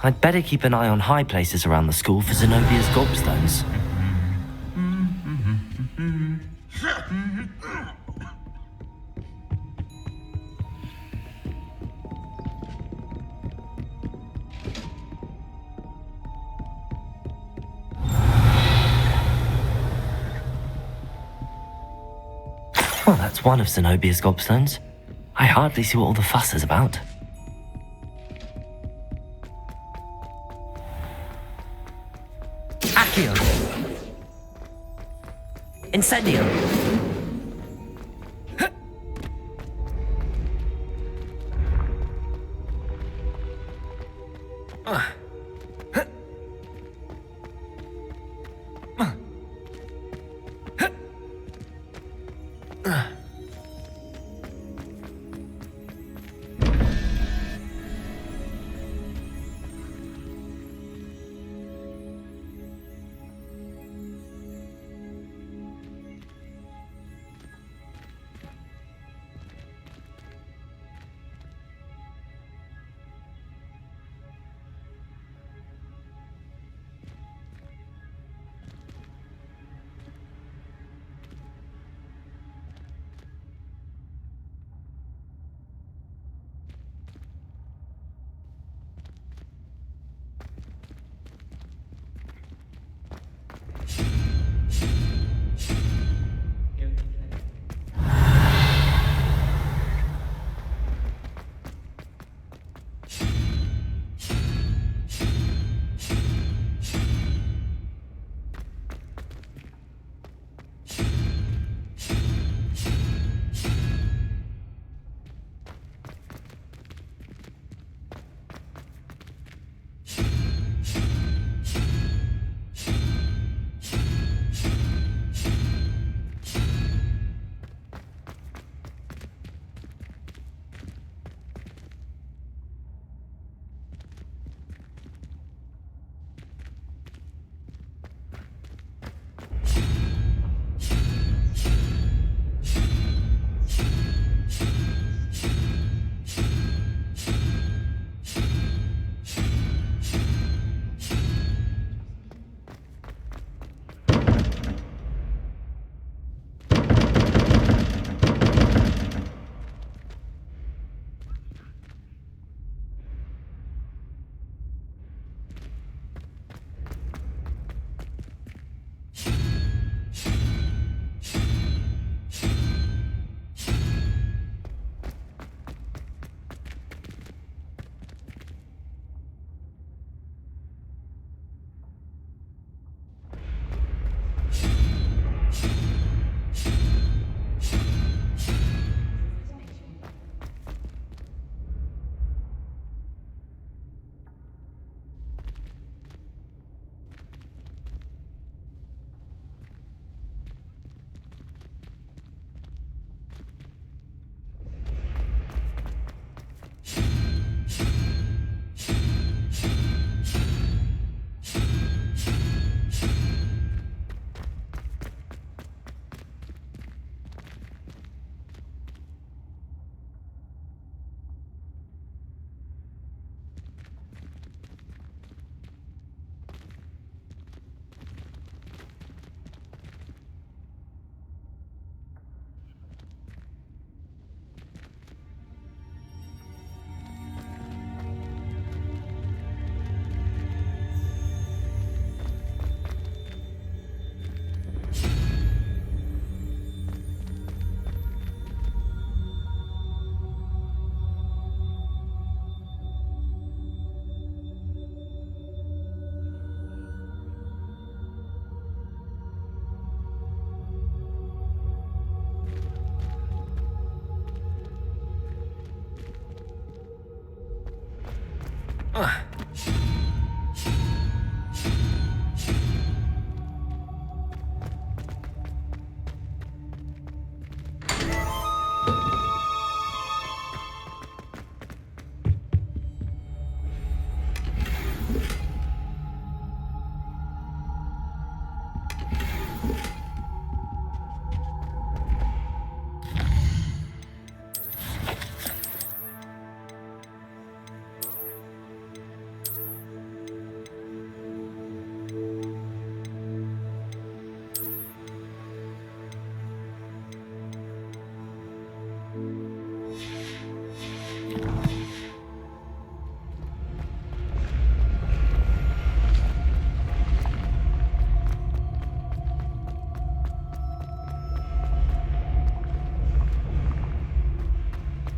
I'd better keep an eye on high places around the school for Zenobia's gobstones. Well, that's one of Zenobia's gobstones. I hardly see what all the fuss is about. Accio! Incendio!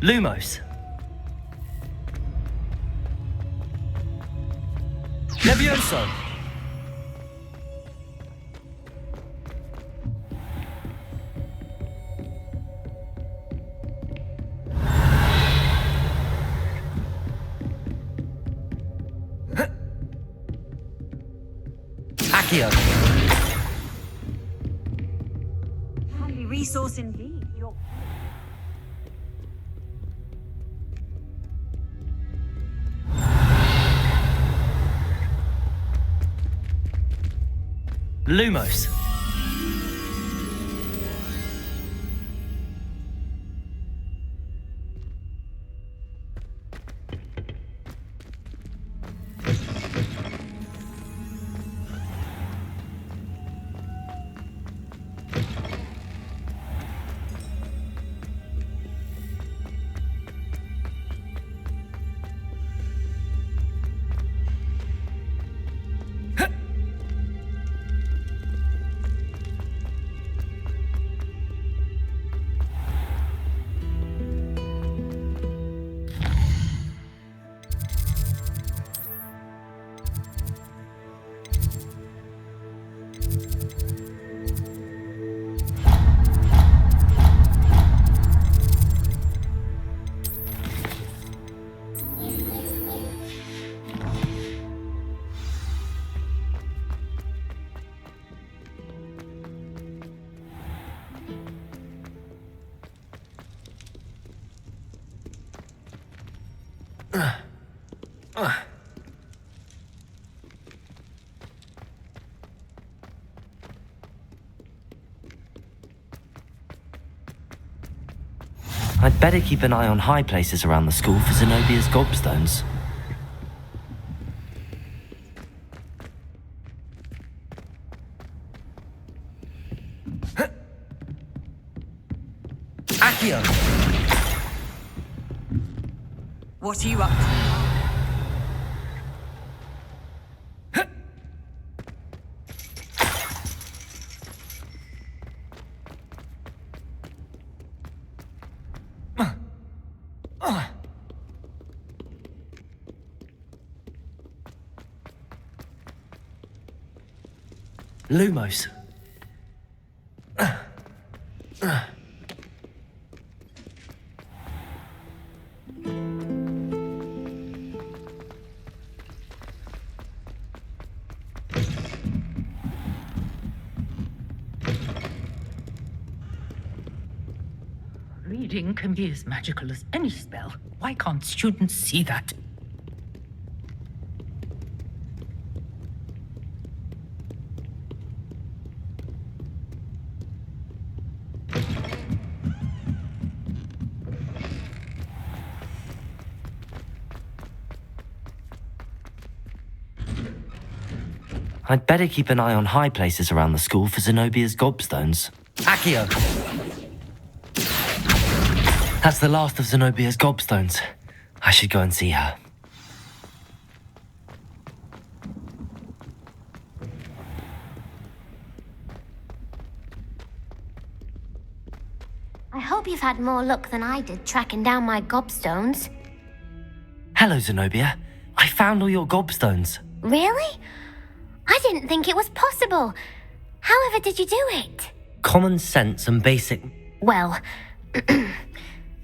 Lumos. Levioso. Accio. Handy resource indeed. Lumos. I'd better keep an eye on high places around the school for Zenobia's gobstones. Accio! What are you up to? Lumos. Reading can be as magical as any spell. Why can't students see that? I'd better keep an eye on high places around the school for Zenobia's gobstones. Accio! That's the last of Zenobia's gobstones. I should go and see her. I hope you've had more luck than I did tracking down my gobstones. Hello, Zenobia. I found all your gobstones. Really? I didn't think it was possible. However did you do it? Common sense and basic... Well,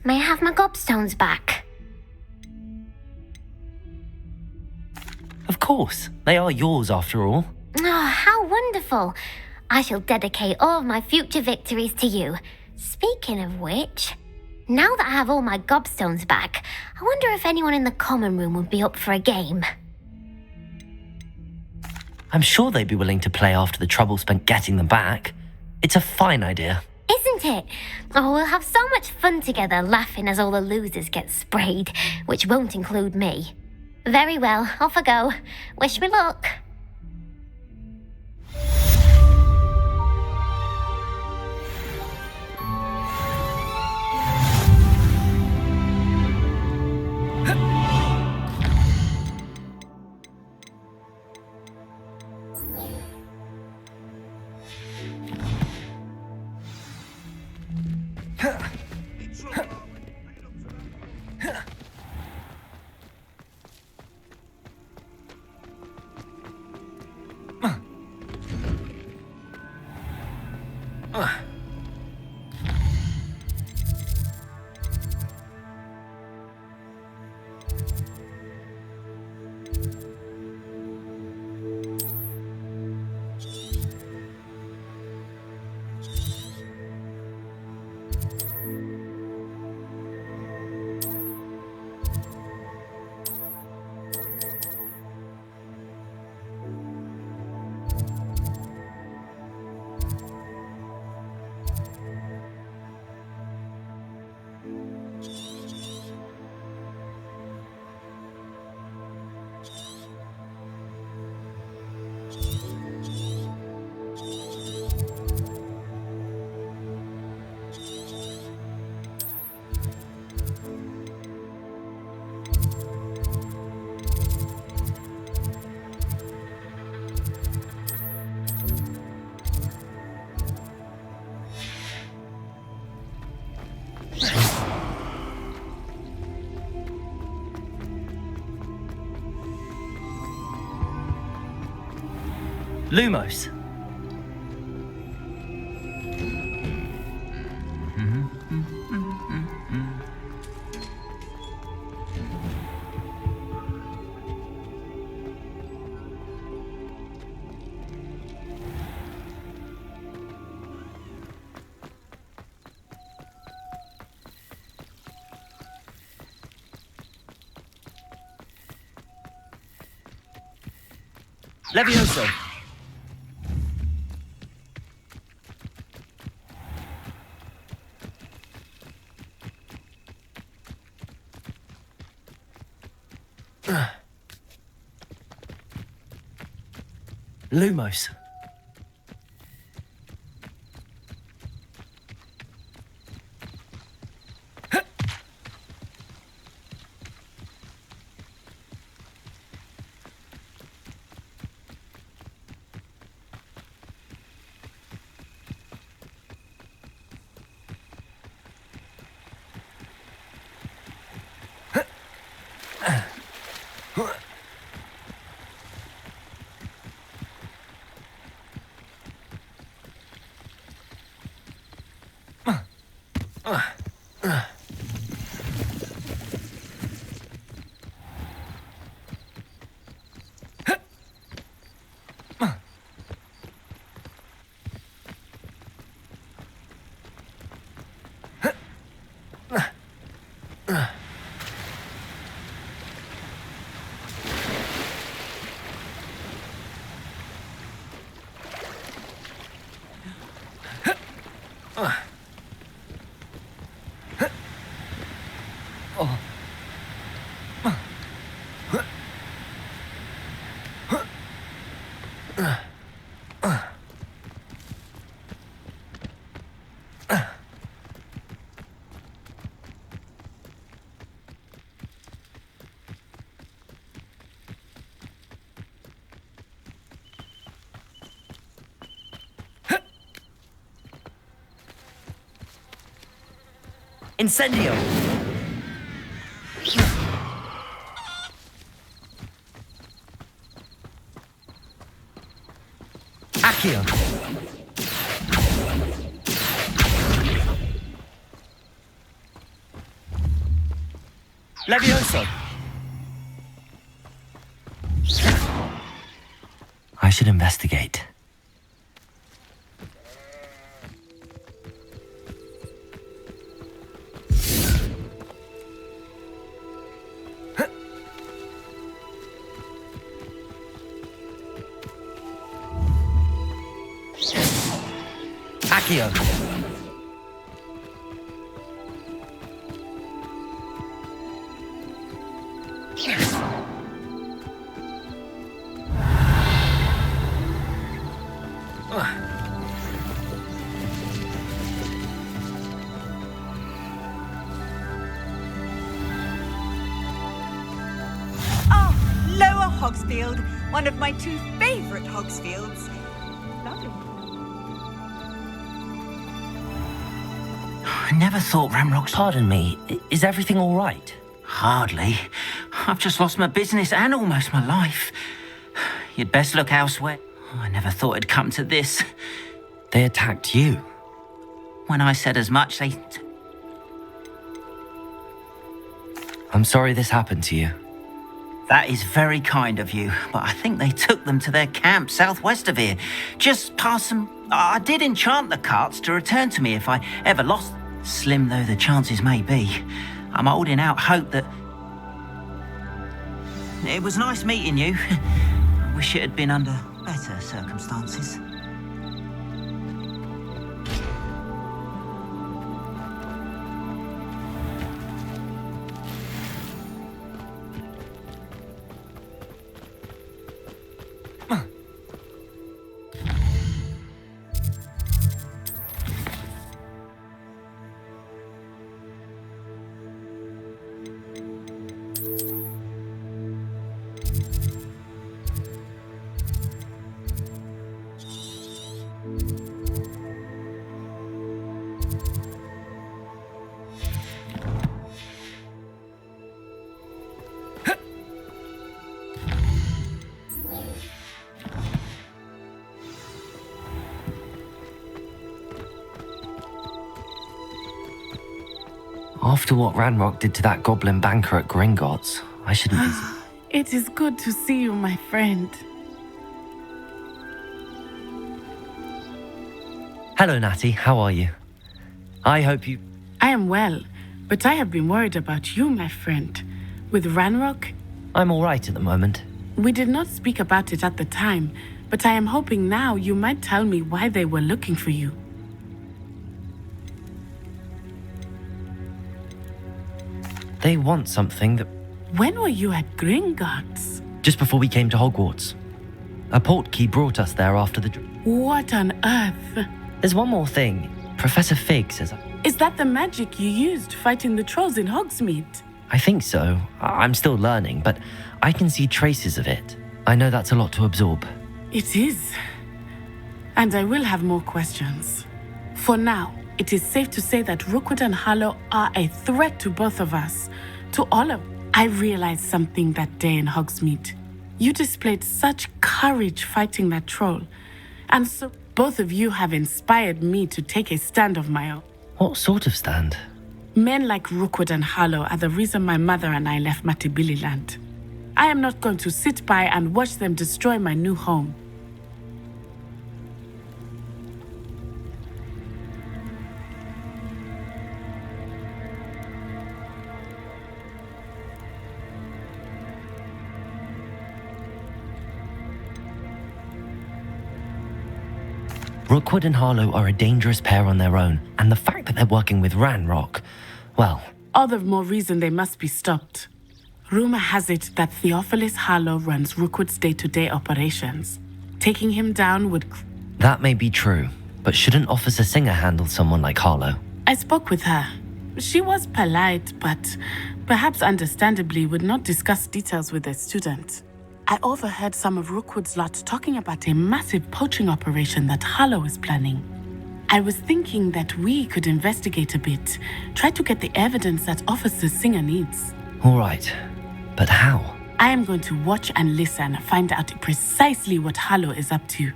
may I have my gobstones back? Of course. They are yours after all. Oh, how wonderful. I shall dedicate all of my future victories to you. Speaking of which, now that I have all my gobstones back, I wonder if anyone in the common room would be up for a game. I'm sure they'd be willing to play after the trouble spent getting them back. It's a fine idea. Isn't it? Oh, we'll have so much fun together laughing as all the losers get sprayed, which won't include me. Very well, off I go. Wish me luck. Lumos. Levioso. Lumos. Incendio! Accio! Levioso! I should investigate. Accio. Lower Hogsfield, one of my two favourite Hogsfields. Lovely. I never thought Ramrock's... Pardon me, is everything all right? Hardly. I've just lost my business and almost my life. You'd best look elsewhere. I never thought it'd come to this. They attacked you. When I said as much, they... I'm sorry this happened to you. That is very kind of you, but I think they took them to their camp southwest of here. Just past some... I did enchant the carts to return to me if I ever lost them. Slim though the chances may be, I'm holding out hope that... It was nice meeting you. I wish it had been under better circumstances. After what Ranrock did to that goblin banker at Gringotts, I shouldn't be... It is good to see you, my friend. Hello, Natty. How are you? I hope you... I am well, but I have been worried about you, my friend. With Ranrock, I'm all right at the moment. we did not speak about it at the time, but I am hoping now you might tell me why they were looking for you. They want something that... When were you at Gringotts? Just before we came to Hogwarts. A portkey brought us there after the... What on earth? There's one more thing. Professor Fig says... Is that the magic you used fighting the trolls in Hogsmeade? I think so. I'm still learning, but I can see traces of it. I know that's a lot to absorb. It is. And I will have more questions. For now, it is safe to say that Rookwood and Harlow are a threat to both of us. To all of... I realized something that day in Hogsmeade. You displayed such courage fighting that troll. And so both of you have inspired me to take a stand of my own. What sort of stand? Men like Rookwood and Harlow are the reason my mother and I left Matabeleland. I am not going to sit by and watch them destroy my new home. Rookwood and Harlow are a dangerous pair on their own, and the fact that they're working with Ranrock, well... All the more reason they must be stopped. Rumor has it that Theophilus Harlow runs Rookwood's day-to-day operations. Taking him down would... That may be true, but shouldn't Officer Singer handle someone like Harlow? I spoke with her. She was polite, but perhaps understandably would not discuss details with a student. I overheard some of Rookwood's lot talking about a massive poaching operation that Harlow is planning. I was thinking that we could investigate a bit, try to get the evidence that Officer Singer needs. All right, but how? I am going to watch and listen, find out precisely what Harlow is up to.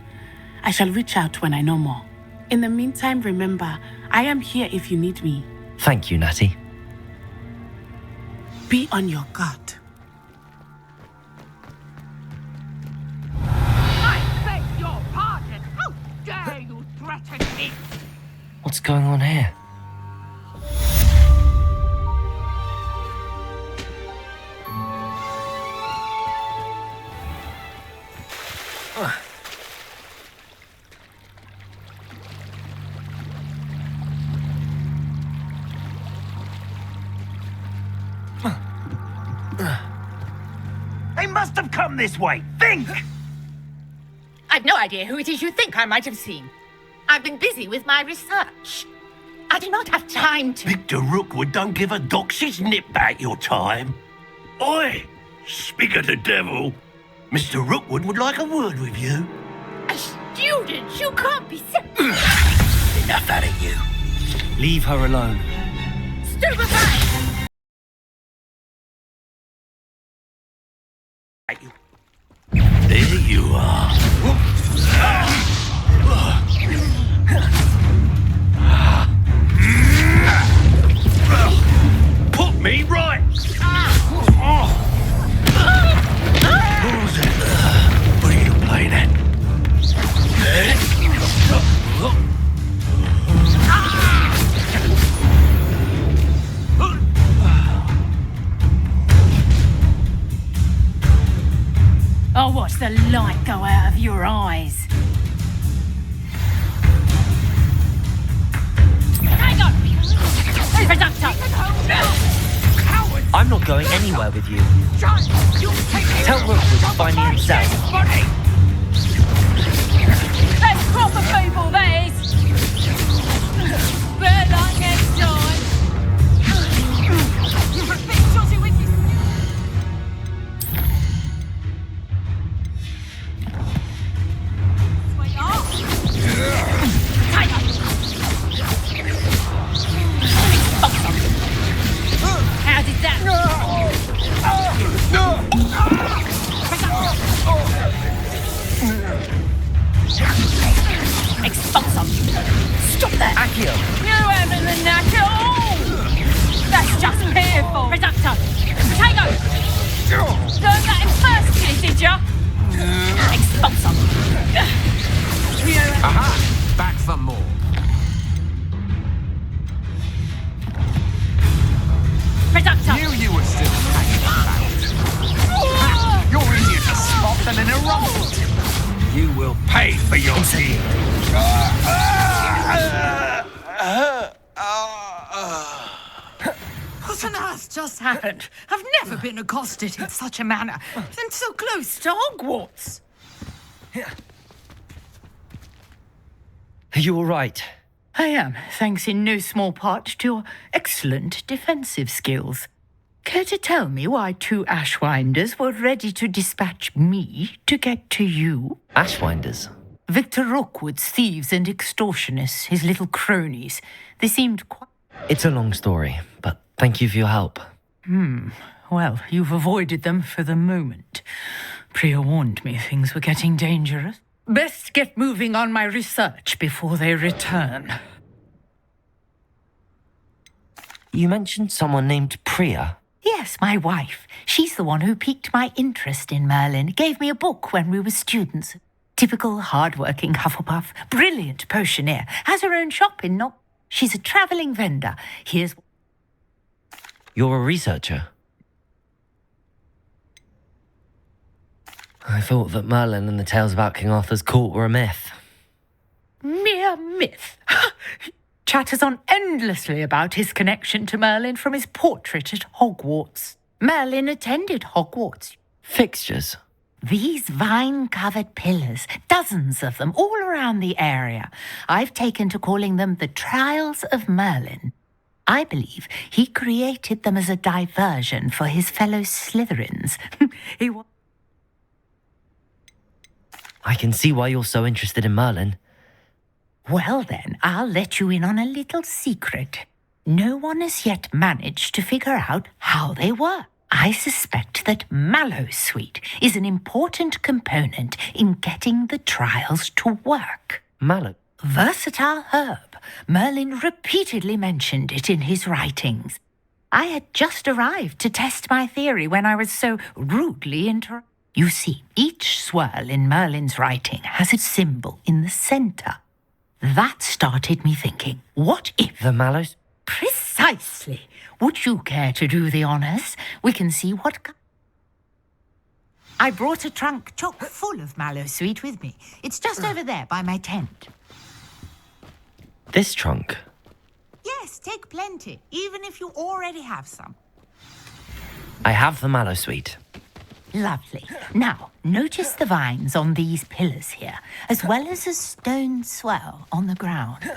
I shall reach out when I know more. In the meantime, remember, I am here if you need me. Thank you, Natty. Be on your guard. What's going on here? They must have come this way. Think! I've no idea who it is you think I might have seen. I've been busy with my research. I do not have time to... Victor Rookwood don't give a doxy's nip back your time. Oi! Speak of the devil. Mr. Rookwood would like a word with you. A student? You can't be so... Enough out of you. Leave her alone. Stupefy! There you are. Put me right. What was it? What are you playing at? I'll watch the light go out of your eyes. Hang on! I'm not going anywhere with you. Tell Rookwood to find me himself. That's proper people, that is! Better luck next time! How did that... Expulsum! Stop that! Accio! You haven't the knack at all! That's just fearful. Reductor. Potato. Learned that in first year, did ya? Expulsum. Aha! Back for more. Reductor. You were still hanging about. You're easier to spot than an irrelevant. You will pay for your deed. What on earth just happened? I've never been accosted in such a manner, and so close to Hogwarts. Are you all right? I am, thanks in no small part to your excellent defensive skills. Care to tell me why 2 Ashwinders were ready to dispatch me to get to you? Ashwinders? Victor Rookwood's thieves and extortionists, his little cronies. They seemed quite... It's a long story, but thank you for your help. Well, you've avoided them for the moment. Priya warned me things were getting dangerous. Best get moving on my research before they return. You mentioned someone named Priya. Yes, my wife. She's the one who piqued my interest in Merlin. Gave me a book when we were students. Typical hard-working Hufflepuff. Brilliant potioneer. Has her own shop in Knock. She's a travelling vendor. Here's... You're a researcher? I thought that Merlin and the tales about King Arthur's court were a myth. Mere myth. Chatters on endlessly about his connection to Merlin from his portrait at Hogwarts. Merlin attended Hogwarts. Fixtures? These vine-covered pillars, dozens of them all around the area. I've taken to calling them the Trials of Merlin. I believe he created them as a diversion for his fellow Slytherins. I can see why you're so interested in Merlin. Well then, I'll let you in on a little secret. No one has yet managed to figure out how they work. I suspect that Mallowsweet is an important component in getting the trials to work. Mallow? Versatile herb. Merlin repeatedly mentioned it in his writings. I had just arrived to test my theory when I was so rudely interrupted. You see, each swirl in Merlin's writing has a symbol in the centre. That started me thinking, what if... The Mallows? Precisely. Would you care to do the honours? We can see what... I brought a trunk chock full of Mallowsweet with me. It's just over there by my tent. This trunk? Yes, take plenty, even if you already have some. I have the Mallowsweet. Lovely. Now, notice the vines on these pillars here, as well as a stone swell on the ground.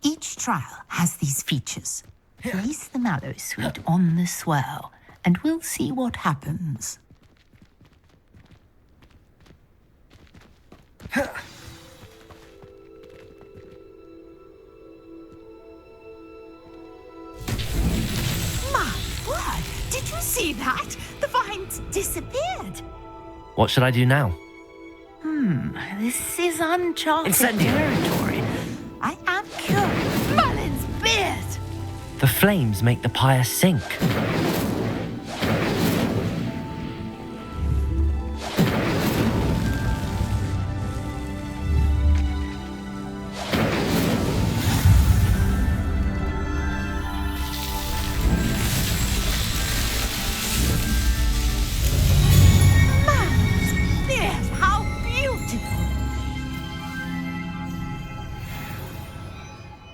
Each trial has these features. Place the Mallowsweet on the swell, and we'll see what happens. My word! Did you see that? The vines disappeared. What should I do now? This is uncharted territory. I am curious. Merlin's beard! The flames make the pyre sink. Merlin's beard! How beautiful!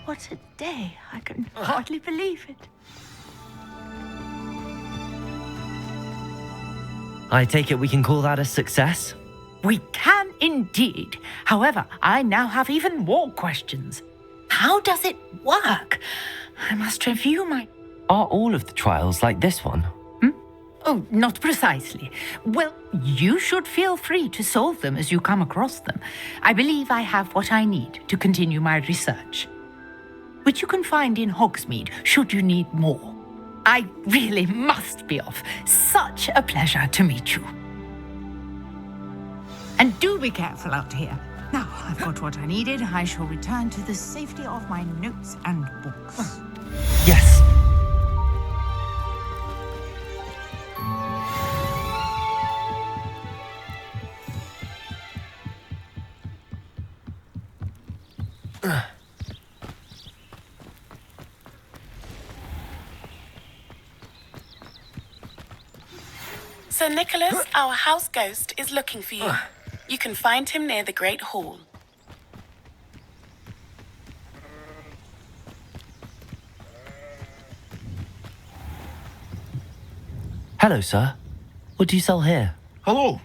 What a day. I can hardly believe it. I take it we can call that a success? We can indeed. However, I now have even more questions. How does it work? I must review my... Are all of the trials like this one? Oh, not precisely. Well, you should feel free to solve them as you come across them. I believe I have what I need to continue my research, which you can find in Hogsmeade should you need more. I really must be off. Such a pleasure to meet you. And do be careful out here. Now, I've got what I needed. I shall return to the safety of my notes and books. Yes. Sir Nicholas, our house ghost, is looking for you. You can find him near the Great Hall. Hello, sir. What do you sell here? Hello,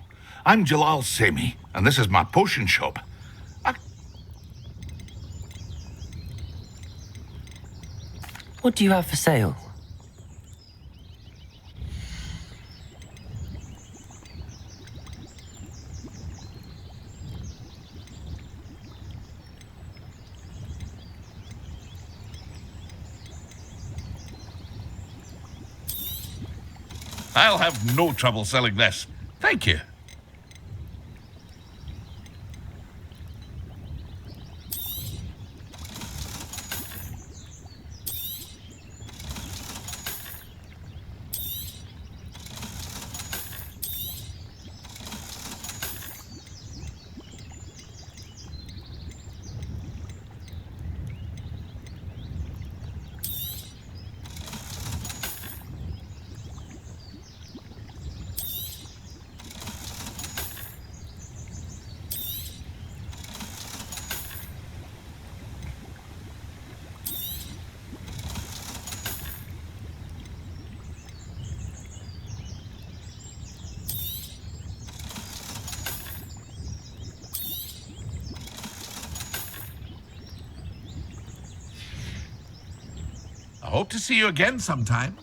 I'm Jalal Semi, and this is my potion shop. What do you have for sale? I'll have no trouble selling this. Thank you. I hope to see you again sometime.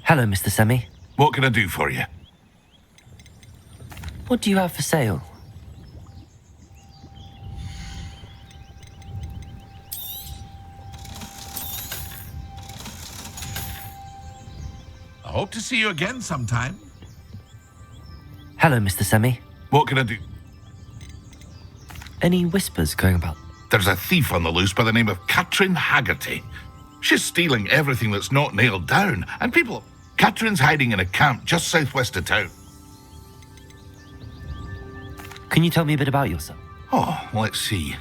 Hello, Mr. Semi. What can I do for you? What do you have for sale? I hope to see you again sometime. Hello, Mr. Semi. What can I do? Any whispers going about? There's a thief on the loose by the name of Katrin Haggerty. She's stealing everything that's not nailed down, and people... Katrin's hiding in a camp just southwest of town. Can you tell me a bit about yourself? Oh, let's see.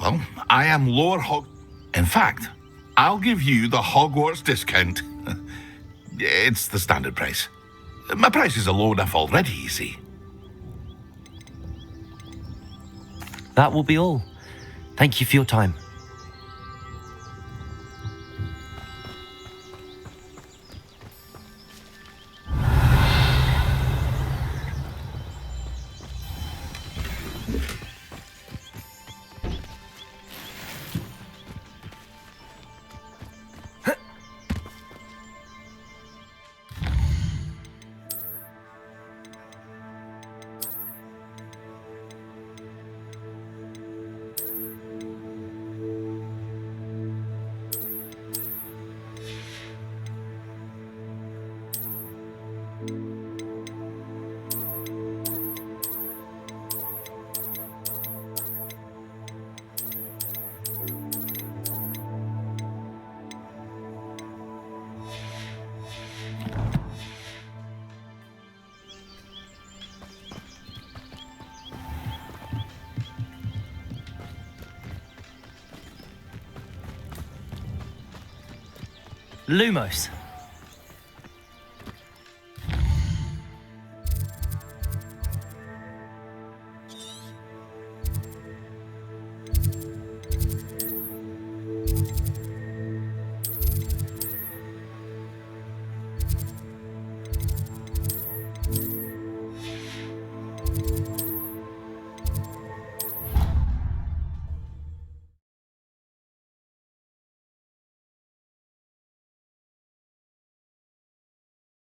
Well, I am Lord Hog... In fact, I'll give you the Hogwarts discount. It's the standard price. My prices are low enough already, you see. That will be all. Thank you for your time. Lumos.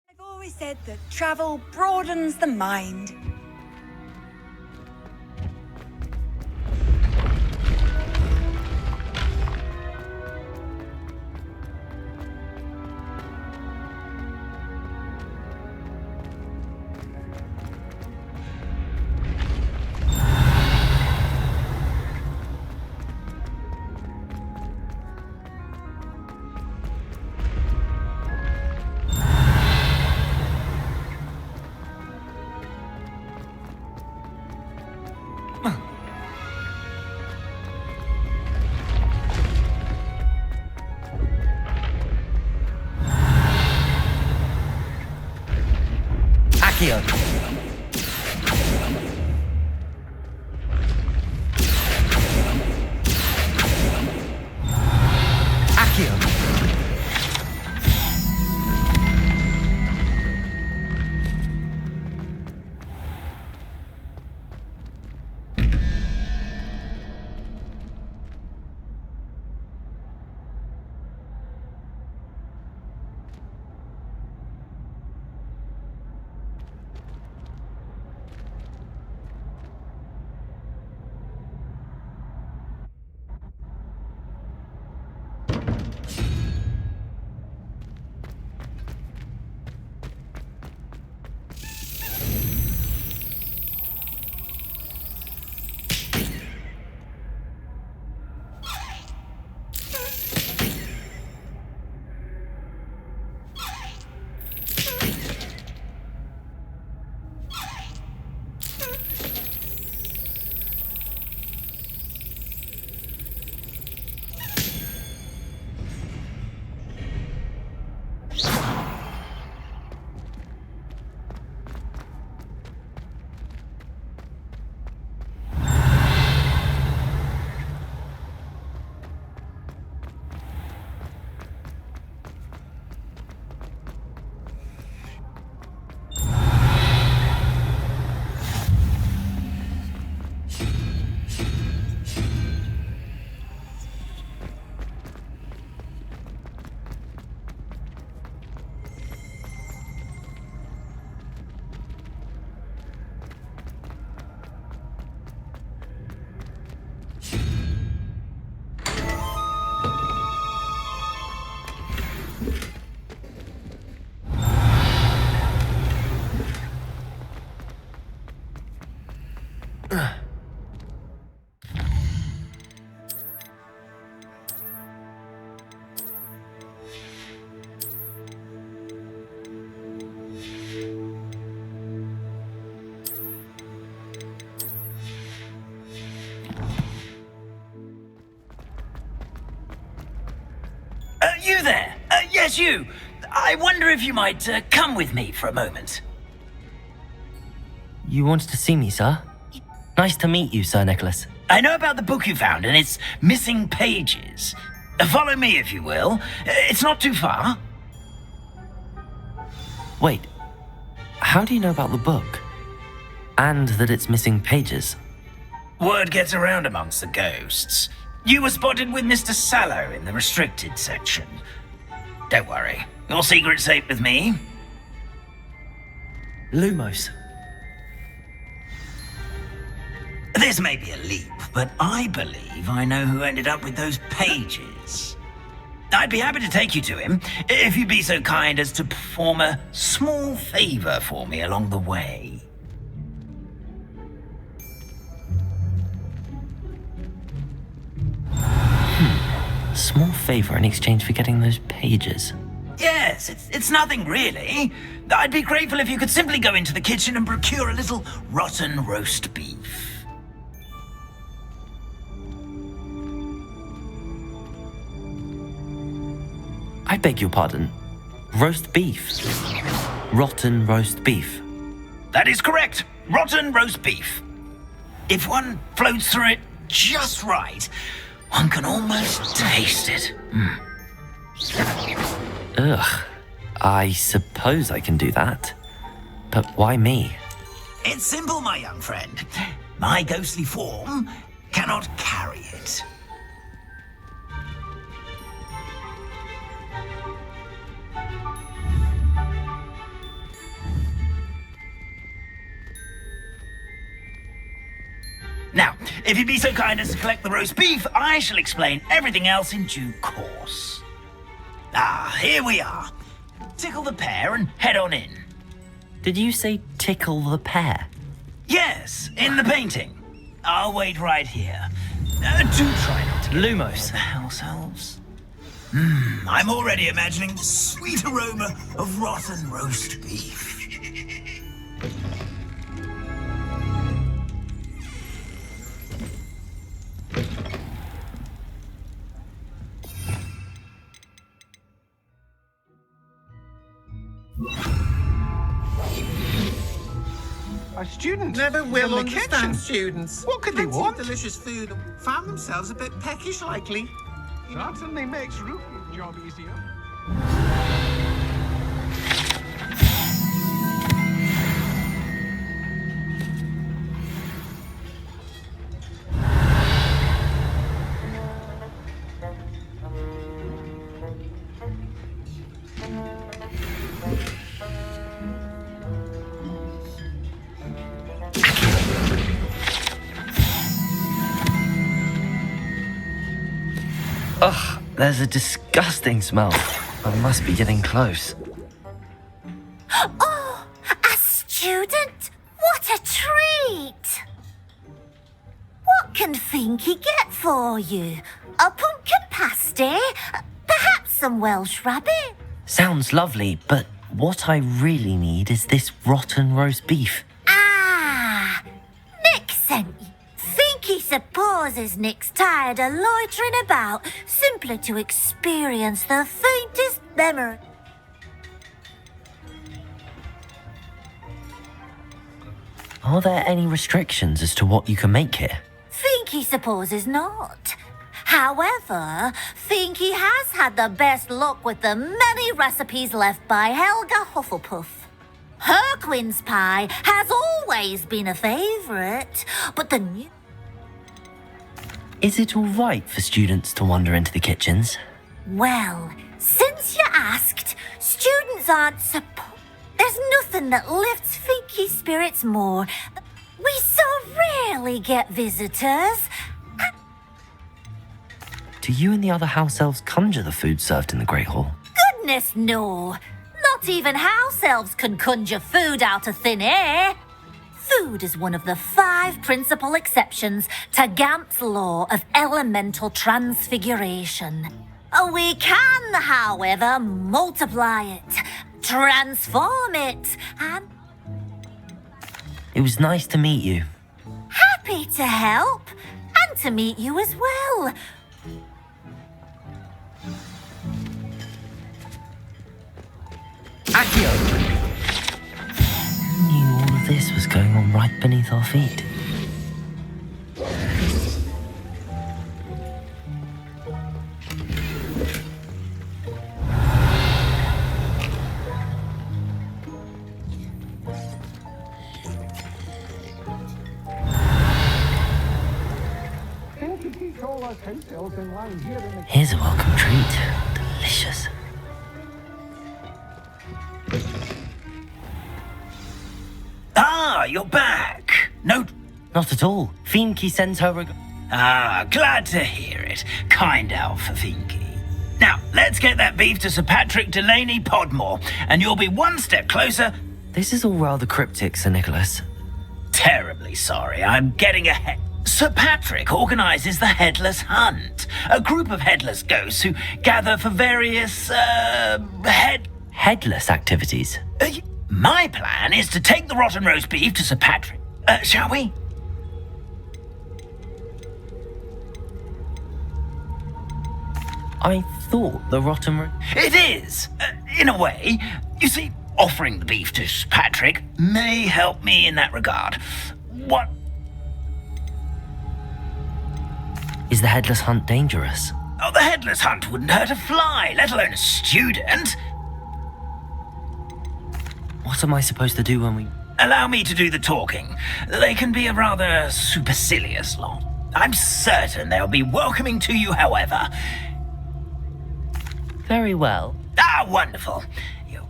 I've always said that travel broadens the mind. Accio. Accio. You there? Yes, you. I wonder if you might come with me for a moment. You wanted to see me, sir? Nice to meet you, Sir Nicholas. I know about the book you found and its missing pages. Follow me, if you will. It's not too far. Wait, how do you know about the book? And that it's missing pages? Word gets around amongst the ghosts. You were spotted with Mr. Sallow in the restricted section. Don't worry, your secret's safe with me. Lumos. This may be a leap, but I believe I know who ended up with those pages. I'd be happy to take you to him, if you'd be so kind as to perform a small favor for me along the way. Small favor in exchange for getting those pages. Yes, it's nothing really. I'd be grateful if you could simply go into the kitchen and procure a little rotten roast beef. I beg your pardon. Roast beef. Rotten roast beef. That is correct. Rotten roast beef. If one floats through it just right, one can almost taste it. Ugh. I suppose I can do that. But why me? It's simple, my young friend. My ghostly form cannot carry it. Now, if you'd be so kind as to collect the roast beef, I shall explain everything else in due course. Ah, here we are. Tickle the pear and head on in. Did you say tickle the pear? Yes, in the painting. I'll wait right here. Do try not to get Lumos. the house elves. I'm already imagining the sweet aroma of rotten roast beef. A student. Never will in the understand kitchen. students. What could they Plenty of want? delicious food. Found themselves a bit peckish lately. Certainly makes Rupert's job easier. Ugh, there's a disgusting smell. I must be getting close. Oh, a student? What a treat! What can Finky get for you? A pumpkin pasty? Perhaps some Welsh rabbit? Sounds lovely, but what I really need is this rotten roast beef. Ah, Nick sent you. Finky supposes Nick's tired of loitering about simply to experience the faintest memory. Are there any restrictions as to what you can make here? Finky supposes not. However, Finky has had the best luck with the many recipes left by Helga Hufflepuff. Her quince pie has always been a favourite, but the new... Is it all right for students to wander into the kitchens? Well, since you asked, students aren't There's nothing that lifts Finky's spirits more. We so rarely get visitors. Do you and the other house elves conjure the food served in the Great Hall? Goodness, no. Not even house elves can conjure food out of thin air. Food is one of the 5 principal exceptions to Gamp's law of elemental transfiguration. We can, however, multiply it, transform it, and... It was nice to meet you. Happy to help, and to meet you as well. Accio! Who knew all of this was going on right beneath our feet? Here's a welcome treat. Delicious. Ah, you're back. No... Not at all. Finky sends her Ah, glad to hear it. Kind elf for Finky. Now, let's get that beef to Sir Patrick Delaney Podmore, and you'll be one step closer. This is all rather cryptic, Sir Nicholas. Terribly sorry, I'm getting ahead. Sir Patrick organises the Headless Hunt, a group of headless ghosts who gather for various, Headless activities? My plan is to take the rotten roast beef to Sir Patrick. Shall we? I thought the rotten... It is, in a way. You see, offering the beef to Sir Patrick may help me in that regard. What? Is the Headless Hunt dangerous? Oh, the Headless Hunt wouldn't hurt a fly, let alone a student. What am I supposed to do when we... Allow me to do the talking. They can be a rather supercilious lot. I'm certain they'll be welcoming to you, however. Very well. Ah, wonderful. You...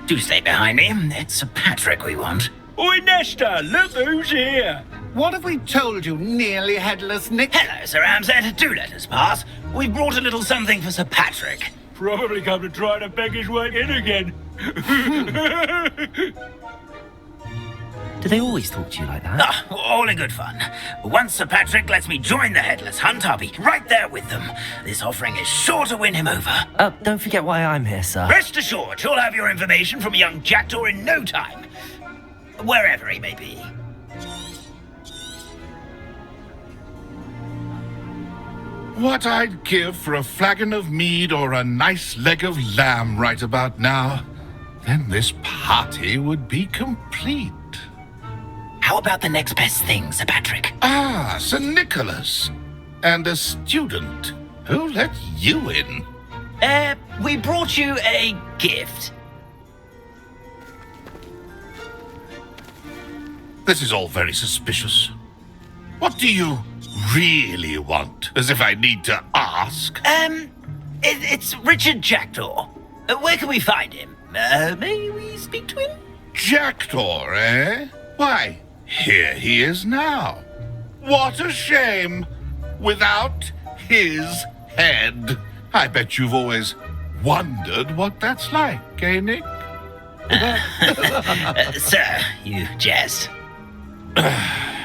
Do stay behind me. It's Sir Patrick we want. Oi, Nesta, look who's here. What have we told you, nearly headless Nick? Hello, Sir Ramsay. Do let us pass. We've brought a little something for Sir Patrick. Probably come to try to beg his way in again. Do they always talk to you like that? Ah, all in good fun. Once Sir Patrick lets me join the Headless Hunt, I'll be right there with them. This offering is sure to win him over. Don't forget why I'm here, sir. Rest assured, you'll have your information from a young jackdaw in no time. Wherever he may be. What I'd give for a flagon of mead or a nice leg of lamb right about now. Then this party would be complete. How about the next best thing, Sir Patrick? Ah, Sir Nicholas. And a student. Who let you in? We brought you a gift. This is all very suspicious. What do you really want? As if I need to ask. It's Richard Jackdaw. Where can we find him? May we speak to him? Jackdaw, eh? Why, here he is now. What a shame. Without his head. I bet you've always wondered what that's like, eh, Nick? Sir, you jest.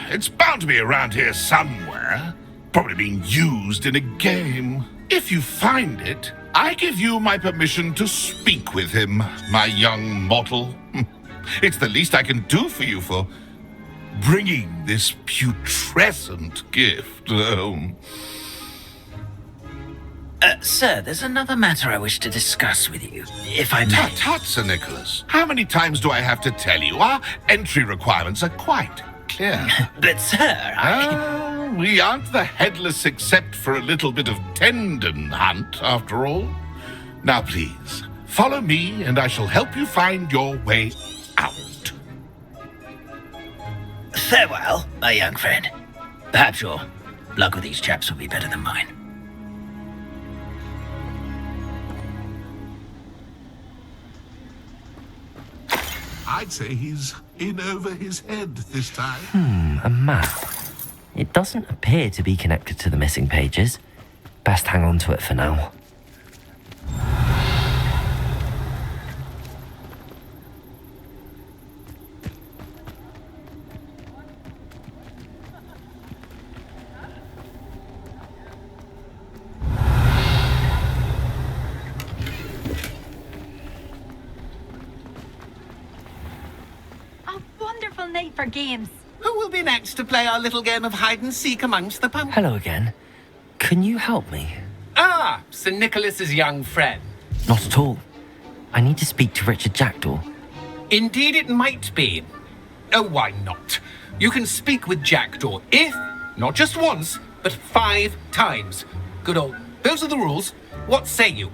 It's bound to be around here somewhere. Probably being used in a game. If you find it, I give you my permission to speak with him, my young mortal. It's the least I can do for you for bringing this putrescent gift home. Sir, there's another matter I wish to discuss with you, if I may. Tut, tut, Sir Nicholas. How many times do I have to tell you? Our entry requirements are quite clear. But, sir, we aren't the Headless except for a little bit of tendon hunt, after all. Now, please, follow me, and I shall help you find your way out. Farewell, my young friend. Perhaps your luck with these chaps will be better than mine. I'd say he's in over his head this time. A map. It doesn't appear to be connected to the missing pages. Best hang on to it for now. Night for games. Who will be next to play our little game of hide and seek amongst the pumpkins? Hello again. Can you help me? Ah, Sir Nicholas's young friend. Not at all. I need to speak to Richard Jackdaw. Indeed it might be. Oh, why not? You can speak with Jackdaw if, not just once, but 5 times. Good old. Those are the rules. What say you?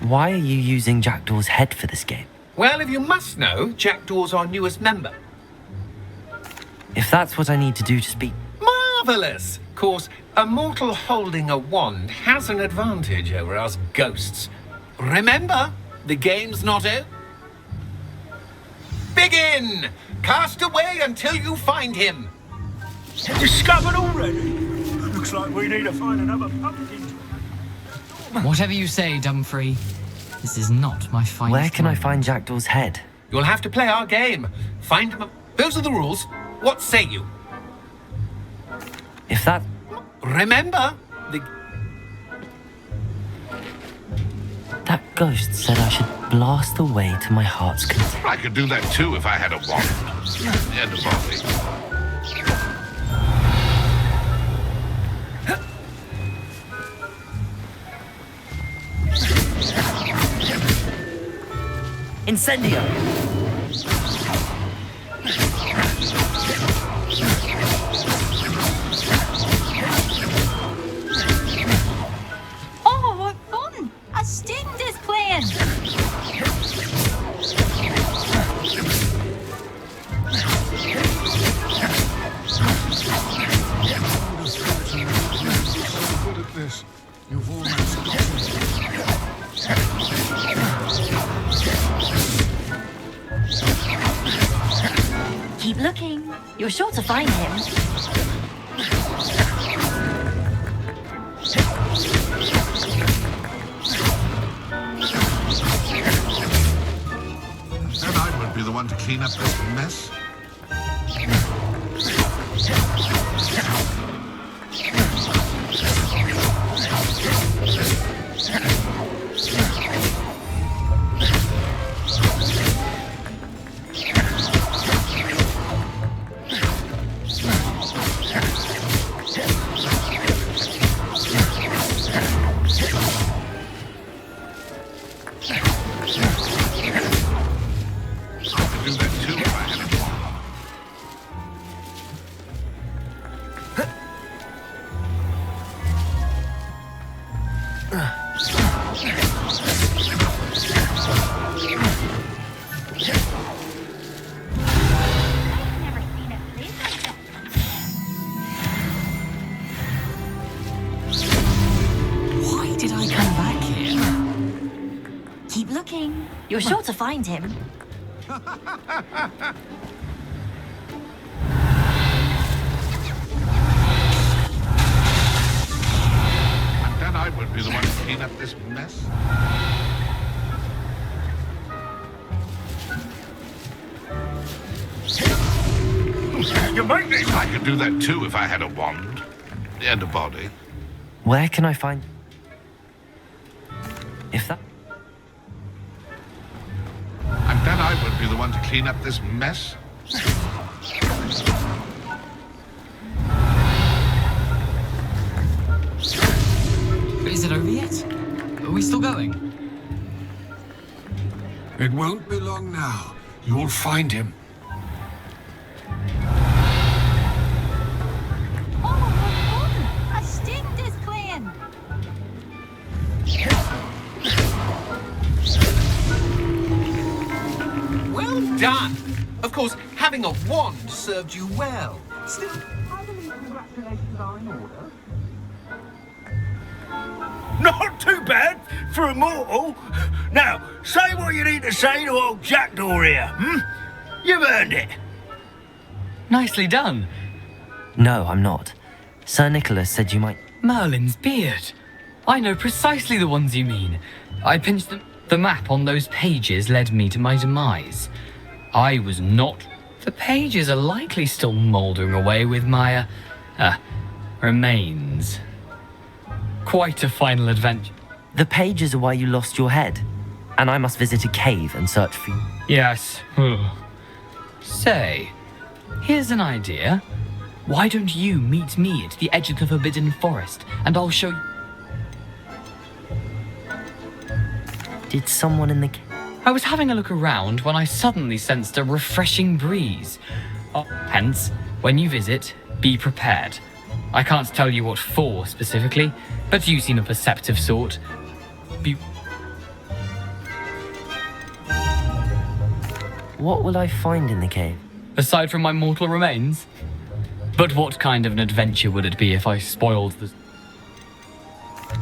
Why are you using Jackdaw's head for this game? Well, if you must know, Jackdaw's our newest member. If that's what I need to do to speak... Marvellous! Of course, a mortal holding a wand has an advantage over us ghosts. Remember, the game's not over. Begin! Cast away until you find him. Discovered already? Looks like we need to find another pumpkin. Whatever you say, Dumfrey. This is not my finest. Where can I find Jackdaw's head? You'll have to play our game. Find him. Those are the rules. What say you? If that... Remember, That ghost said I should blast away to my heart's content. I could do that too if I had a wand. And a body. Incendio! Oh, what fun! A student is playing! Good at this. You've almost got it. Keep looking. You're sure to find him. clean up this mess? Why did I come back here? Keep looking. You're sure to find him. And then I would be the one to clean up this mess? You make this. I could do that too if I had a wand and a body. Where can I find... If that... And then I would be the one to clean up this mess? Is it over yet? Are we still going? It won't be long now. You'll find him. A stinged is clean. Well done! Of course, having a wand served you well. Still, I believe congratulations are in order. Not too bad for a mortal. Now, say what you need to say to old Jackdaw here, hmm? You've earned it. Nicely done. No, I'm not. Sir Nicholas said you might... Merlin's beard. I know precisely the ones you mean. I pinched them. The map on those pages led me to my demise. I was not... The pages are likely still mouldering away with my, remains. Quite a final adventure. The pages are why you lost your head. And I must visit a cave and search for you. Yes. Say, here's an idea. Why don't you meet me at the edge of the Forbidden Forest, and I'll show you... Did someone in the cave... I was having a look around when I suddenly sensed a refreshing breeze. Hence, when you visit, be prepared. I can't tell you what for specifically, but you seem a perceptive sort. What will I find in the cave? Aside from my mortal remains? But what kind of an adventure would it be if I spoiled the...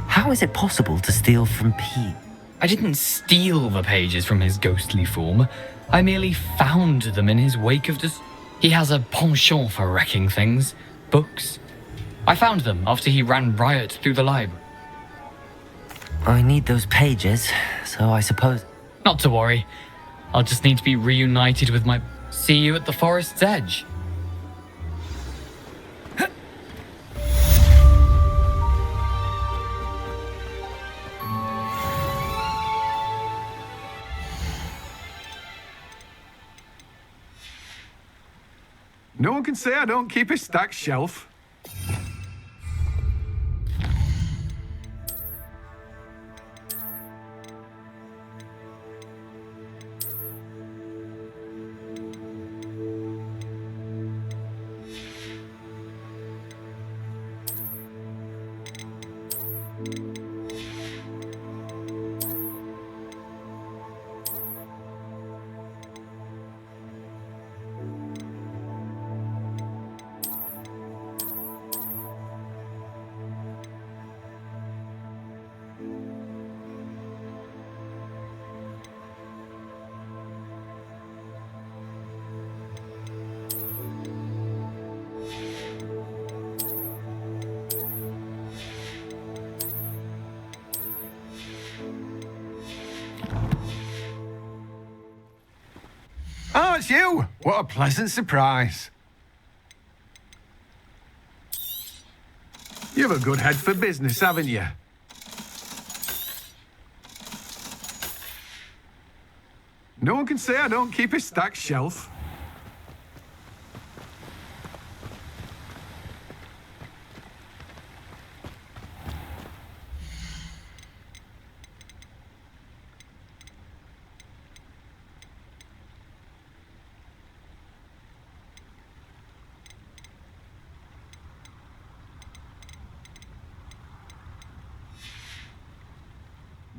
How is it possible to steal from Pete? I didn't steal the pages from his ghostly form. I merely found them in his wake of He has a penchant for wrecking things. Books. I found them after he ran riot through the library. I need those pages, so I suppose... Not to worry. I'll just need to be reunited with my... See you at the forest's edge. No one can say I don't keep a stacked shelf. it's you! What a pleasant surprise. You've a good head for business, haven't you? No one can say I don't keep a stacked shelf.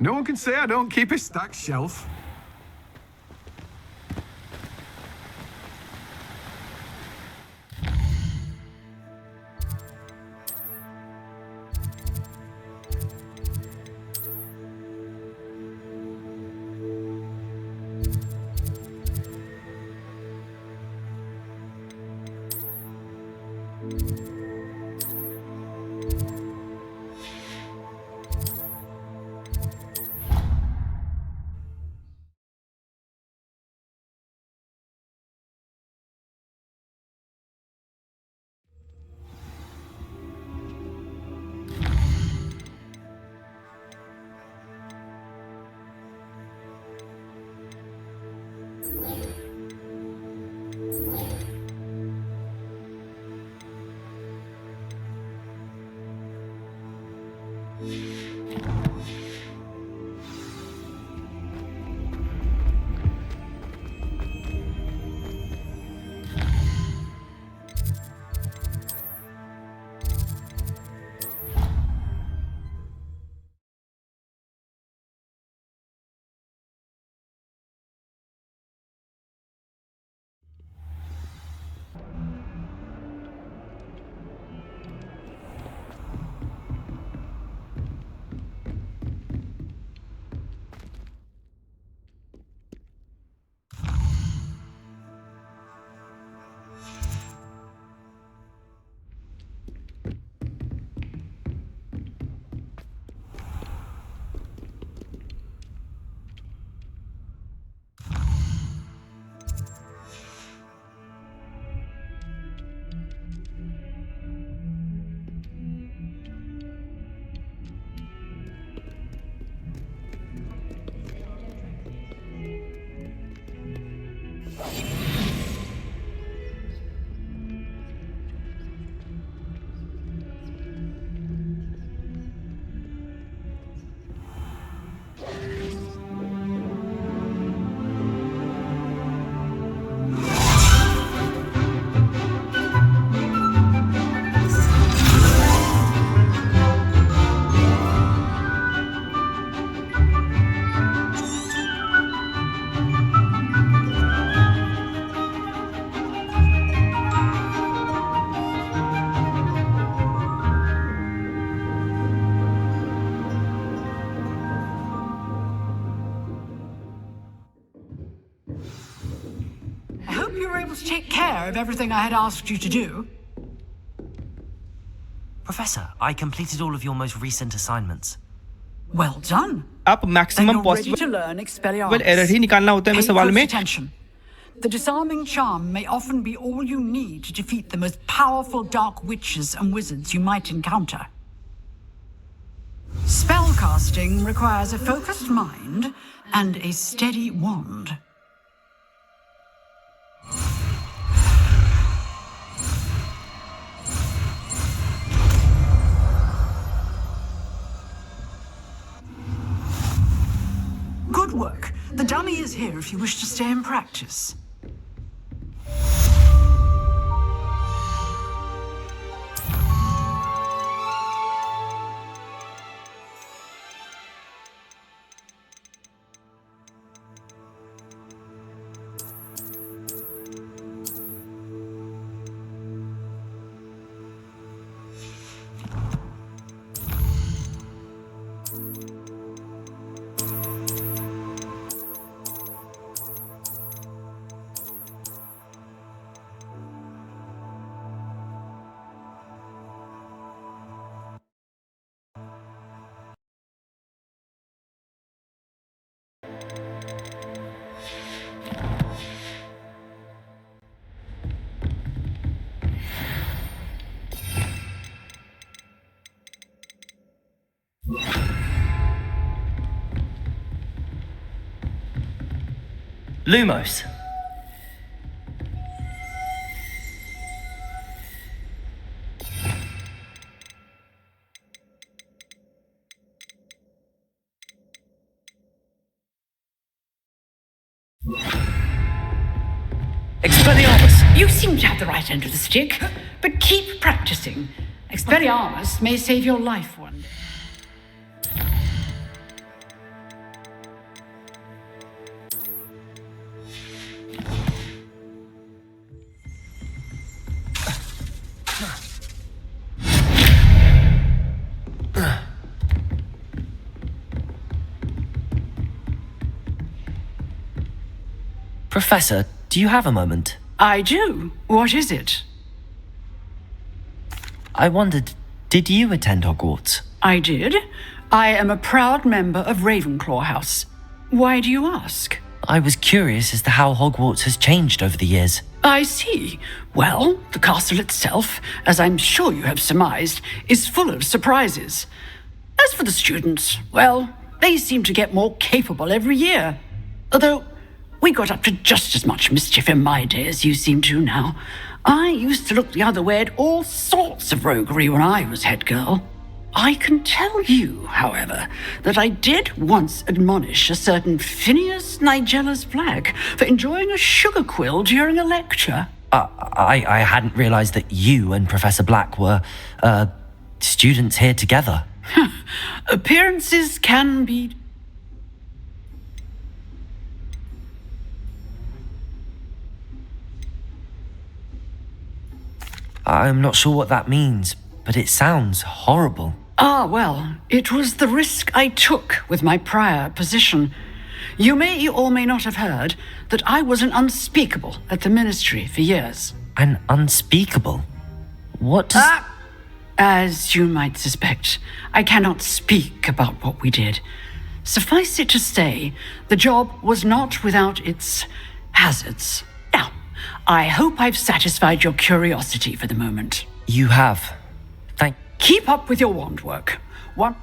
No one can say I don't keep a stacked shelf. I hope you were able to take care of everything I had asked you to do. Professor, I completed all of your most recent assignments. Well done. आप maximum Ready to possible learn Expelliarmus. Error ही निकालना होता है मैं Pay सवाल close में attention. The disarming charm may often be all you need to defeat the most powerful dark witches and wizards you might encounter. Spellcasting requires a focused mind and a steady wand. Good work. The dummy is here if you wish to stay and practice. Lumos. Expelliarmus! You seem to have the right end of the stick, but keep practicing. Expelliarmus may save your life one day. Professor, do you have a moment? I do. What is it? I wondered, did you attend Hogwarts? I did. I am a proud member of Ravenclaw House. Why do you ask? I was curious as to how Hogwarts has changed over the years. I see. Well, the castle itself, as I'm sure you have surmised, is full of surprises. As for the students, well, they seem to get more capable every year. Although, we got up to just as much mischief in my day as you seem to now. I used to look the other way at all sorts of roguery when I was head girl. I can tell you, however, that I did once admonish a certain Phineas Nigellus Black for enjoying a sugar quill during a lecture. I hadn't realized that you and Professor Black were, students here together. Appearances can be... I'm not sure what that means, but it sounds horrible. Ah, well, it was the risk I took with my prior position. You may or may not have heard that I was an unspeakable at the Ministry for years. An unspeakable? What does... As you might suspect, I cannot speak about what we did. Suffice it to say, the job was not without its hazards. Now, I hope I've satisfied your curiosity for the moment. You have. Keep up with your wand work. One...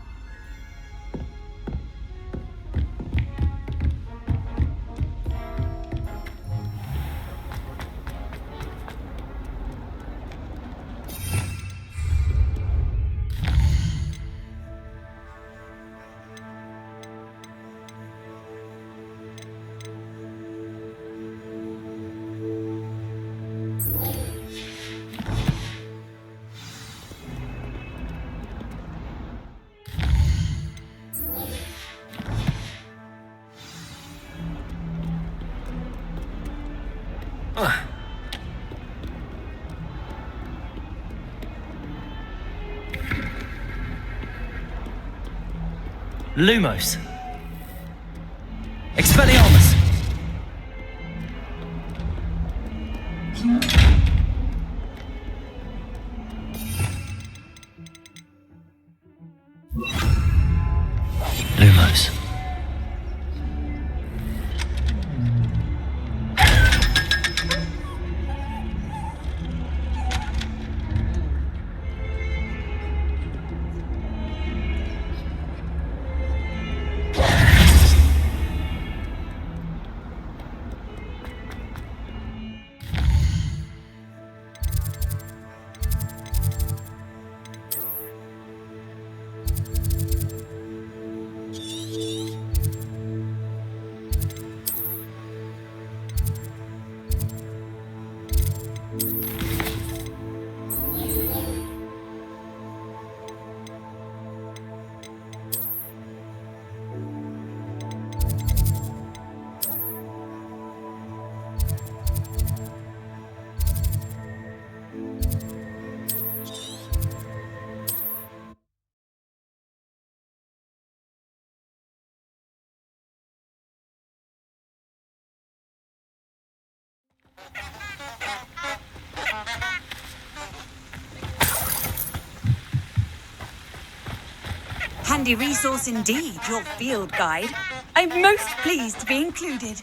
Lumos. Expelliarmus. Lumos. Handy resource indeed, your field guide. I'm most pleased to be included.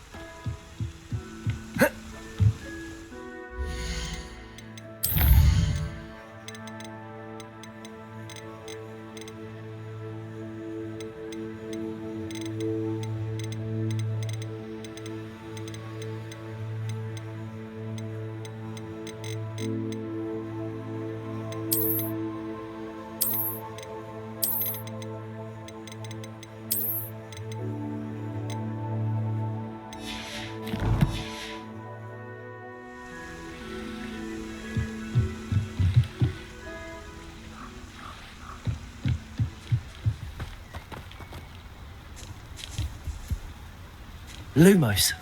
Lumos.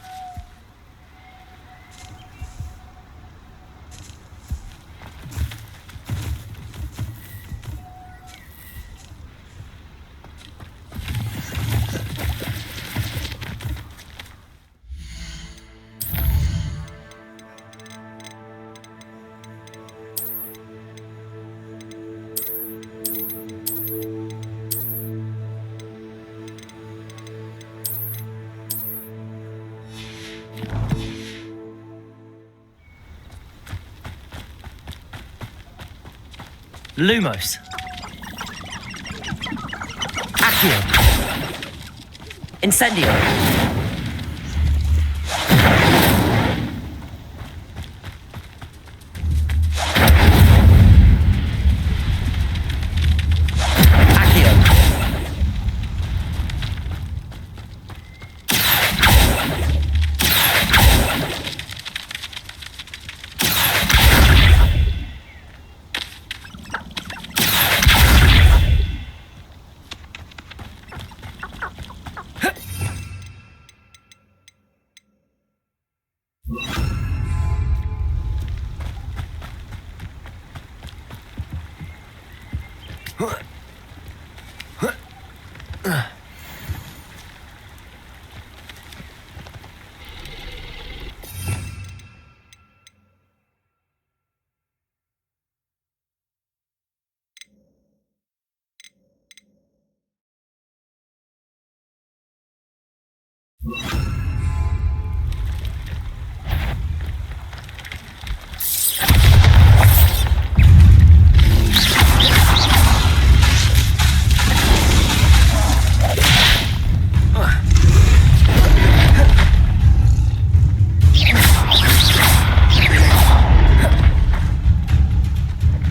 Lumos. Accio. Incendio.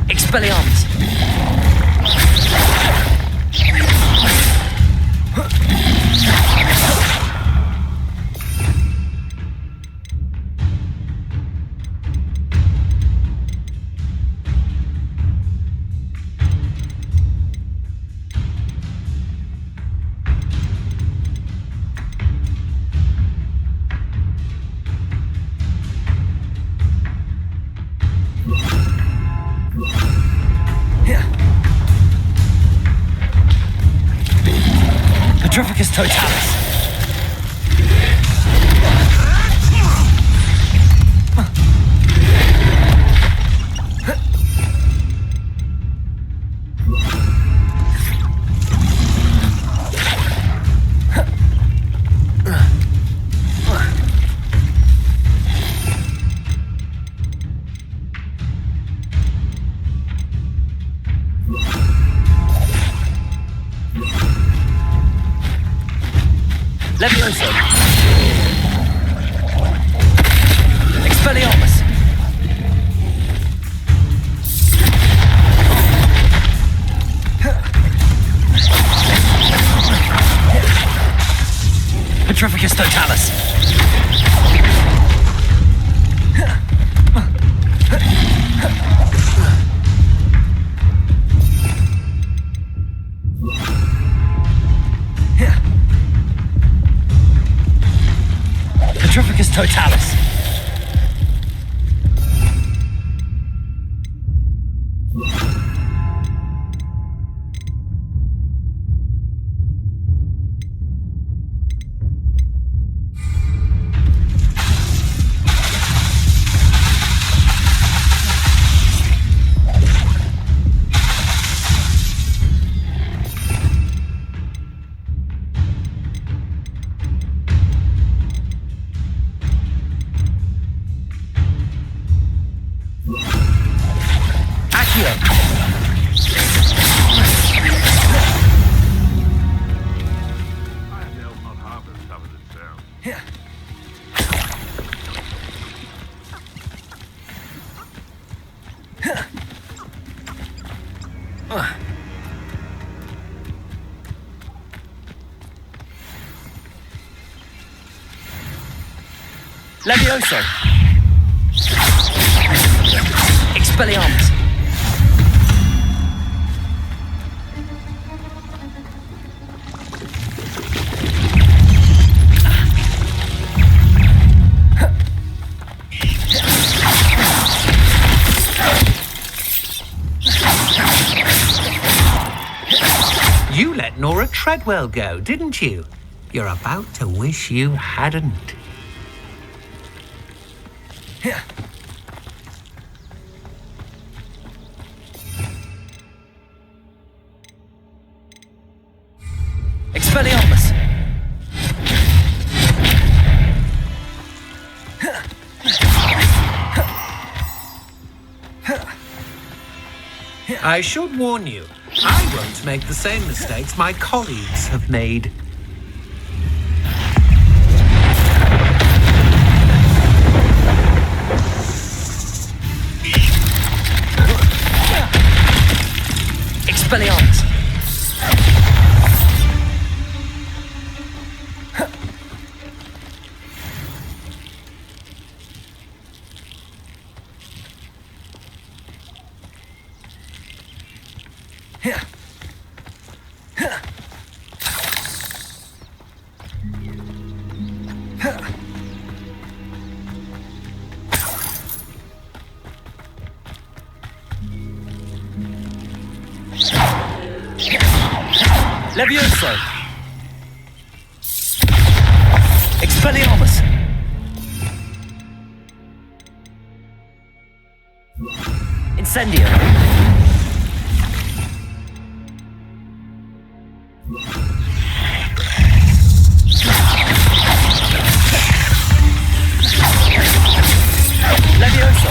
Expelliarmus. Petrificus totalis. Levioso. Expelliarmus. Petrificus totalis. Petrificus totalis. Levioso. Expelliarmus. Treadwell go, didn't you? You're about to wish you hadn't. Expelliarmus! I should warn you, I won't make the same mistakes my colleagues have made. Expelliarmus! Levioso! Expelliarmus! Incendio! Levioso!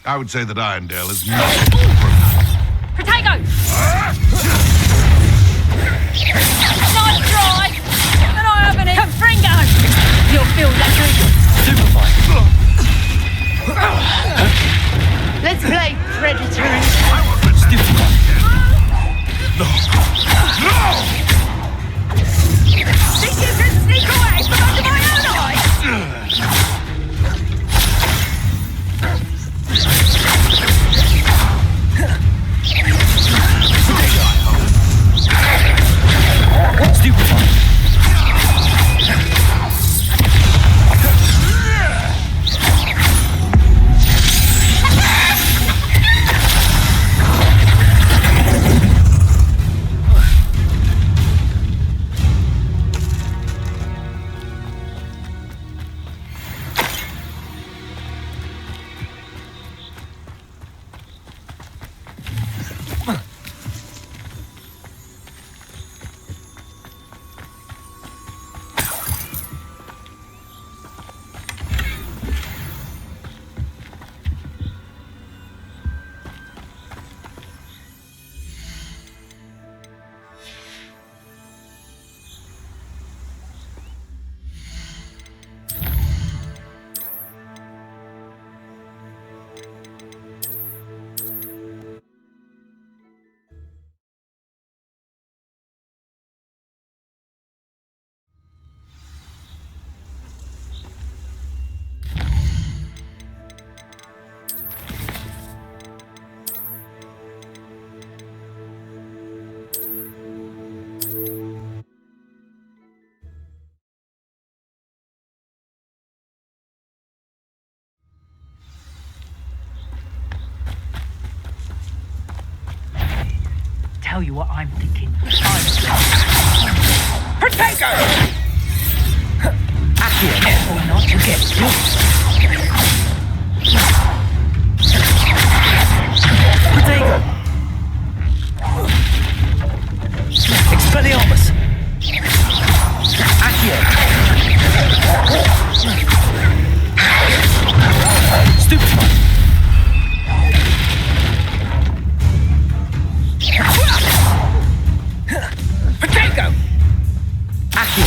I would say that Irondale is not Protego! Nice try! And I haven't even Fringo! You'll feel lucky. Let's play Predator and... Think you can sneak away from under my own eyes? tell you what I'm thinking. Potato! Accio, careful not to get loose. Potato! Expelliarmus! Accio! Stupefy! Potato! Accio!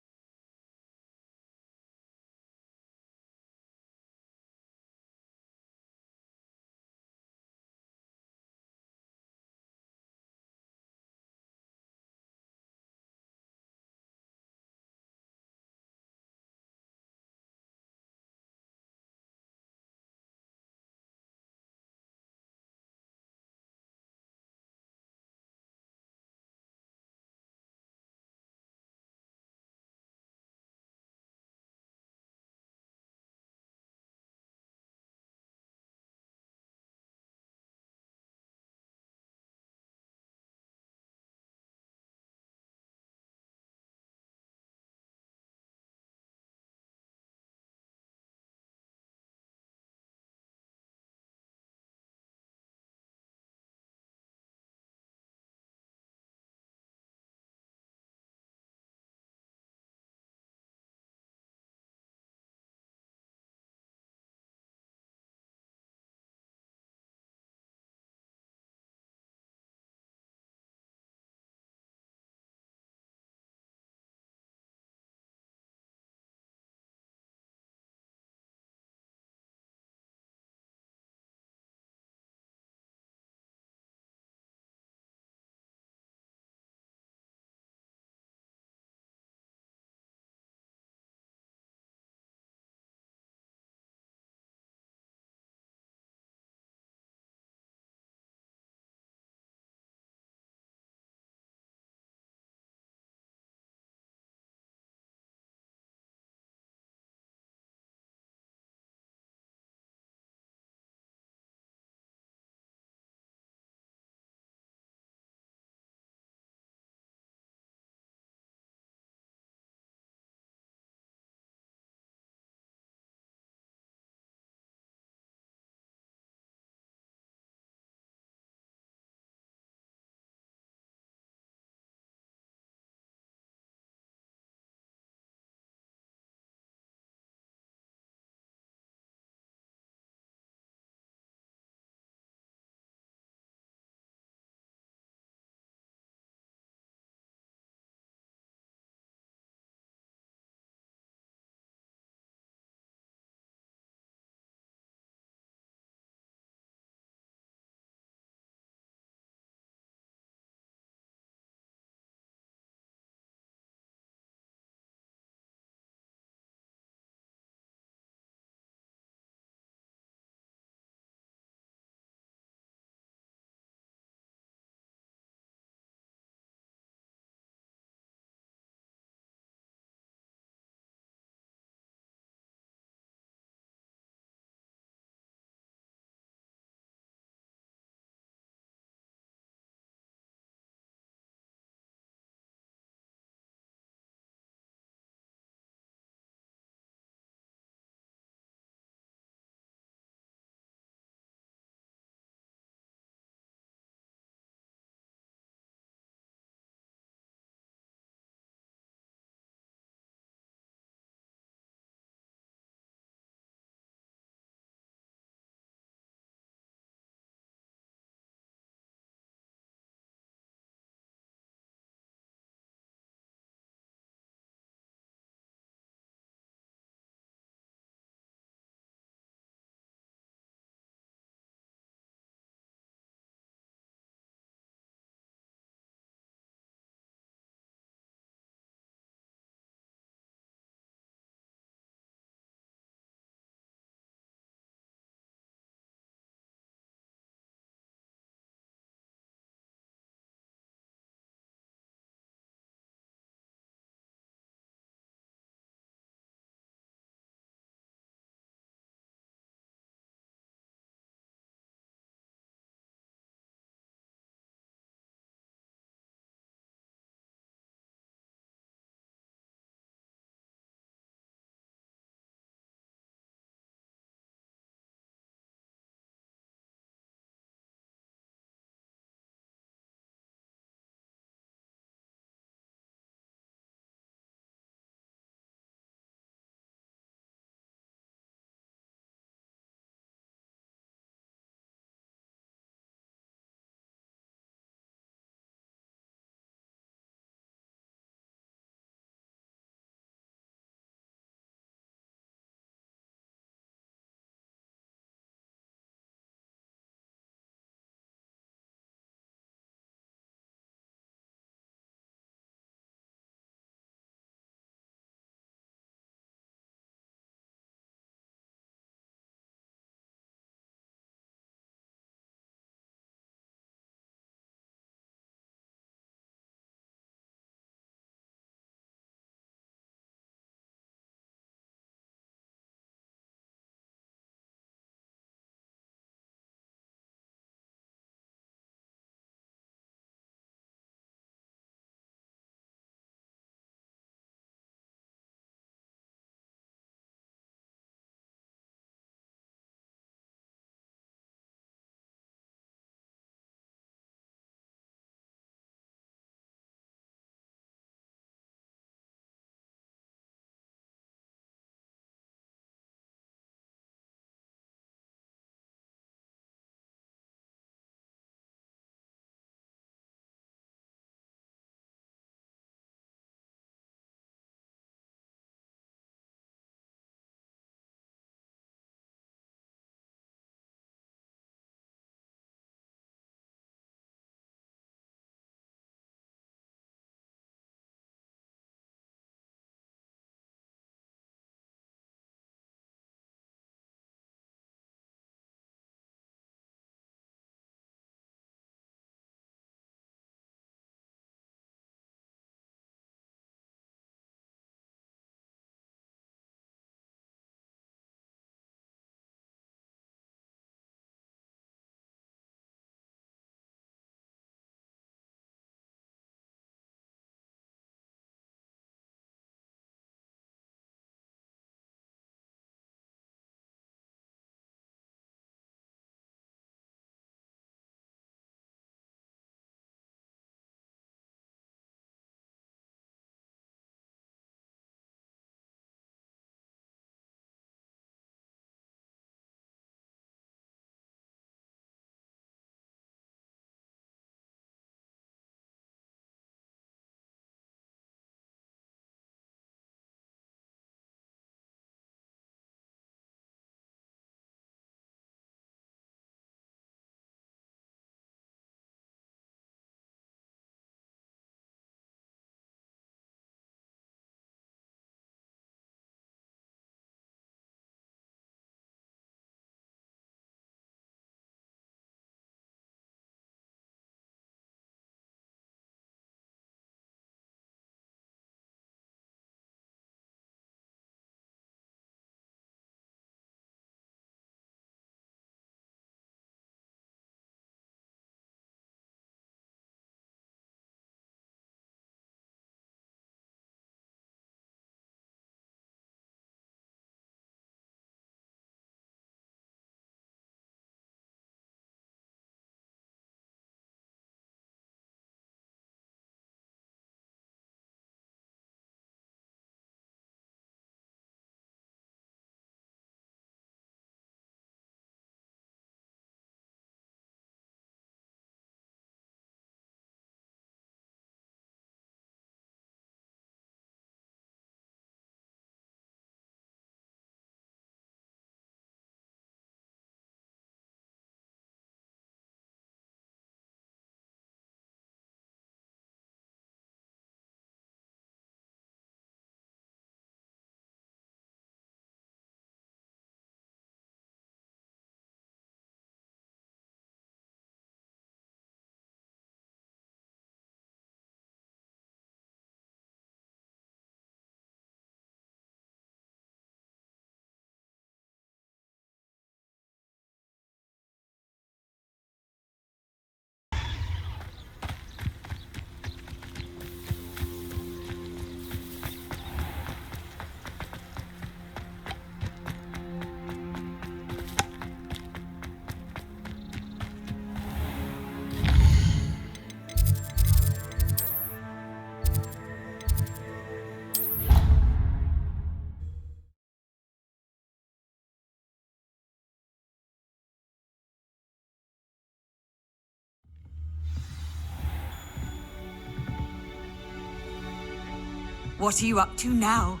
What are you up to now?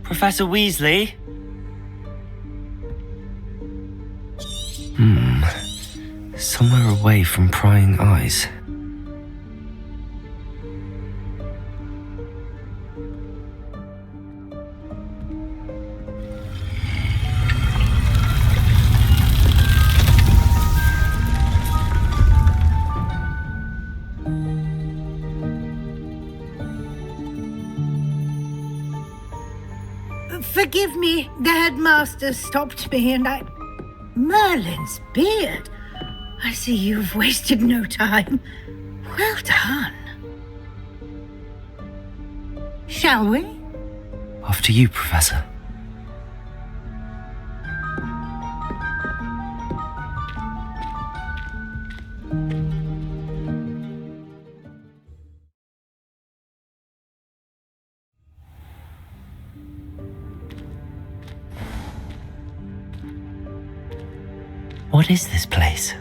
Professor Weasley? Somewhere away from prying eyes. Forgive me, the headmaster stopped me and I... Merlin's beard. I see you've wasted no time. Well done. Shall we? After you, Professor. What is this place?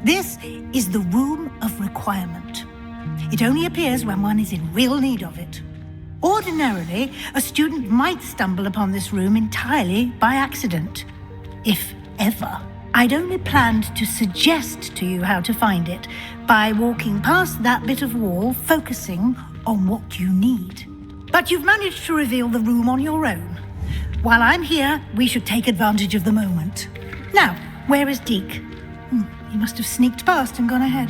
This is the Room of Requirement. It only appears when one is in real need of it. Ordinarily, a student might stumble upon this room entirely by accident, if ever. I'd only planned to suggest to you how to find it by walking past that bit of wall, focusing on what you need. But you've managed to reveal the room on your own. While I'm here, we should take advantage of the moment. Now, where is Deke? He must have sneaked past and gone ahead.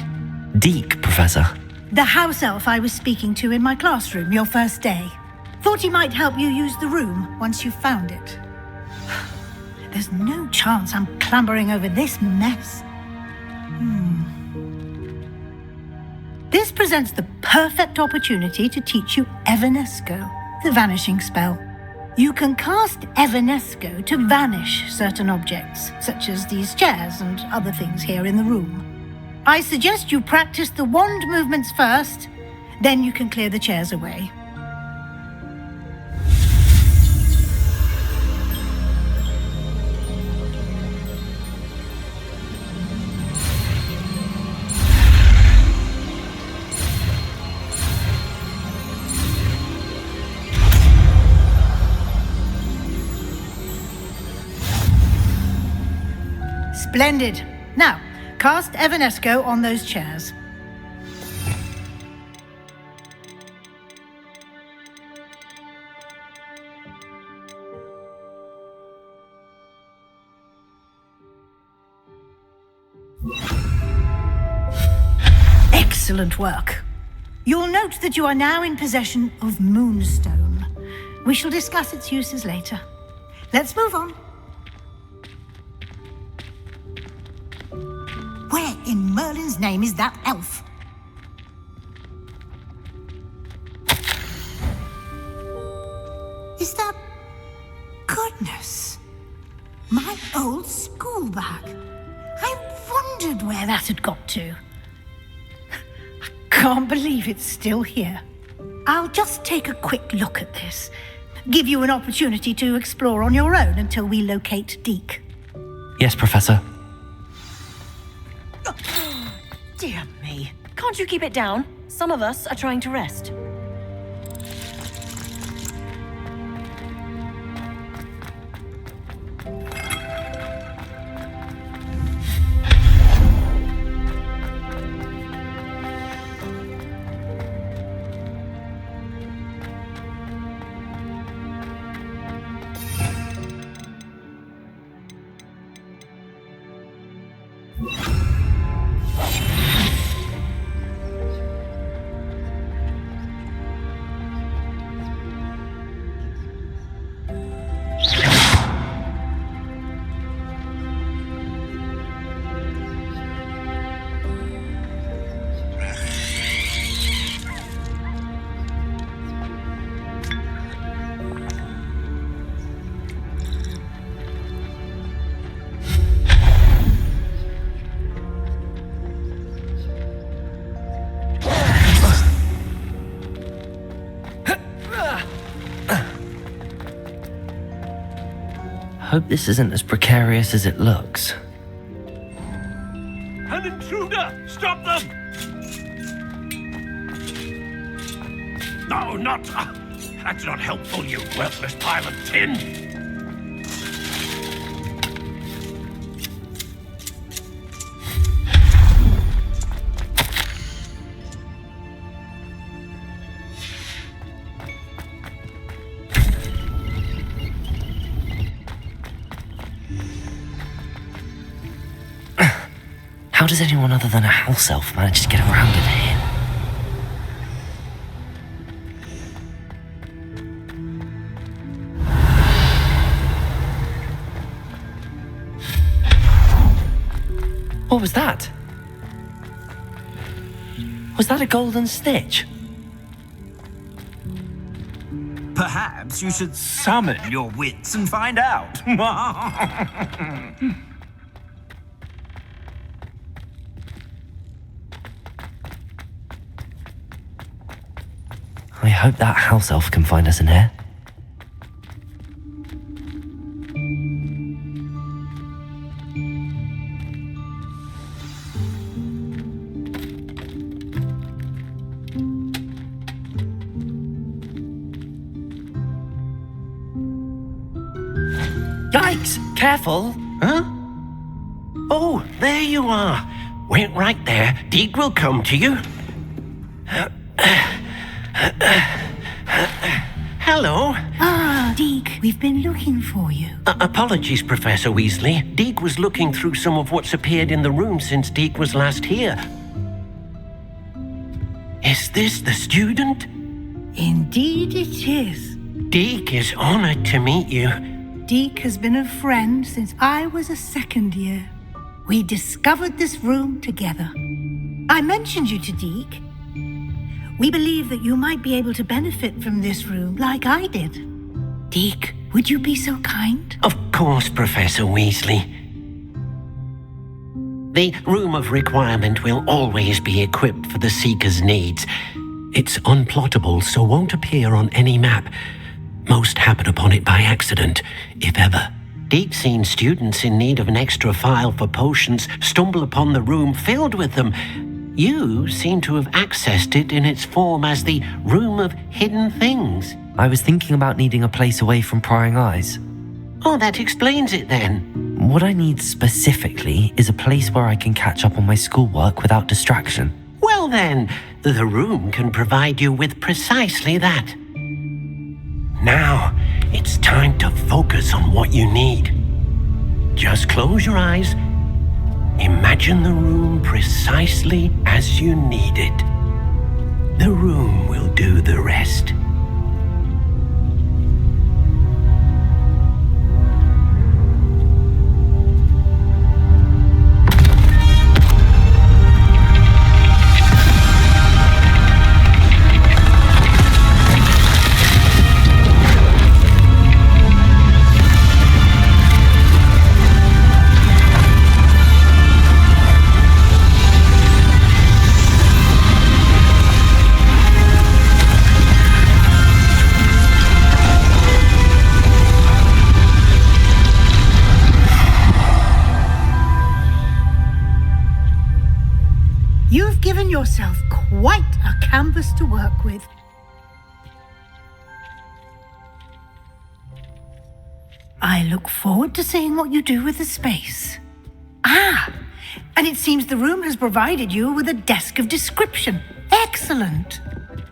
Deke, Professor. The house elf I was speaking to in my classroom your first day. Thought he might help you use the room once you've found it. There's no chance I'm clambering over this mess. This presents the perfect opportunity to teach you Evanesco, the vanishing spell. You can cast Evanesco to vanish certain objects, such as these chairs and other things here in the room. I suggest you practice the wand movements first, then you can clear the chairs away. Splendid. Now, cast Evanesco on those chairs. Excellent work. You'll note that you are now in possession of Moonstone. We shall discuss its uses later. Let's move on. Where in Merlin's name is that elf? Is that... Goodness. My old school bag. I wondered where that had got to. I can't believe it's still here. I'll just take a quick look at this. Give you an opportunity to explore on your own until we locate Deke. Yes, Professor. Dear me. Can't you keep it down? Some of us are trying to rest. Hope this isn't as precarious as it looks. An intruder! Stop them! No, not... that's not helpful, you worthless pile of tin! How does anyone other than a house elf manage to get around in here? What was that? Was that a golden snitch? Perhaps you should summon your wits and find out. I hope that house elf can find us in here. Yikes! Careful! Huh? Oh, there you are. Wait right there. Deek will come to you. Hello. Ah, Deek, we've been looking for you. Apologies, Professor Weasley. Deek was looking through some of what's appeared in the room since Deek was last here. Is this the student? Indeed it is. Deek is honored to meet you. Deek has been a friend since I was a second year. We discovered this room together. I mentioned you to Deek. We believe that you might be able to benefit from this room like I did. Deek, would you be so kind? Of course, Professor Weasley. The Room of Requirement will always be equipped for the Seeker's needs. It's unplottable, so won't appear on any map. Most happen upon it by accident, if ever. Deek's seen students in need of an extra file for potions stumble upon the room filled with them. You seem to have accessed it in its form as the Room of Hidden Things. I was thinking about needing a place away from prying eyes. Oh, that explains it then. What I need specifically is a place where I can catch up on my schoolwork without distraction. Well then, the room can provide you with precisely that. Now, it's time to focus on what you need. Just close your eyes. Imagine the room precisely as you need it. The room will do the rest. You've given yourself quite a canvas to work with. I look forward to seeing what you do with the space. Ah, and it seems the room has provided you with a desk of description. Excellent.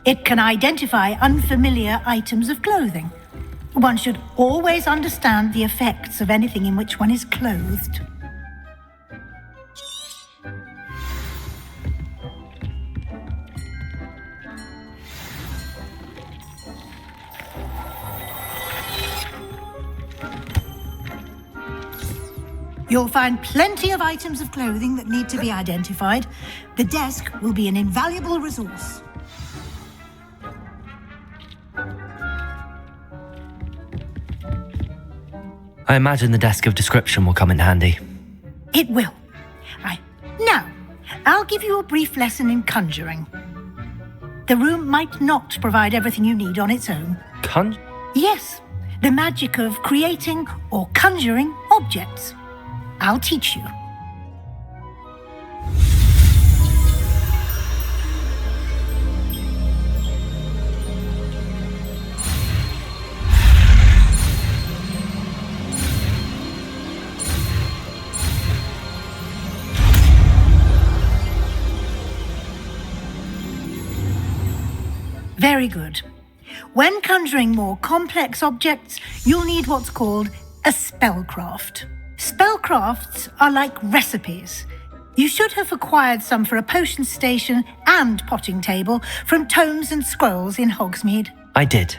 It can identify unfamiliar items of clothing. One should always understand the effects of anything in which one is clothed. You'll find plenty of items of clothing that need to be identified. The desk will be an invaluable resource. I imagine the desk of description will come in handy. It will. Now, I'll give you a brief lesson in conjuring. The room might not provide everything you need on its own. Conj? Yes. The magic of creating or conjuring objects. I'll teach you. Very good. When conjuring more complex objects, you'll need what's called a spellcraft. Spellcrafts are like recipes. You should have acquired some for a potion station and potting table from tomes and scrolls in Hogsmeade. I did.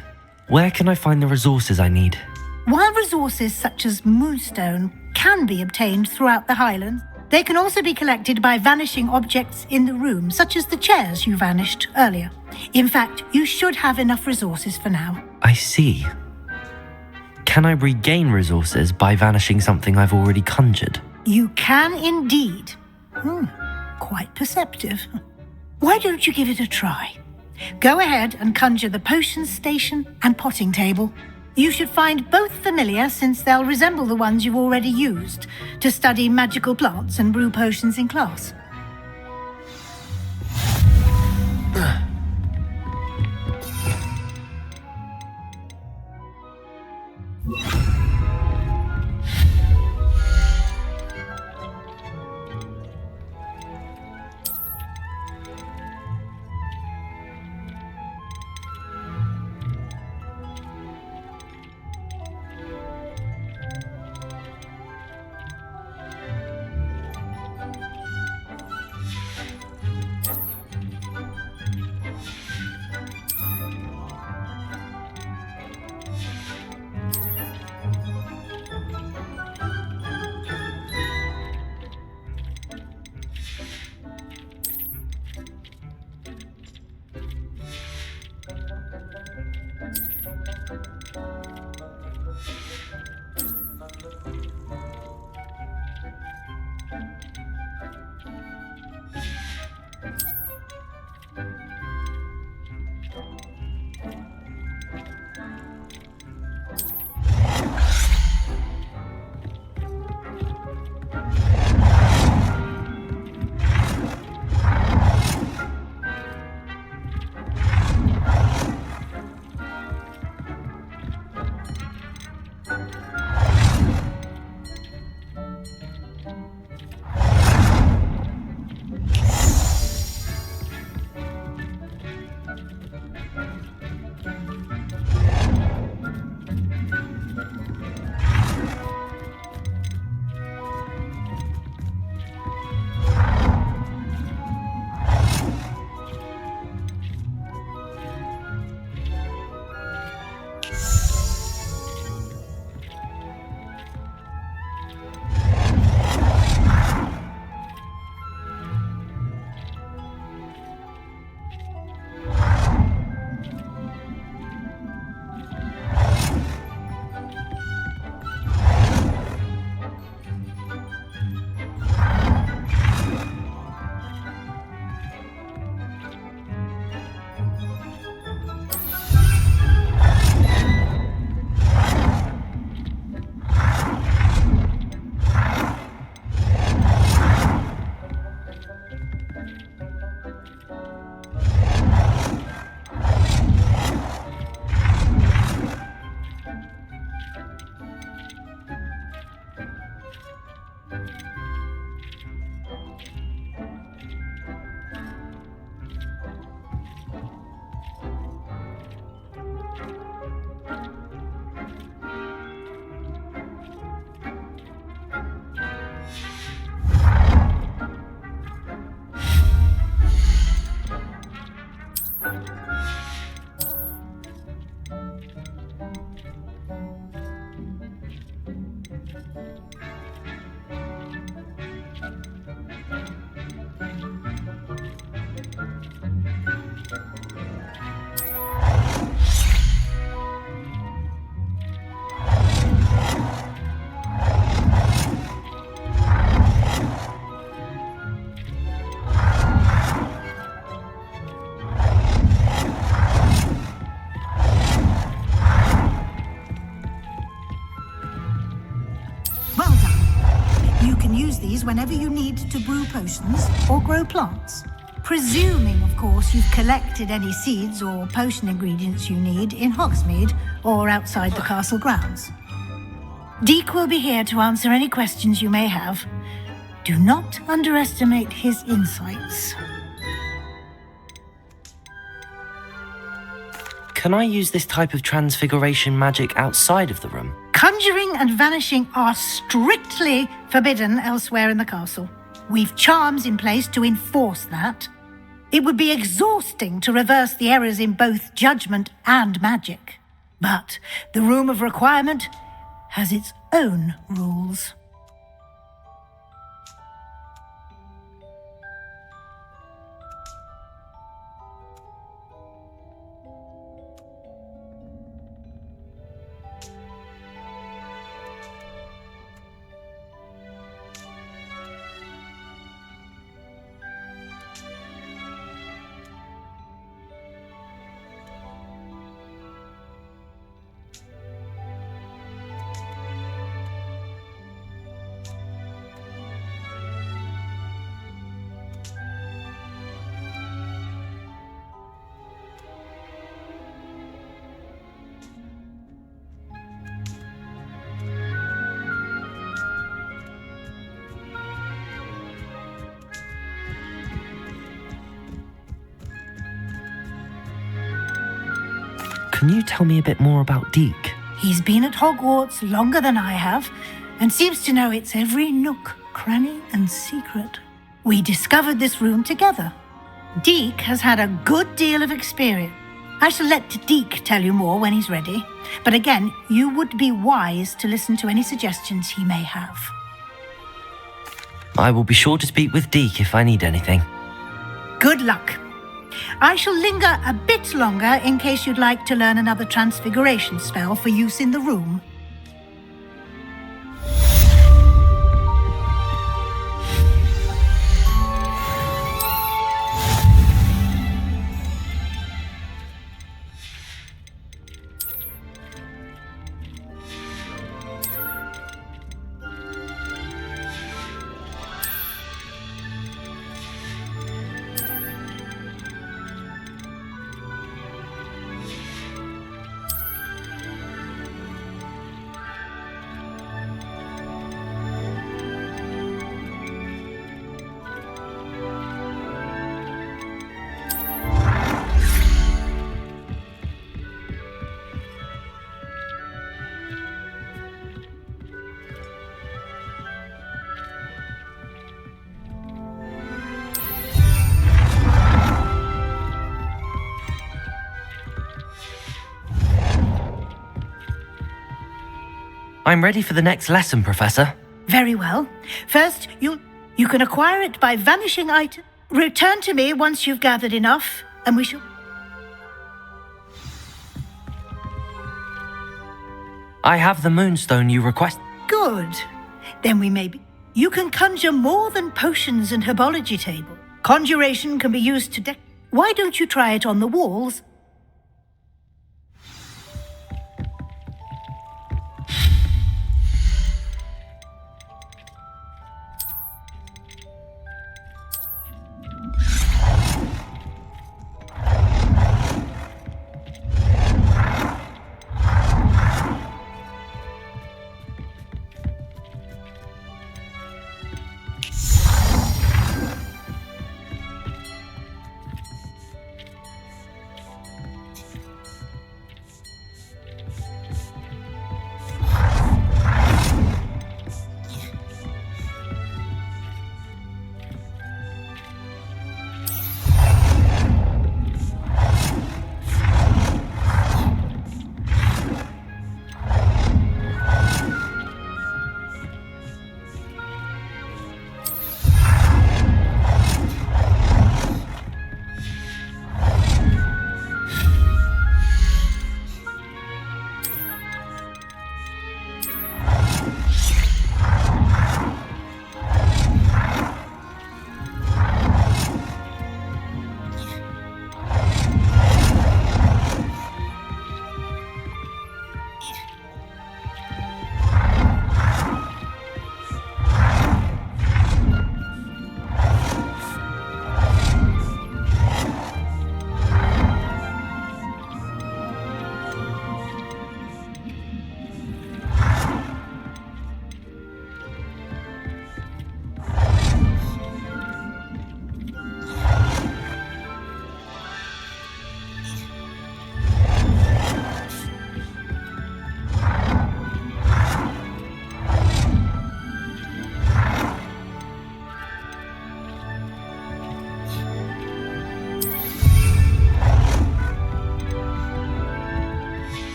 Where can I find the resources I need? While resources such as moonstone can be obtained throughout the Highlands, they can also be collected by vanishing objects in the room, such as the chairs you vanished earlier. In fact, you should have enough resources for now. I see. Can I regain resources by vanishing something I've already conjured? You can indeed. Quite perceptive. Why don't you give it a try? Go ahead and conjure the potion station and potting table. You should find both familiar, since they'll resemble the ones you've already used to study magical plants and brew potions in class. these whenever you need to brew potions or grow plants. Presuming, of course, you've collected any seeds or potion ingredients you need in Hogsmeade or outside the castle grounds. Deek will be here to answer any questions you may have. Do not underestimate his insights. Can I use this type of transfiguration magic outside of the room? Conjuring and vanishing are strictly forbidden elsewhere in the castle. We've charms in place to enforce that. It would be exhausting to reverse the errors in both judgment and magic. But the Room of Requirement has its own rules. Can you tell me a bit more about Deek? He's been at Hogwarts longer than I have, and seems to know its every nook, cranny, and secret. We discovered this room together. Deek has had a good deal of experience. I shall let Deek tell you more when he's ready, but again, you would be wise to listen to any suggestions he may have. I will be sure to speak with Deek if I need anything. Good luck. I shall linger a bit longer in case you'd like to learn another transfiguration spell for use in the room. I'm ready for the next lesson, Professor. Very well. First, you can acquire it by vanishing item. Return to me once you've gathered enough, and we shall... I have the moonstone you request. Good. Then we may be... You can conjure more than potions and herbology table. Conjuration can be used to Why don't you try it on the walls?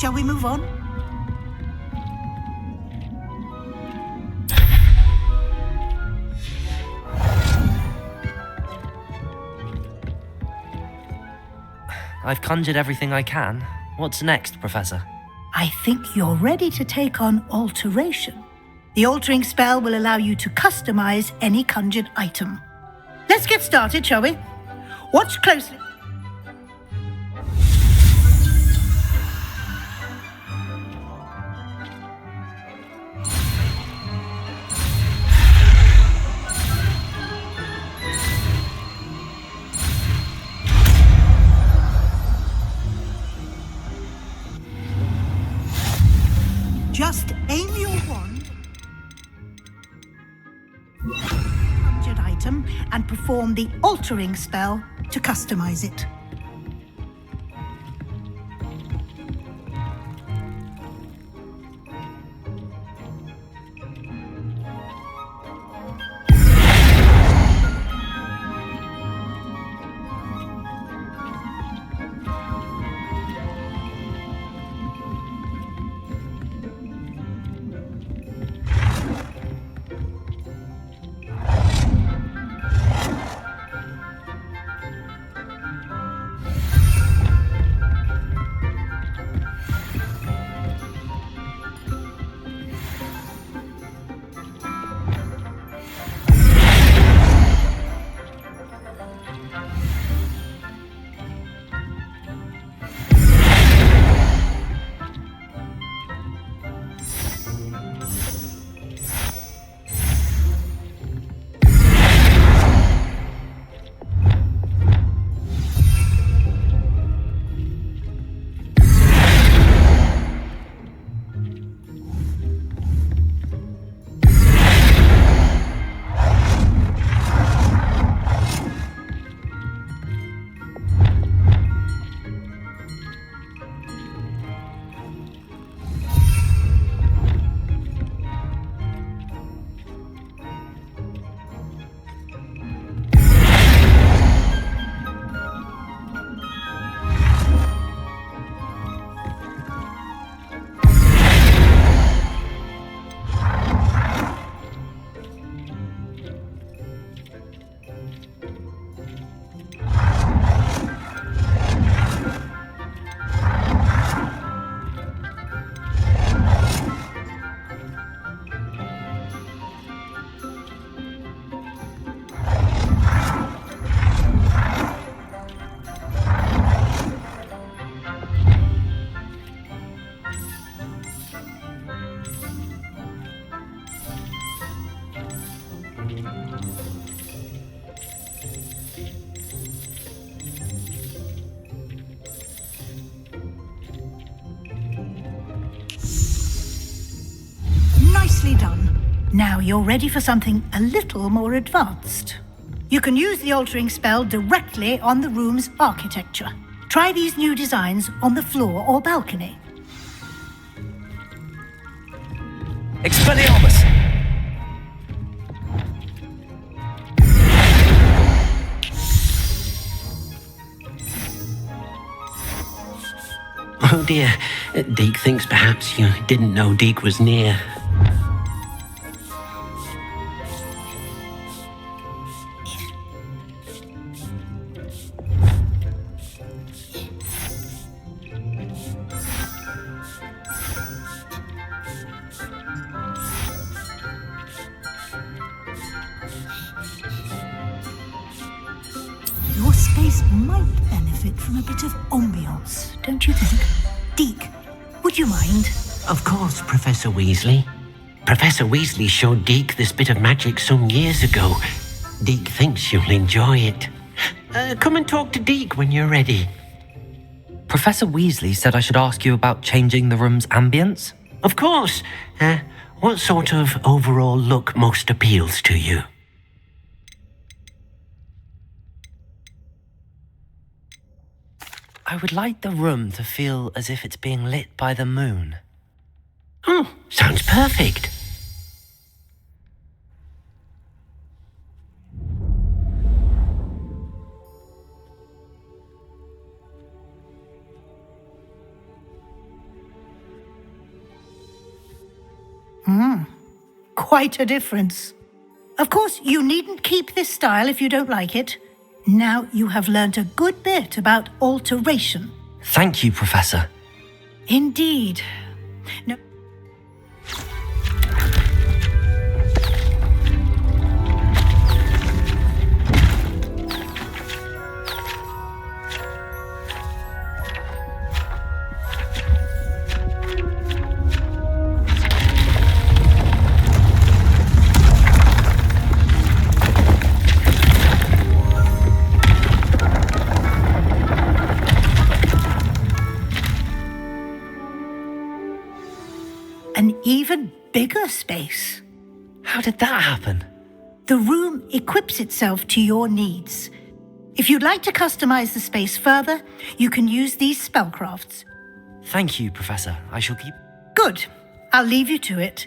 Shall we move on? I've conjured everything I can. What's next, Professor? I think you're ready to take on alteration. The altering spell will allow you to customize any conjured item. Let's get started, shall we? Watch closely. Just aim your wand, conjured item, and perform the altering spell to customize it. Nicely done. Now you're ready for something a little more advanced. You can use the altering spell directly on the room's architecture. Try these new designs on the floor or balcony. Expelliarmus! Oh dear, Deke thinks perhaps you didn't know Deke was near. Your space might benefit from a bit of ambiance, don't you think? Deke, would you mind? Of course, Professor Weasley. Professor Weasley showed Deke this bit of magic some years ago. Deke thinks you'll enjoy it. Come and talk to Deke when you're ready. Professor Weasley said I should ask you about changing the room's ambience? Of course. What sort of overall look most appeals to you? I would like the room to feel as if it's being lit by the moon. Oh, sounds perfect. quite a difference. Of course, you needn't keep this style if you don't like it. Now you have learnt a good bit about alteration. Thank you, Professor. Indeed. No. An even bigger space. How did that happen? The room equips itself to your needs. If you'd like to customize the space further, you can use these spellcrafts. Thank you, Professor. I shall keep... Good. I'll leave you to it.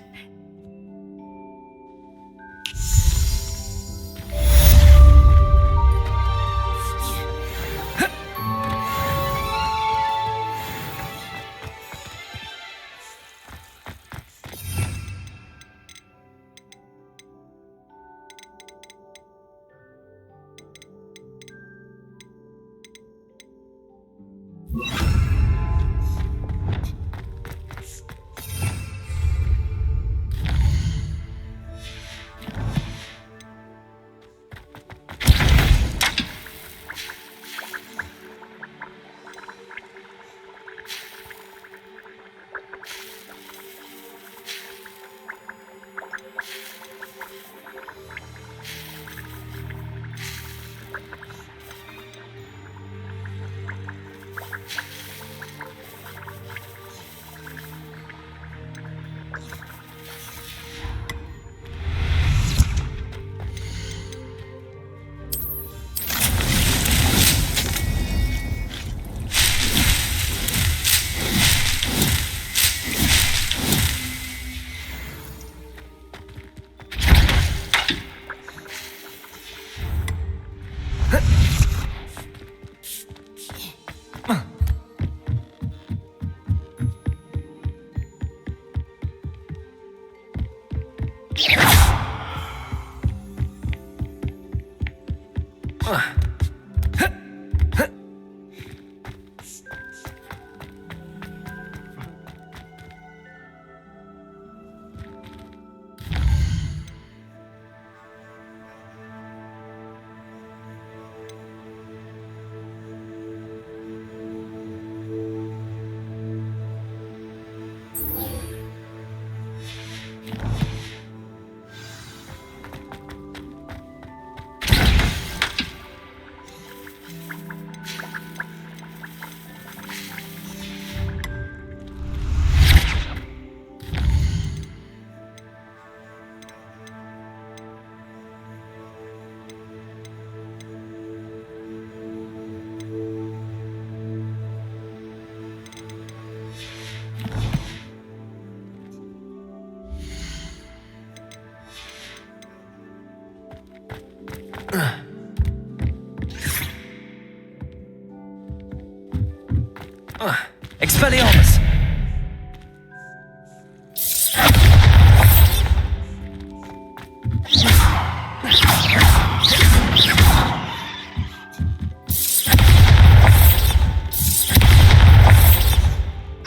Expelliarmus!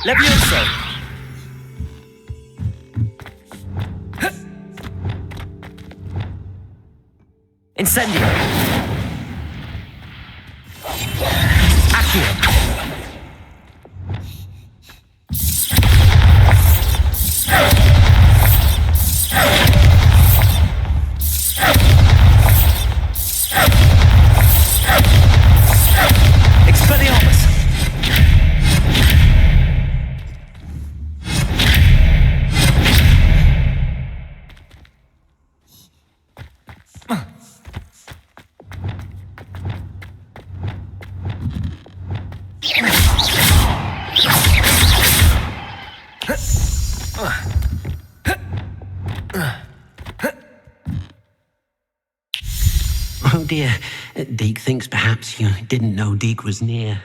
Levioso! Incendio! Accio! Expelliarmus! Oh dear, Deke thinks perhaps you didn't know Deke was near.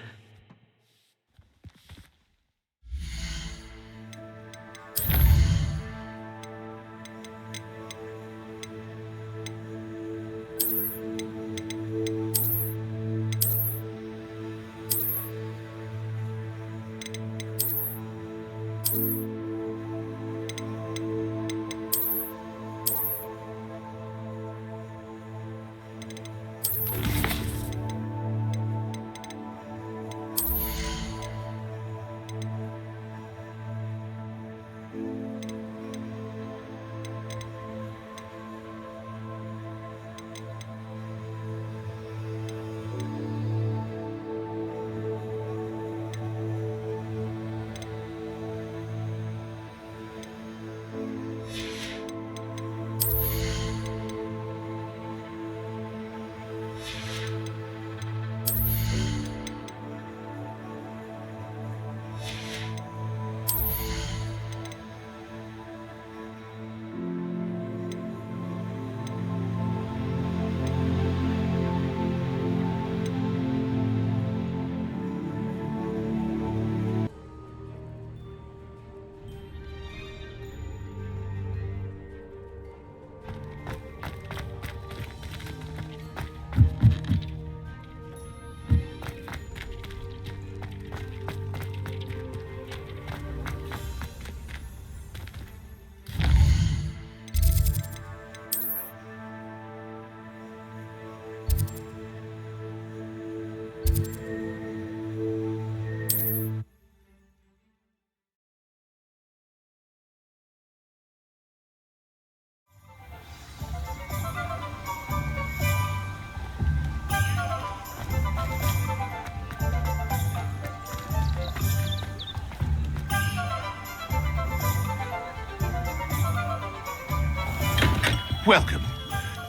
Welcome.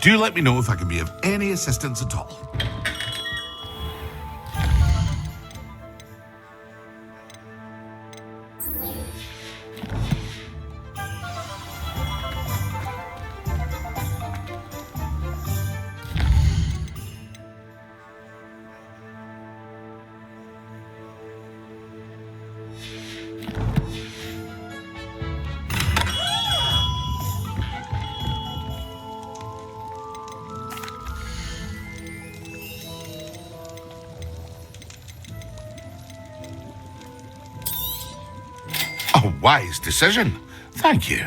Do let me know if I can be of any assistance at all. A wise decision. Thank you.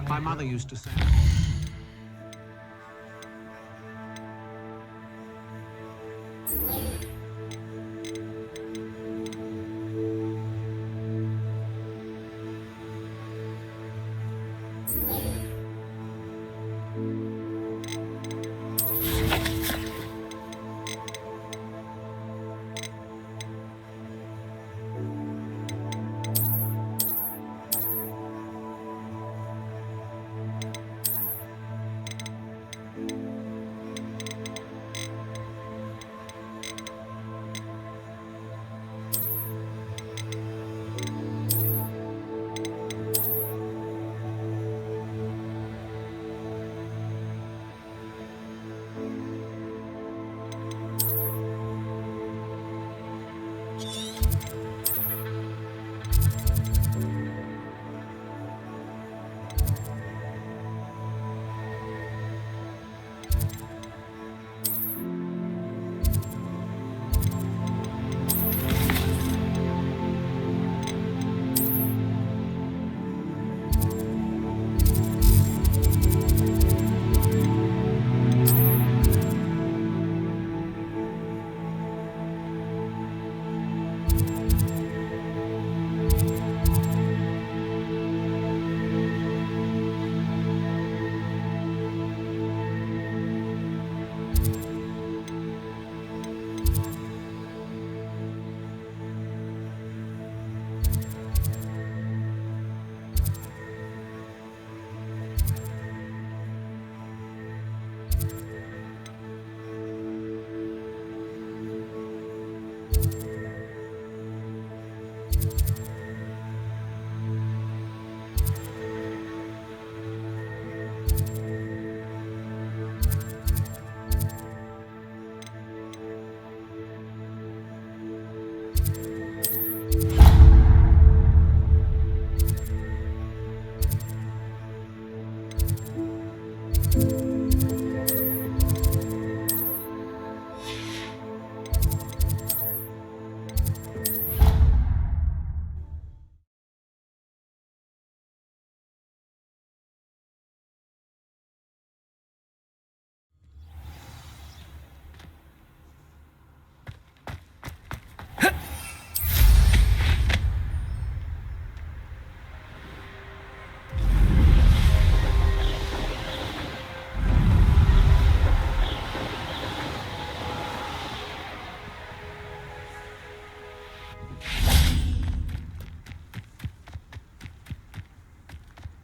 My mother used to say.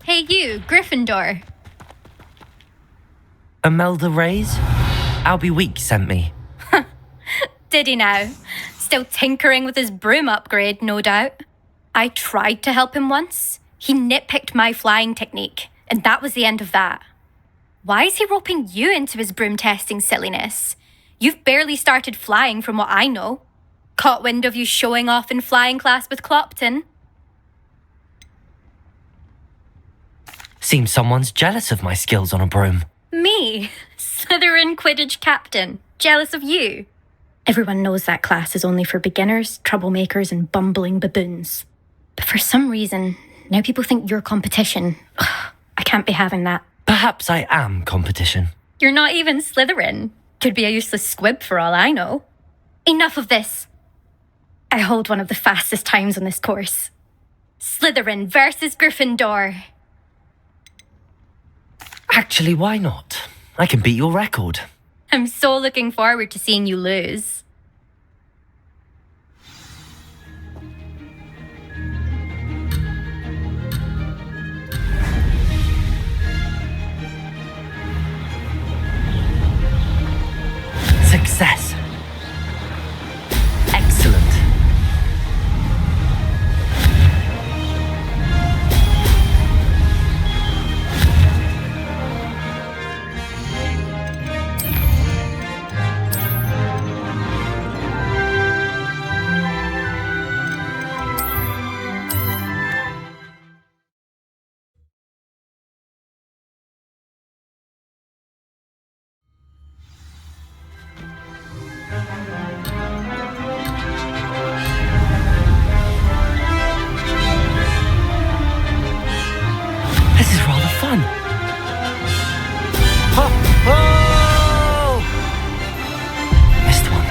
Hey you, Gryffindor. Imelda Reyes? Albie Week sent me. Did he now? Still tinkering with his broom upgrade, no doubt. I tried to help him once. He nitpicked my flying technique, and that was the end of that. Why is he roping you into his broom testing silliness? You've barely started flying from what I know. Caught wind of you showing off in flying class with Clopton. Seems someone's jealous of my skills on a broom. Me? Slytherin Quidditch captain. Jealous of you? Everyone knows that class is only for beginners, troublemakers, and bumbling baboons. But for some reason, now people think you're competition. I can't be having that. Perhaps I am competition. You're not even Slytherin. Could be a useless squib for all I know. Enough of this. I hold one of the fastest times on this course. Slytherin versus Gryffindor. Actually, why not? I can beat your record. I'm so looking forward to seeing you lose. Success. Excellent. This is rather fun. Oh! Missed one.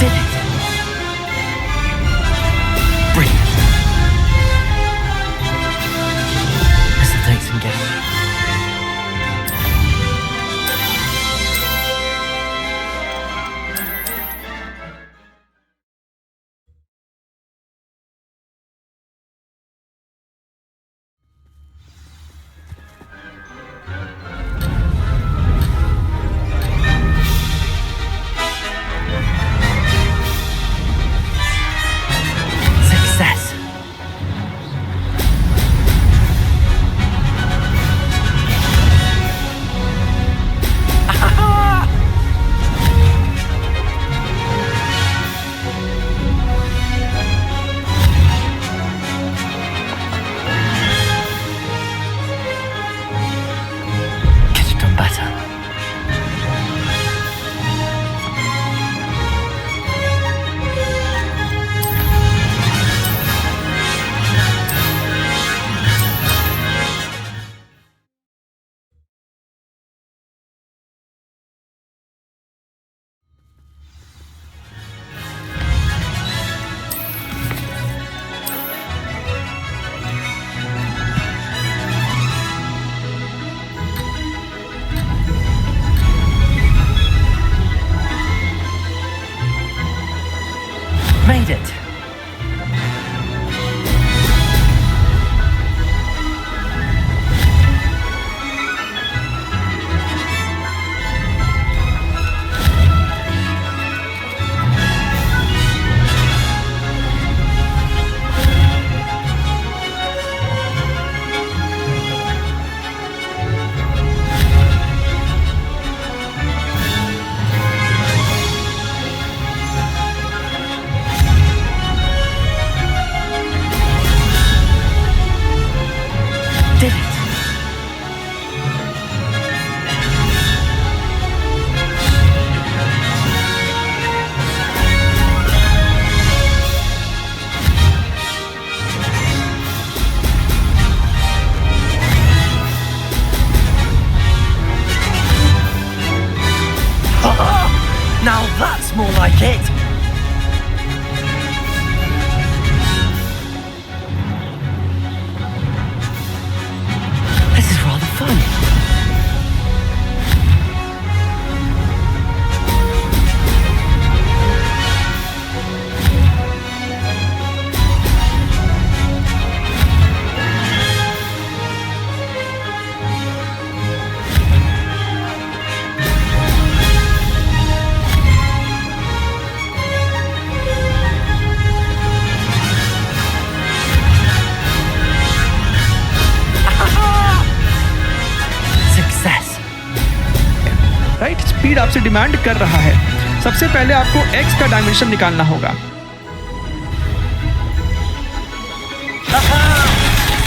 Did it. Brilliant. This'll take some getting. Success. Could have done better. Made it. Did it. Now that's more like it. This is rather fun. Demand कर रहा है। सबसे पहले आपको x का dimension निकालना होगा।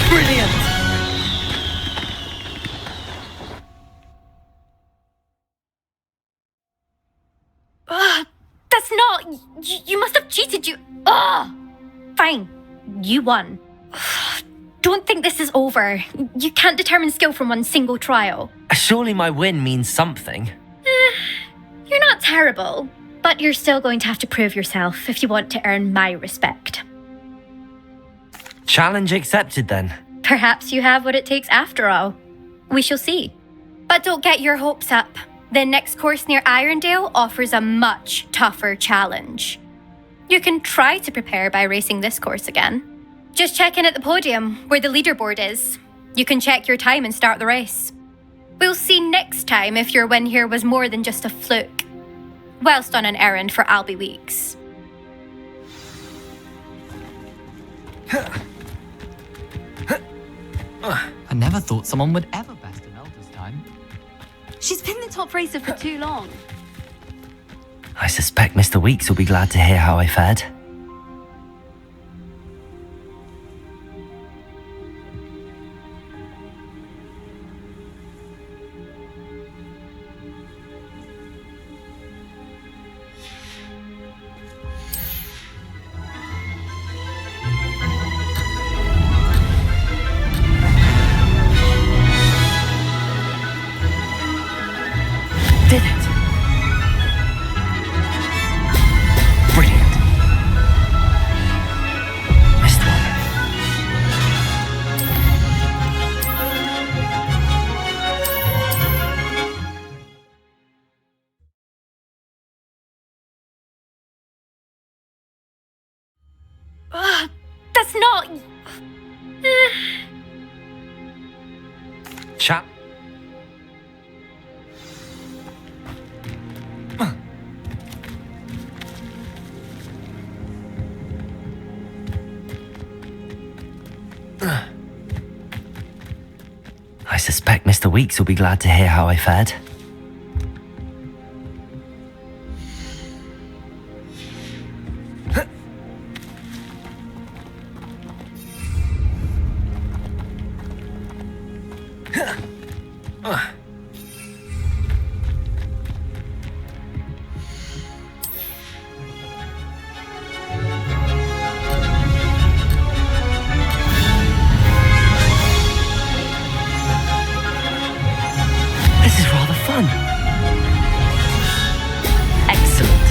Brilliant! That's not... You must have cheated, you... Fine. You won. Don't think this is over. You can't determine skill from one single trial. Surely my win means something. You're not terrible, but you're still going to have to prove yourself if you want to earn my respect. Challenge accepted then. Perhaps you have what it takes after all. We shall see. But don't get your hopes up. The next course near Irondale offers a much tougher challenge. You can try to prepare by racing this course again. Just check in at the podium, where the leaderboard is. You can check your time and start the race. We'll see next time if your win here was more than just a fluke. Whilst on an errand for Albie Weeks. I never thought someone would ever best an elder's time. She's been the top racer for too long. I suspect Mr. Weeks will be glad to hear how I fared. Did it! Brilliant. Missed one. That's not... Chat. I suspect Mr. Weeks will be glad to hear how I fared. This is rather fun. Excellent.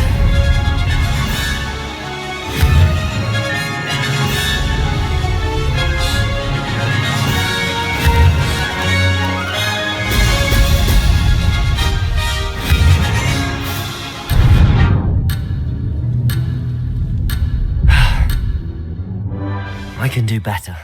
I can do better.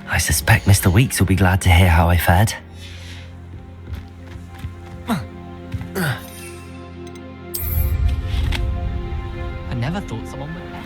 I suspect Mr. Weeks will be glad to hear how I fared. I never thought someone would ever.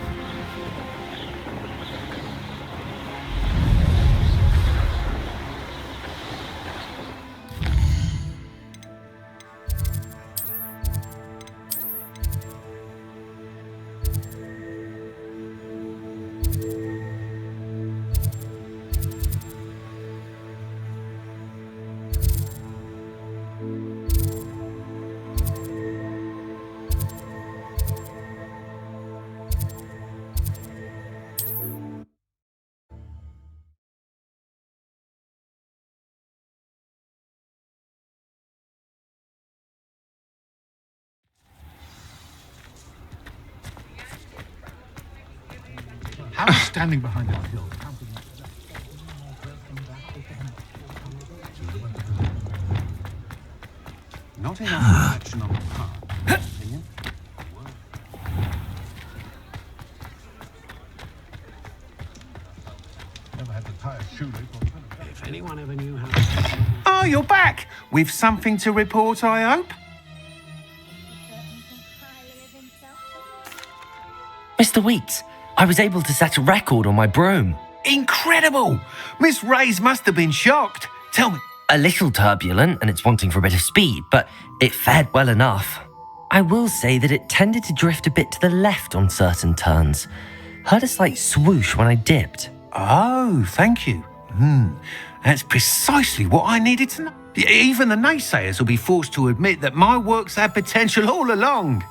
Harry's standing behind that hill. Not enough action on the part. If anyone ever knew how... Oh, you're back! With something to report, I hope? Mr. Weeks, I was able to set a record on my broom. Incredible! Miss Ray's must have been shocked. Tell me... A little turbulent, and it's wanting for a bit of speed, but it fared well enough. I will say that it tended to drift a bit to the left on certain turns. Heard a slight swoosh when I dipped. Oh, thank you. That's precisely what I needed to know. Even the naysayers will be forced to admit that my work's had potential all along.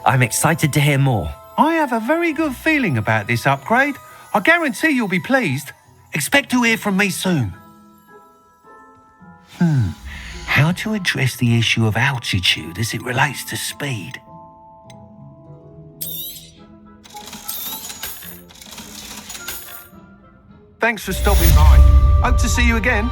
I'm excited to hear more. I have a very good feeling about this upgrade. I guarantee you'll be pleased. Expect to hear from me soon. How to address the issue of altitude as it relates to speed? Thanks for stopping by. Hope to see you again.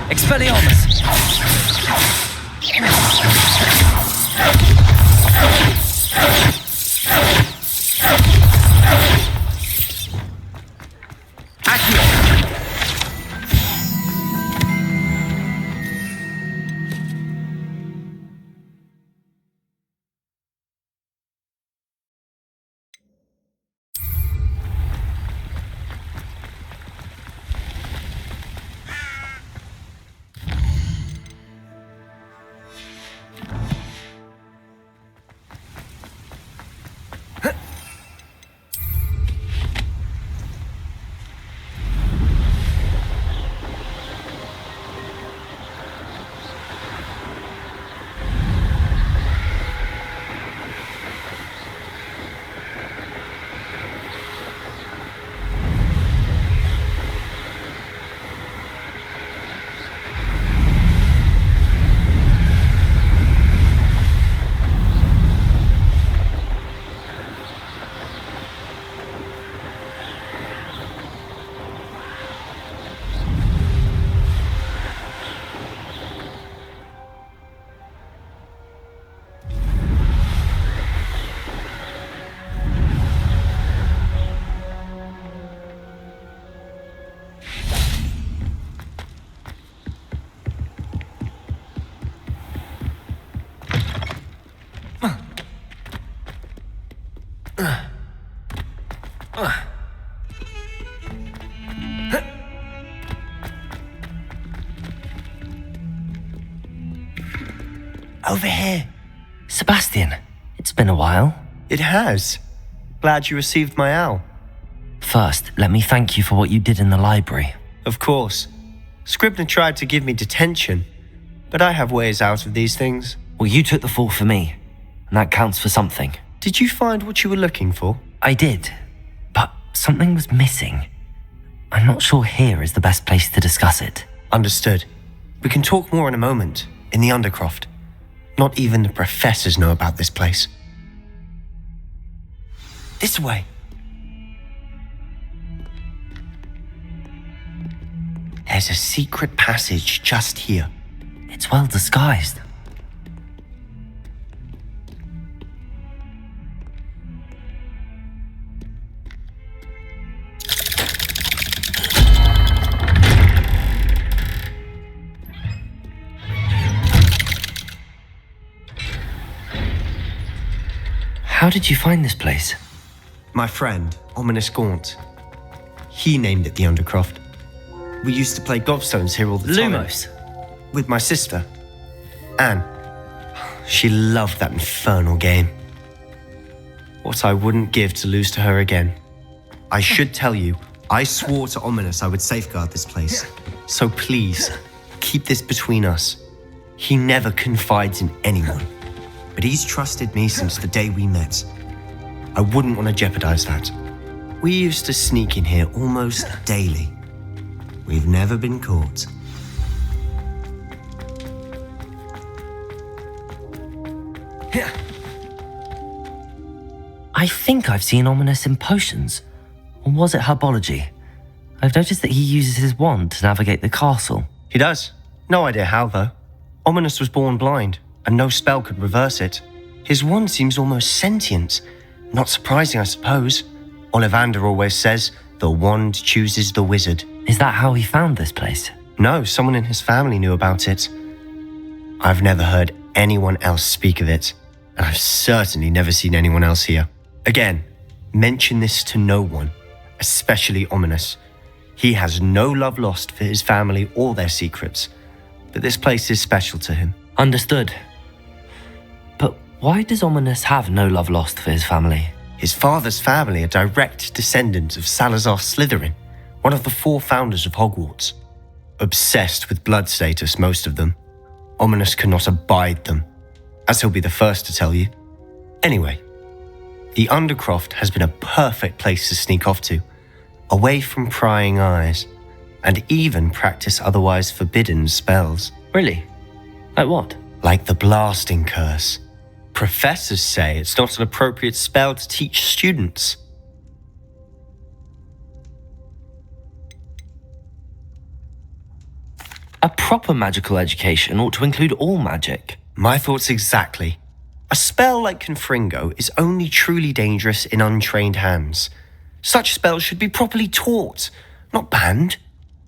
Expelliarmus! Accio! Over here. Sebastian, it's been a while. It has. Glad you received my owl. First, let me thank you for what you did in the library. Of course. Scribner tried to give me detention, but I have ways out of these things. Well, you took the fall for me, and that counts for something. Did you find what you were looking for? I did, but something was missing. I'm not sure here is the best place to discuss it. Understood. We can talk more in a moment, in the Undercroft. Not even the professors know about this place. This way. There's a secret passage just here. It's well disguised. How did you find this place? My friend, Ominous Gaunt. He named it the Undercroft. We used to play gobstones here all the time. Lumos? With my sister, Anne. She loved that infernal game. What I wouldn't give to lose to her again. I should tell you, I swore to Ominous I would safeguard this place. So please, keep this between us. He never confides in anyone. But he's trusted me since the day we met. I wouldn't want to jeopardize that. We used to sneak in here almost daily. We've never been caught. I think I've seen Ominous in potions. Or was it herbology? I've noticed that he uses his wand to navigate the castle. He does. No idea how, though. Ominous was born blind, and no spell could reverse it. His wand seems almost sentient. Not surprising, I suppose. Ollivander always says, the wand chooses the wizard. Is that how he found this place? No, someone in his family knew about it. I've never heard anyone else speak of it, and I've certainly never seen anyone else here. Again, mention this to no one, especially Ominous. He has no love lost for his family or their secrets, but this place is special to him. Understood. But why does Ominous have no love lost for his family? His father's family are direct descendants of Salazar Slytherin, one of the 4 founders of Hogwarts. Obsessed with blood status, most of them. Ominous cannot abide them, as he'll be the first to tell you. Anyway, the Undercroft has been a perfect place to sneak off to, away from prying eyes, and even practice otherwise forbidden spells. Really? Like what? Like the blasting curse. Professors say it's not an appropriate spell to teach students. A proper magical education ought to include all magic. My thoughts exactly. A spell like Confringo is only truly dangerous in untrained hands. Such spells should be properly taught, not banned.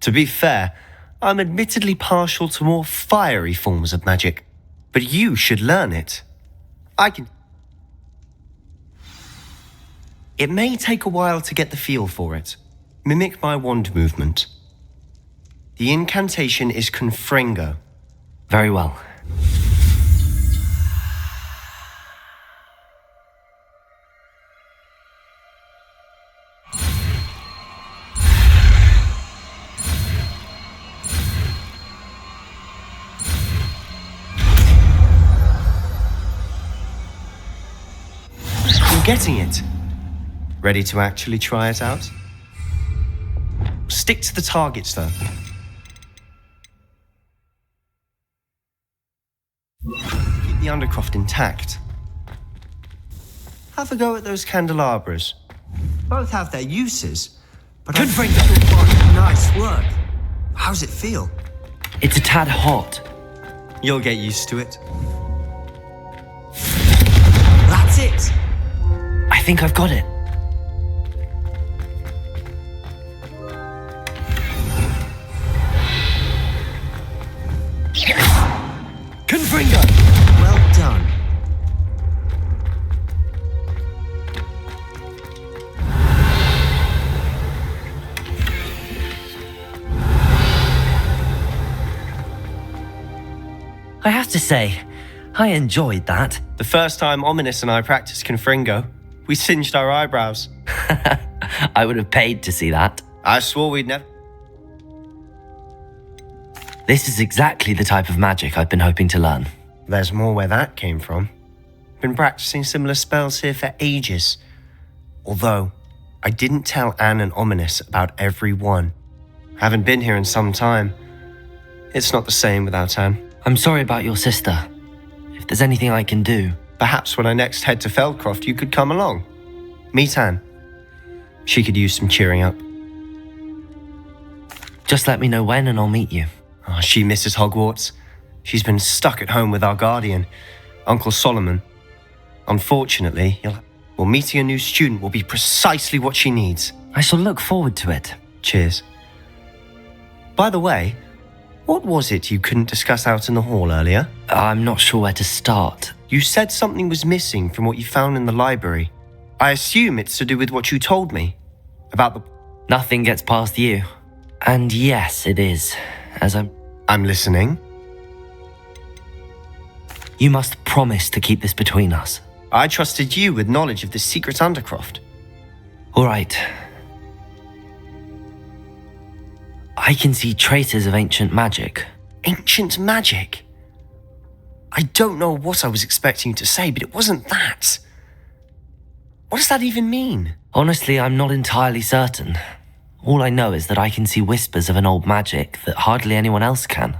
To be fair, I'm admittedly partial to more fiery forms of magic, but you should learn it. It may take a while to get the feel for it. Mimic my wand movement. The incantation is Confringo. Very well. I'm getting it. Ready to actually try it out? Stick to the targets, though. Keep the Undercroft intact. Have a go at those candelabras. Both have their uses, but nice work. How's it feel? It's a tad hot. You'll get used to it. That's it. I think I've got it. Confringo! Well done. I have to say, I enjoyed that. The first time Ominous and I practiced Confringo, we singed our eyebrows. I would have paid to see that. I swore we'd never... This is exactly the type of magic I've been hoping to learn. There's more where that came from. Been practicing similar spells here for ages. Although, I didn't tell Anne and Ominous about every one. Haven't been here in some time. It's not the same without Anne. I'm sorry about your sister. If there's anything I can do... Perhaps when I next head to Feldcroft, you could come along. Meet Anne. She could use some cheering up. Just let me know when and I'll meet you. Oh, she misses Hogwarts. She's been stuck at home with our guardian, Uncle Solomon. Unfortunately, meeting a new student will be precisely what she needs. I shall look forward to it. Cheers. By the way, what was it you couldn't discuss out in the hall earlier? I'm not sure where to start. You said something was missing from what you found in the library. I assume it's to do with what you told me about the... Nothing gets past you. And yes, it is. As I'm listening. You must promise to keep this between us. I trusted you with knowledge of the secret Undercroft. All right. I can see traces of ancient magic. Ancient magic? I don't know what I was expecting you to say, but it wasn't that. What does that even mean? Honestly, I'm not entirely certain. All I know is that I can see whispers of an old magic that hardly anyone else can.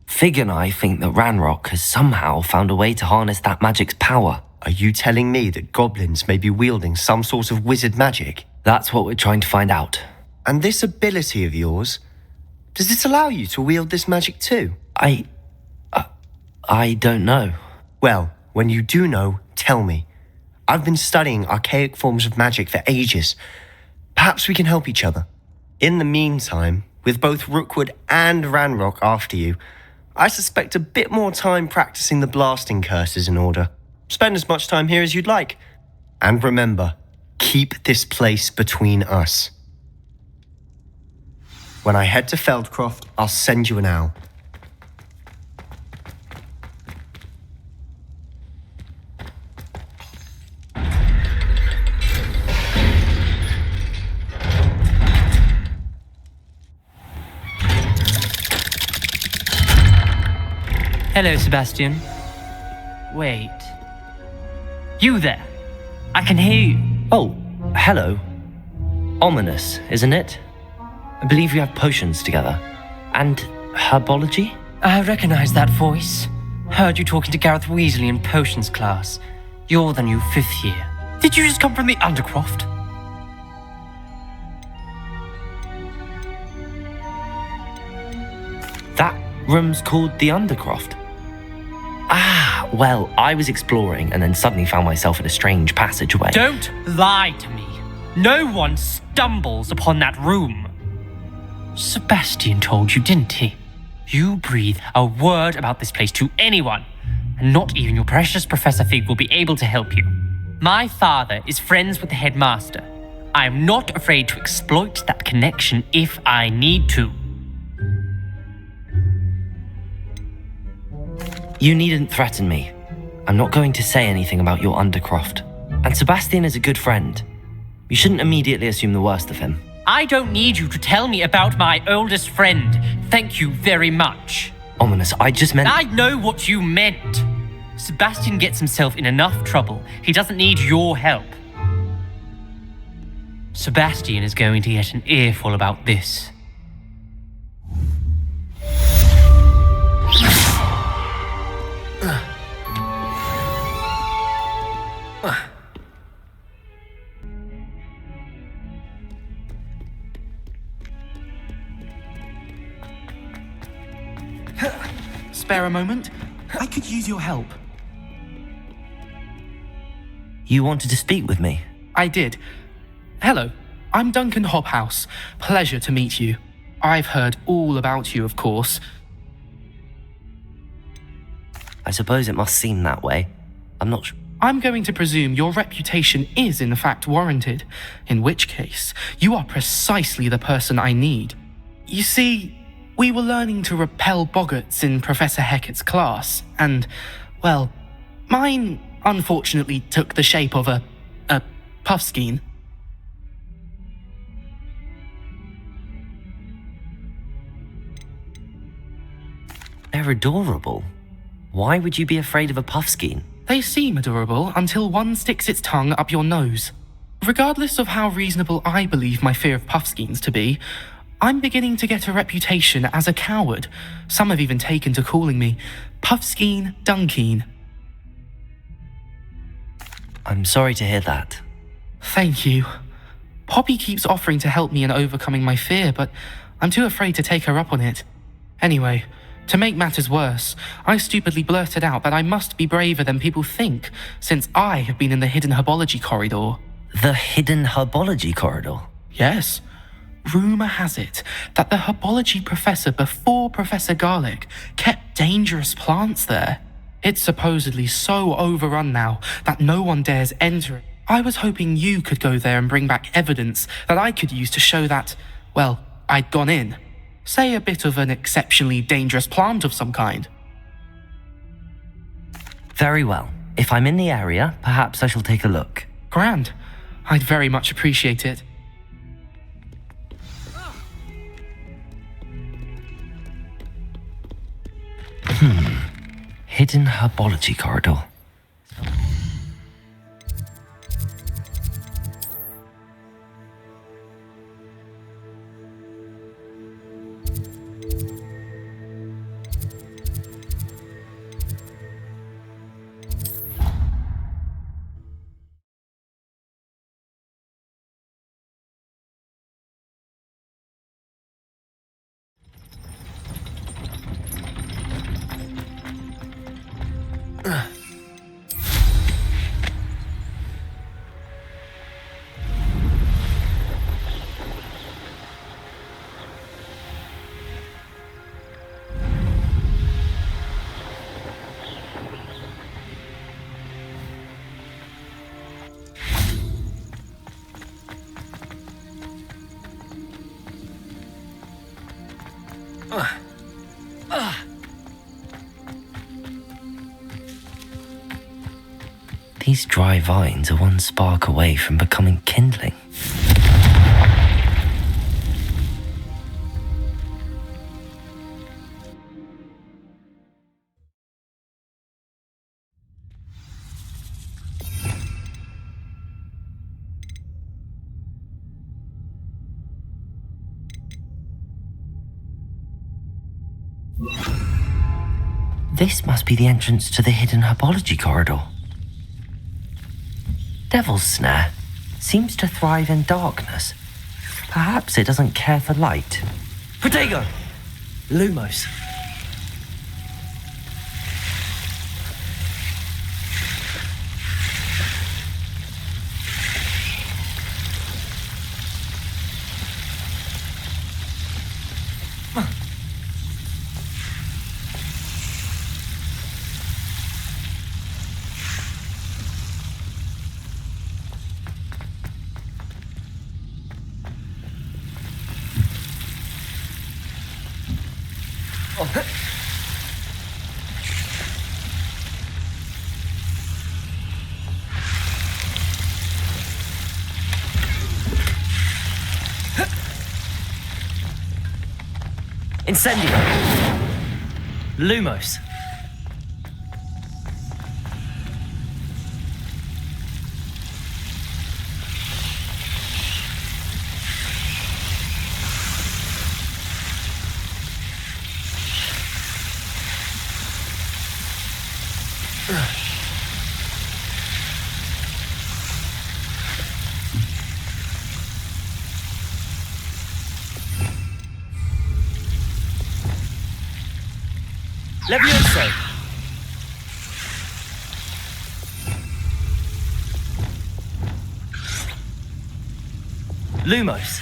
Fig and I think that Ranrock has somehow found a way to harness that magic's power. Are you telling me that goblins may be wielding some sort of wizard magic? That's what we're trying to find out. And this ability of yours, does it allow you to wield this magic too? I don't know. Well, when you do know, tell me. I've been studying archaic forms of magic for ages. Perhaps we can help each other. In the meantime, with both Rookwood and Ranrock after you, I suspect a bit more time practicing the blasting curse is in order. Spend as much time here as you'd like. And remember, keep this place between us. When I head to Feldcroft, I'll send you an owl. Hello, Sebastian. Wait. You there? I can hear you. Oh, hello. Ominous, isn't it? I believe we have potions together. And herbology? I recognize that voice. Heard you talking to Gareth Weasley in potions class. You're the new 5th year. Did you just come from the Undercroft? That room's called the Undercroft. Ah, well, I was exploring and then suddenly found myself in a strange passageway. Don't lie to me. No one stumbles upon that room. Sebastian told you, didn't he? You breathe a word about this place to anyone, and not even your precious Professor Fig will be able to help you. My father is friends with the headmaster. I am not afraid to exploit that connection if I need to. You needn't threaten me. I'm not going to say anything about your Undercroft. And Sebastian is a good friend. You shouldn't immediately assume the worst of him. I don't need you to tell me about my oldest friend. Thank you very much. Ominous, I just meant... I know what you meant. Sebastian gets himself in enough trouble. He doesn't need your help. Sebastian is going to get an earful about this. Spare a moment? I could use your help. You wanted to speak with me? I did. Hello, I'm Duncan Hobhouse. Pleasure to meet you. I've heard all about you, of course. I suppose it must seem that way. I'm not sure. I'm going to presume your reputation is in fact warranted, in which case, you are precisely the person I need. You see, we were learning to repel boggarts in Professor Hecat's class, and, well, mine unfortunately took the shape of a puffskein. They're adorable. Why would you be afraid of a puffskein? They seem adorable until one sticks its tongue up your nose. Regardless of how reasonable I believe my fear of puffskeins to be, I'm beginning to get a reputation as a coward. Some have even taken to calling me Puffskein Dunkeen. I'm sorry to hear that. Thank you. Poppy keeps offering to help me in overcoming my fear, but I'm too afraid to take her up on it. Anyway, to make matters worse, I stupidly blurted out that I must be braver than people think, since I have been in the hidden herbology corridor. The hidden herbology corridor? Yes. Rumour has it that the herbology professor before Professor Garlick kept dangerous plants there. It's supposedly so overrun now that no one dares enter it. I was hoping you could go there and bring back evidence that I could use to show that, well, I'd gone in. Say a bit of an exceptionally dangerous plant of some kind. Very well. If I'm in the area, perhaps I shall take a look. Grand. I'd very much appreciate it. Hidden herbology corridor. These dry vines are one spark away from becoming kindling. This must be the entrance to the hidden herbology corridor. Devil's Snare seems to thrive in darkness. Perhaps it doesn't care for light. Protego! Lumos. Incendio! Lumos! Levioso! Lumos!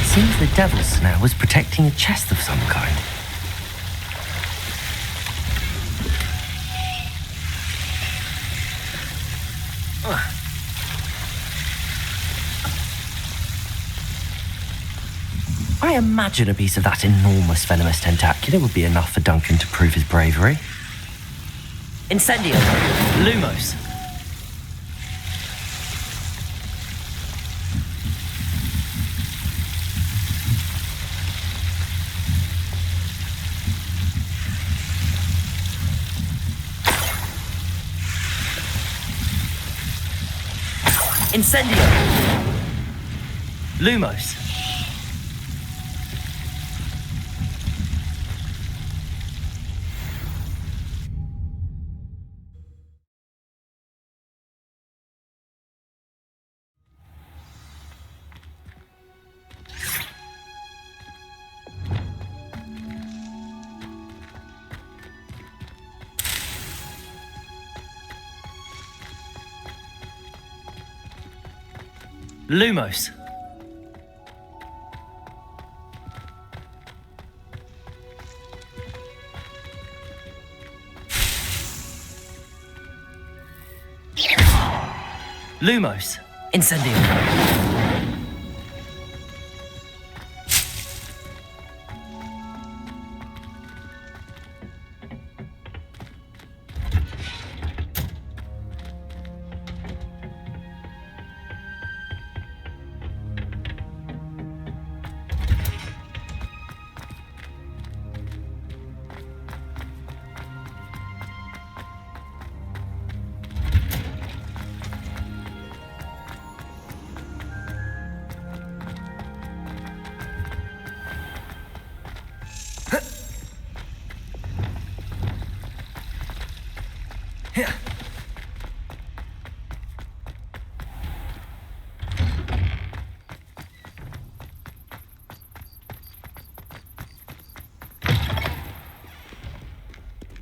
Seems the Devil's Snare was protecting a chest of some kind. I imagine a piece of that enormous venomous tentacular would be enough for Duncan to prove his bravery. Incendio! Lumos! Incendio! Lumos! Lumos. Lumos. Incendio.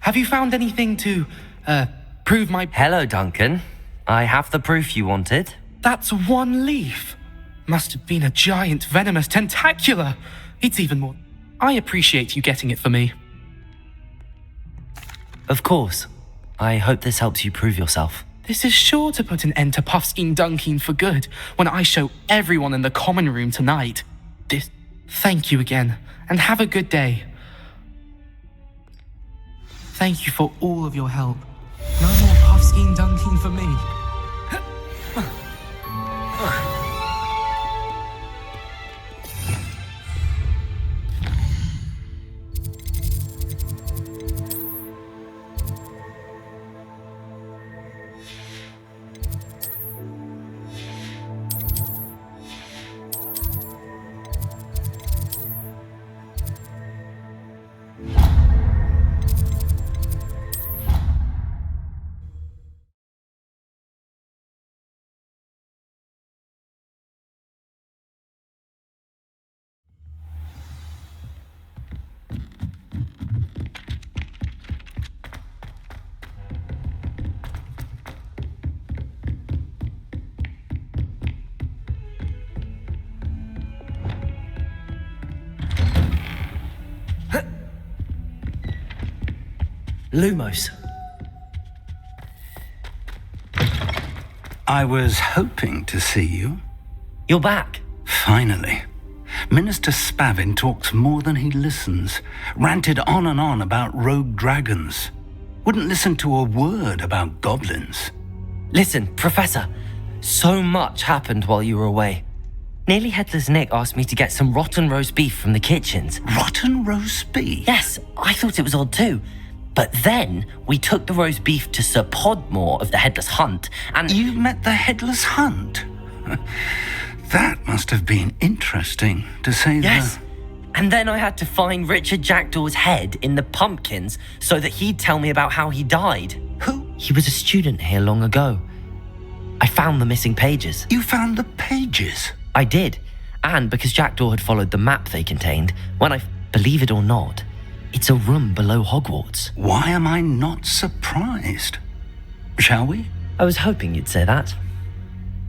Have you found anything to, prove my... Hello, Duncan. I have the proof you wanted. That's one leaf. Must have been a giant venomous tentacula. It's even more... I appreciate you getting it for me. Of course. I hope this helps you prove yourself. This is sure to put an end to Puffskein Dunkeen for good when I show everyone in the common room tonight. Thank you again, and have a good day. Thank you for all of your help. No more Puffskein Dunkeen for me. Lumos. I was hoping to see you. You're back. Finally. Minister Spavin talks more than he listens. Ranted on and on about rogue dragons. Wouldn't listen to a word about goblins. Listen, Professor. So much happened while you were away. Nearly Headless Nick asked me to get some rotten roast beef from the kitchens. Rotten roast beef? Yes, I thought it was odd too. But then we took the roast beef to Sir Podmore of the Headless Hunt, and... You met the Headless Hunt? That must have been interesting, to say the... Yes. And then I had to find Richard Jackdaw's head in the pumpkins so that he'd tell me about how he died. Who? He was a student here long ago. I found the missing pages. You found the pages? I did. And because Jackdaw had followed the map they contained, when I... Believe it or not, it's a room below Hogwarts. Why am I not surprised? Shall we? I was hoping you'd say that.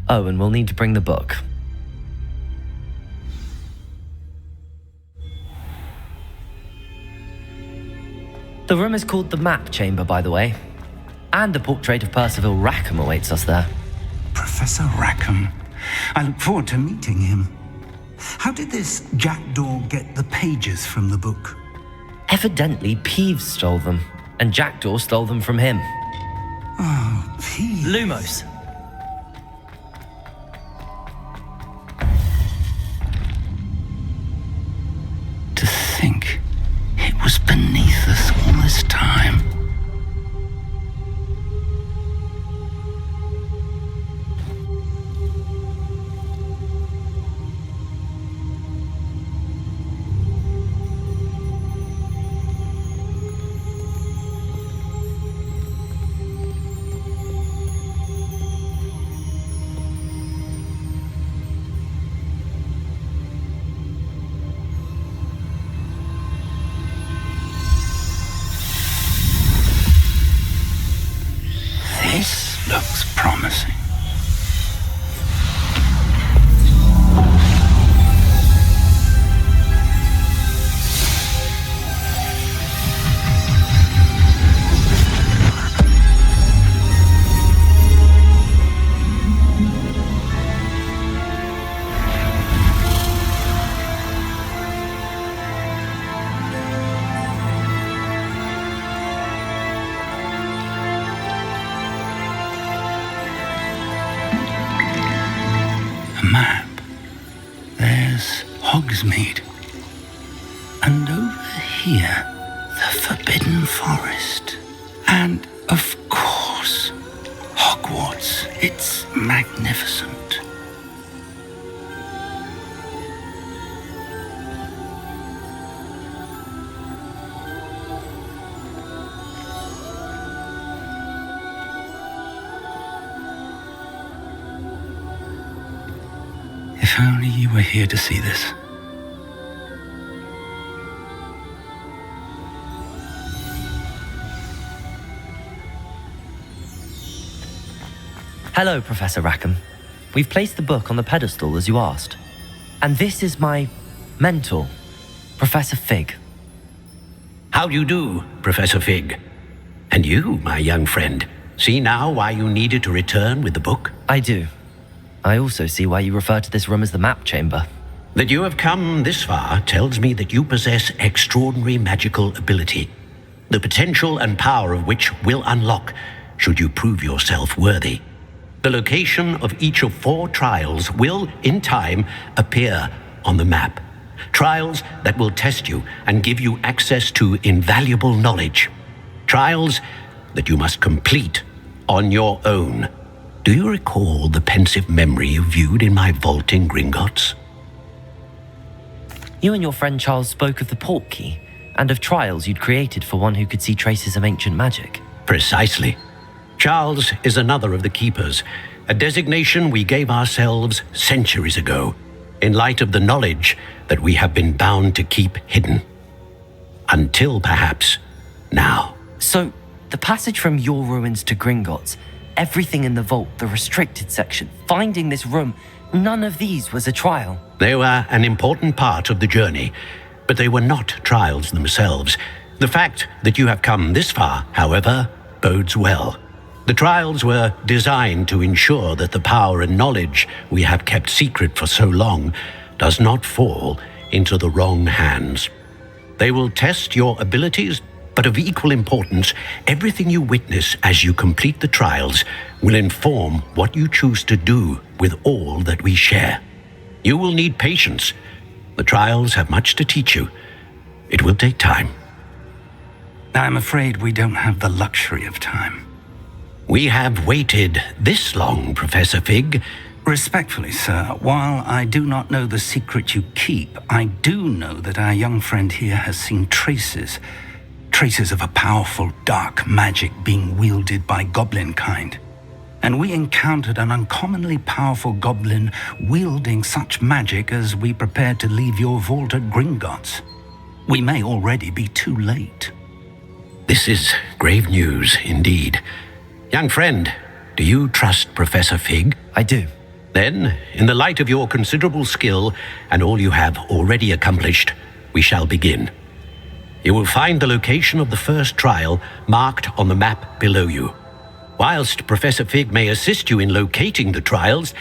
Oh, and we'll need to bring the book. The room is called the Map Chamber, by the way. And a portrait of Percival Rackham awaits us there. Professor Rackham. I look forward to meeting him. How did this Jackdaw get the pages from the book? Evidently, Peeves stole them, and Jackdaw stole them from him. Oh, Peeves. Lumos. To think it was beneath us all this time. This looks promising. Map. There's Hogsmeade. And over here, the Forbidden Forest. And, of course, Hogwarts. It's magnificent. If only you were here to see this. Hello, Professor Rackham. We've placed the book on the pedestal as you asked. And this is my mentor, Professor Fig. How do you do, Professor Fig? And you, my young friend, see now why you needed to return with the book? I do. I also see why you refer to this room as the map chamber. That you have come this far tells me that you possess extraordinary magical ability, the potential and power of which will unlock should you prove yourself worthy. The location of each of 4 trials will, in time, appear on the map. Trials that will test you and give you access to invaluable knowledge. Trials that you must complete on your own. Do you recall the pensive memory you viewed in my vault in Gringotts? You and your friend Charles spoke of the port key and of trials you'd created for one who could see traces of ancient magic. Precisely. Charles is another of the keepers, a designation we gave ourselves centuries ago, in light of the knowledge that we have been bound to keep hidden. Until perhaps now. So, the passage from your ruins to Gringotts, everything in the vault, the restricted section, finding this room, none of these was a trial. They were an important part of the journey, but they were not trials themselves. The fact that you have come this far, however, bodes well. The trials were designed to ensure that the power and knowledge we have kept secret for so long does not fall into the wrong hands. They will test your abilities, but of equal importance, everything you witness as you complete the trials will inform what you choose to do with all that we share. You will need patience. The trials have much to teach you. It will take time. I'm afraid we don't have the luxury of time. We have waited this long, Professor Fig. Respectfully, sir, while I do not know the secret you keep, I do know that our young friend here has seen traces of a powerful dark magic being wielded by goblin kind. And we encountered an uncommonly powerful goblin wielding such magic as we prepared to leave your vault at Gringotts. We may already be too late. This is grave news indeed. Young friend, do you trust Professor Fig? I do. Then, in the light of your considerable skill and all you have already accomplished, we shall begin. You will find the location of the first trial marked on the map below you. Whilst Professor Fig may assist you in locating the trials,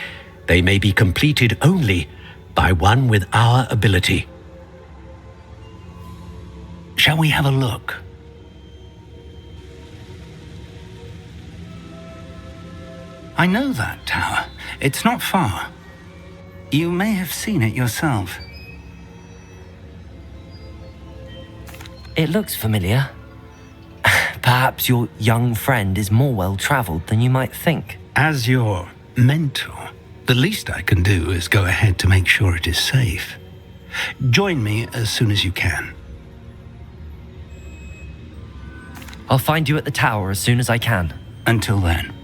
they may be completed only by one with our ability. Shall we have a look? I know that tower. It's not far. You may have seen it yourself. It looks familiar. Perhaps your young friend is more well-traveled than you might think. As your mentor, the least I can do is go ahead to make sure it is safe. Join me as soon as you can. I'll find you at the tower as soon as I can. Until then,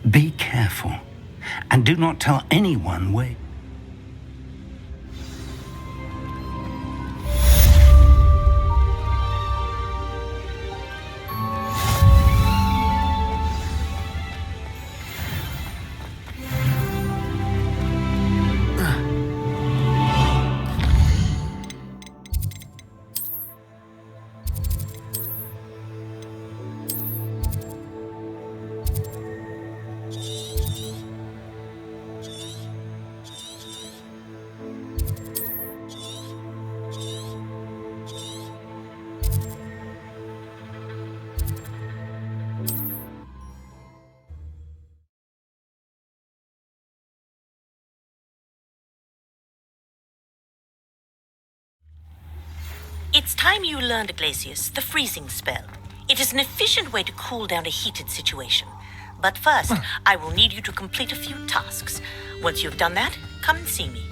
be careful and do not tell anyone where. It's time you learned, Glacius, the freezing spell. It is an efficient way to cool down a heated situation. But first, I will need you to complete a few tasks. Once you've done that, come and see me.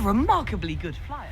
remarkably good flyer.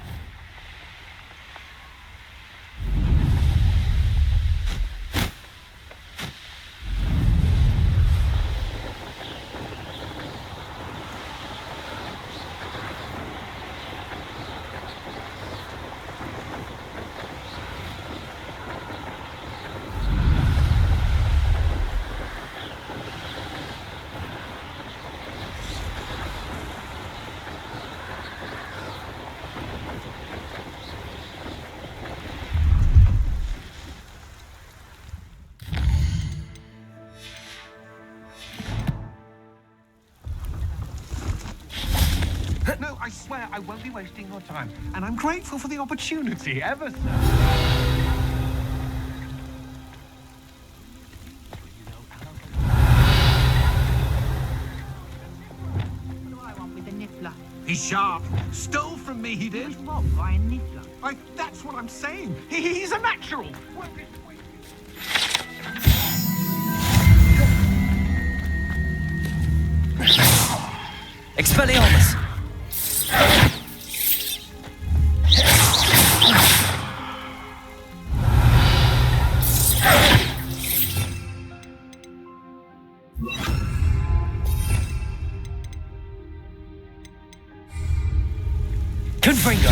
No, I swear I won't be wasting your time, and I'm grateful for the opportunity, ever so. He's sharp. Stole from me, he did. What, by a niffler? That's what I'm saying. He's a natural. Expelliarmus! Confringo!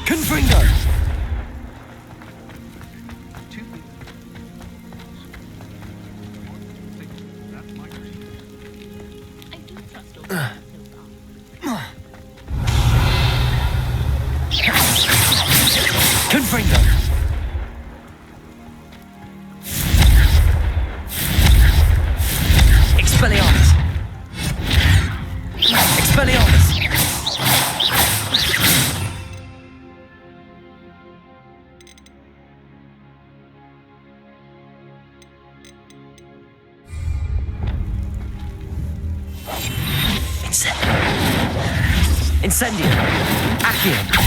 Confringo! Confringo! Expelliarmus! Expelliarmus! Incendio! Accio!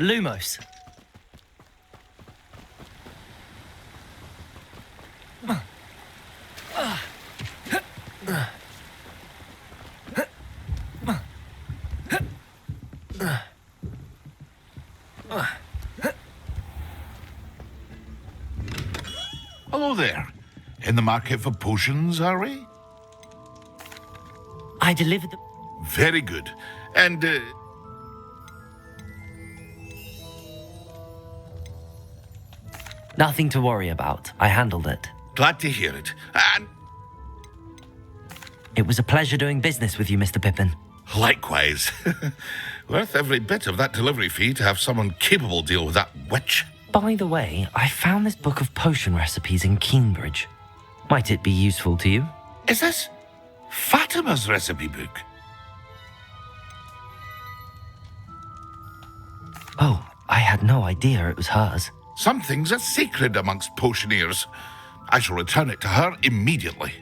Lumos. Hello there. In the market for potions, are we? I delivered them. Very good. And, Nothing to worry about. I handled it. Glad to hear it. And it was a pleasure doing business with you, Mr. Pippin. Likewise. Worth every bit of that delivery fee to have someone capable deal with that witch. By the way, I found this book of potion recipes in Cambridge. Might it be useful to you? Is this Fatima's recipe book? Oh, I had no idea it was hers. Some things are sacred amongst potioneers. I shall return it to her immediately.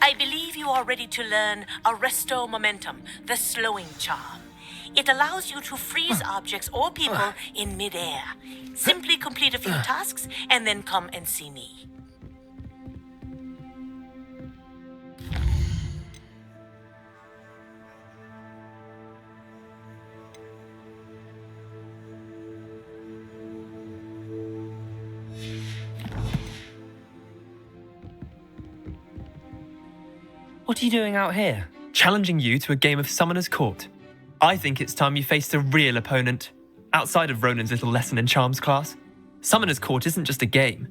I believe you are ready to learn Arresto Momentum, the slowing charm. It allows you to freeze objects or people in midair. Simply complete a few tasks and then come and see me. What are you doing out here? Challenging you to a game of Summoner's Court. I think it's time you faced a real opponent, outside of Ronan's little lesson in charms class. Summoner's Court isn't just a game.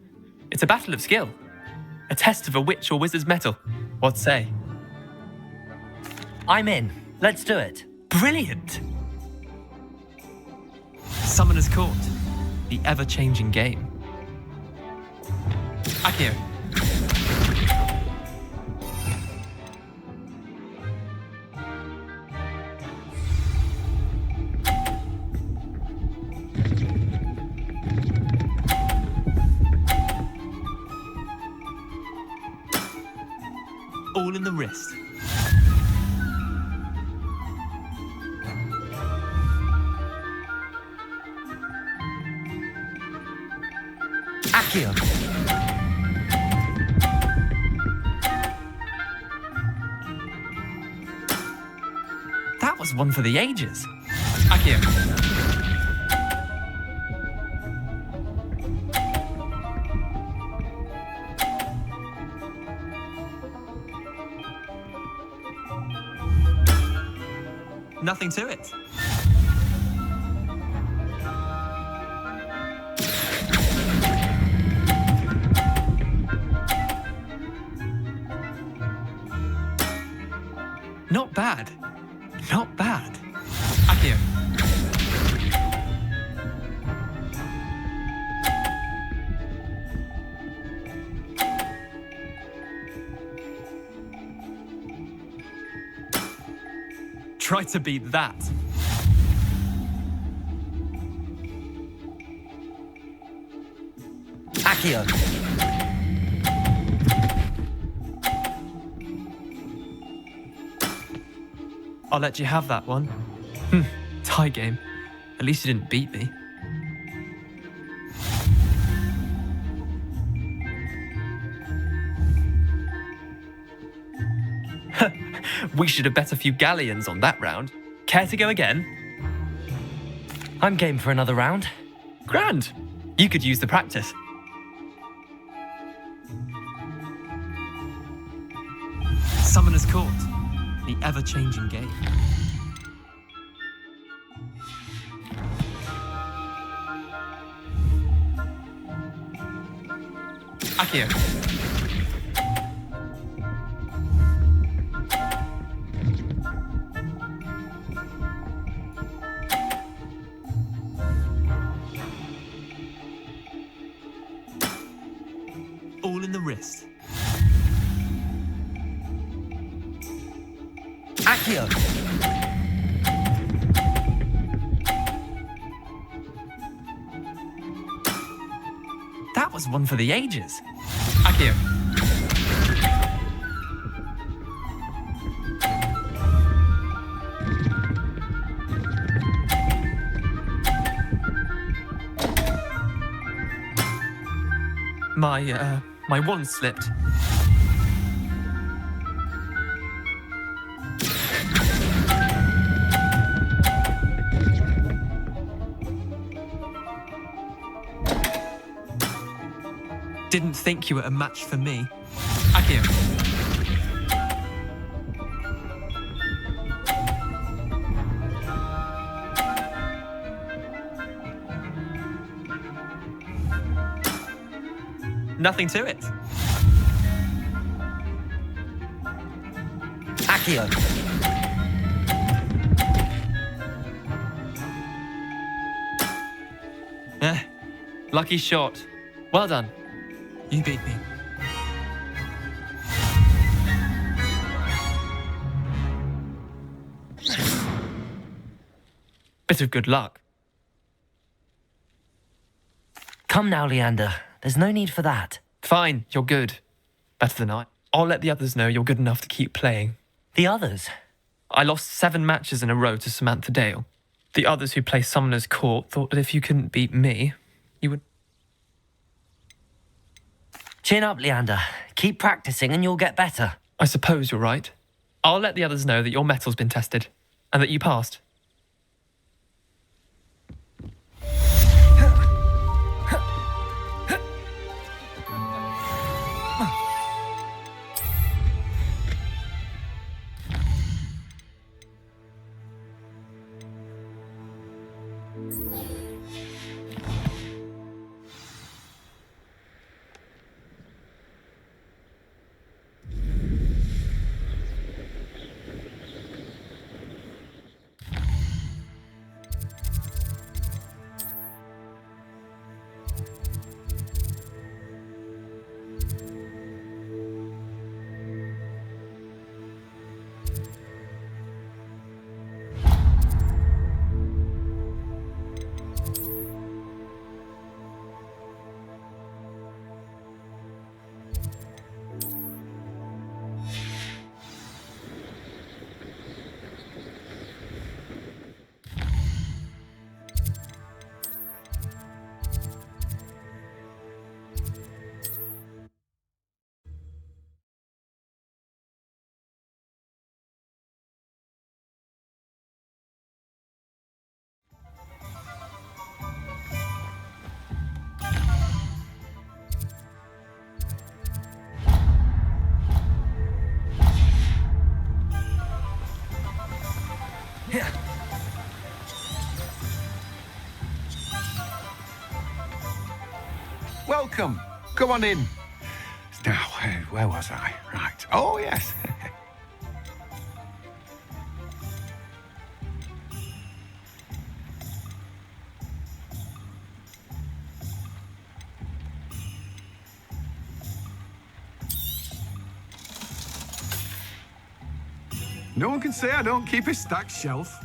It's a battle of skill. A test of a witch or wizard's mettle. What say? I'm in. Let's do it. Brilliant! Summoner's Court. The ever-changing game. Accio. All in the wrist. Accio. That was one for the ages. Accio. Nothing to it. Not bad. Not bad. Accio. Try to beat that. Accio. I'll let you have that one. Tie game. At least you didn't beat me. We should have bet a few galleons on that round. Care to go again? I'm game for another round. Grand. You could use the practice. Summoner's Court. The ever-changing game. Accio. best. Accio! That was one for the ages. Accio. My wand slipped. Didn't think you were a match for me. Accio. Nothing to it. Accio! Lucky shot. Well done. You beat me. Bit of good luck. Come now, Leander. There's no need for that. Fine, you're good. Better than I. I'll let the others know you're good enough to keep playing. The others? I lost 7 matches in a row to Samantha Dale. The others who play Summoner's Court thought that if you couldn't beat me, you would... Chin up, Leander. Keep practicing and you'll get better. I suppose you're right. I'll let the others know that your metal's been tested, and that you passed. Welcome. Come on in. Now, where was I? Right. Oh, yes. No one can say I don't keep a stacked shelf.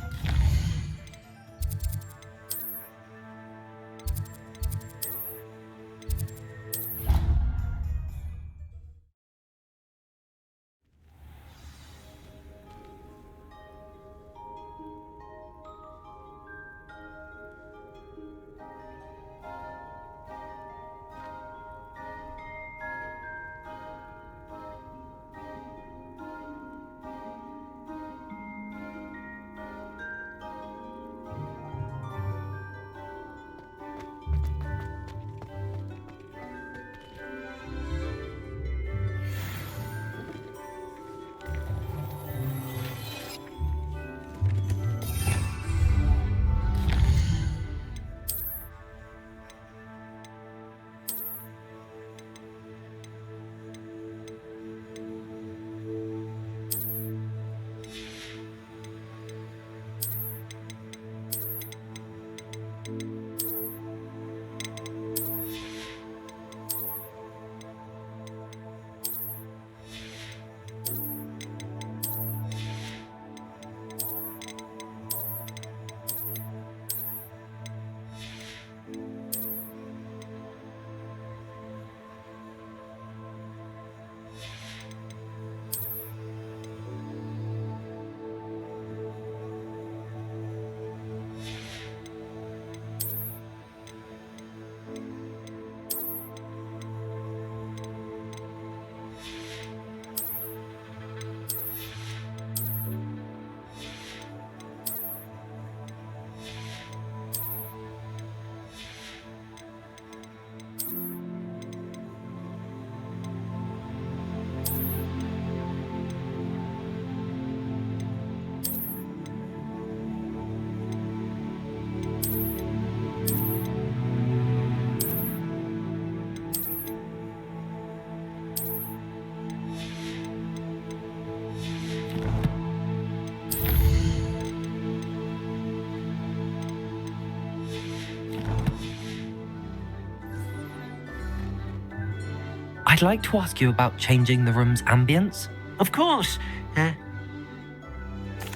I'd like to ask you about changing the room's ambience. Of course.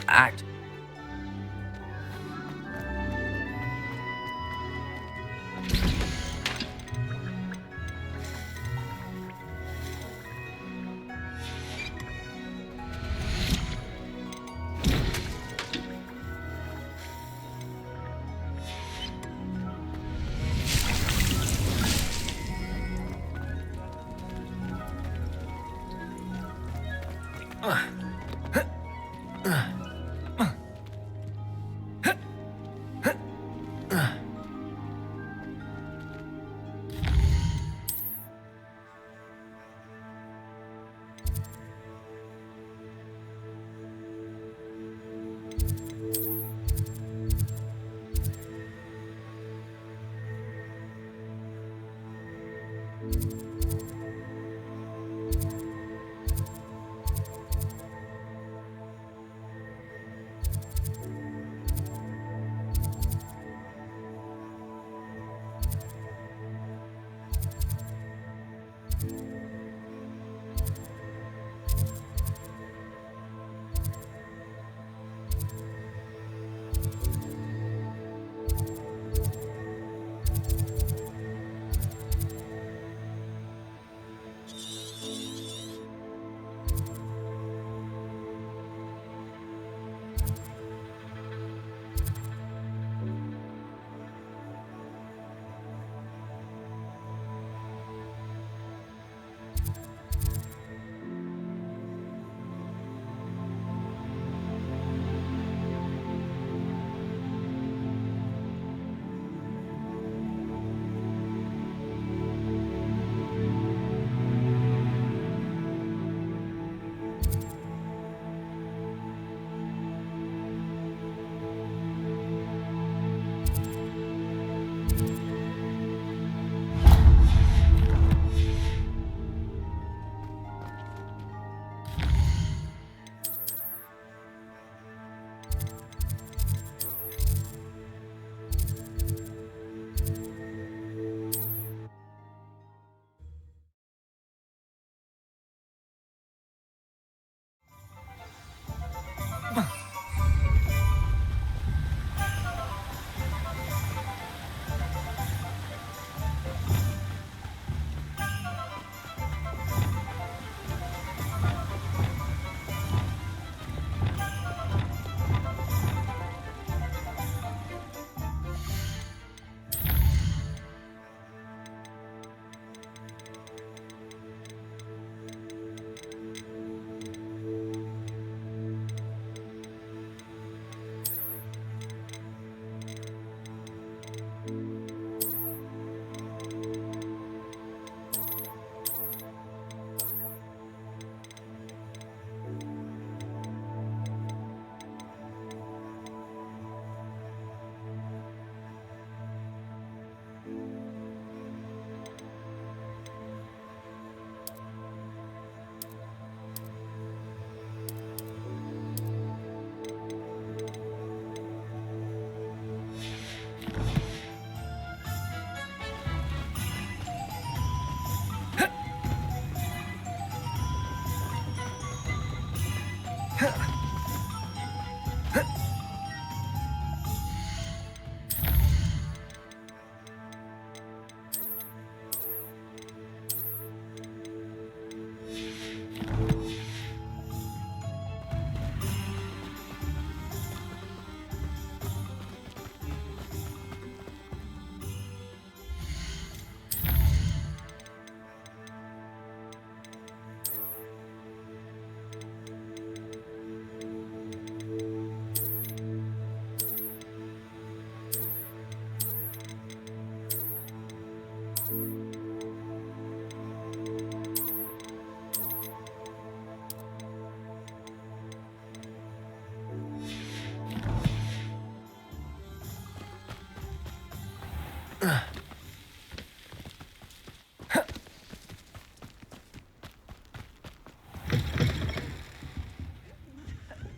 Act.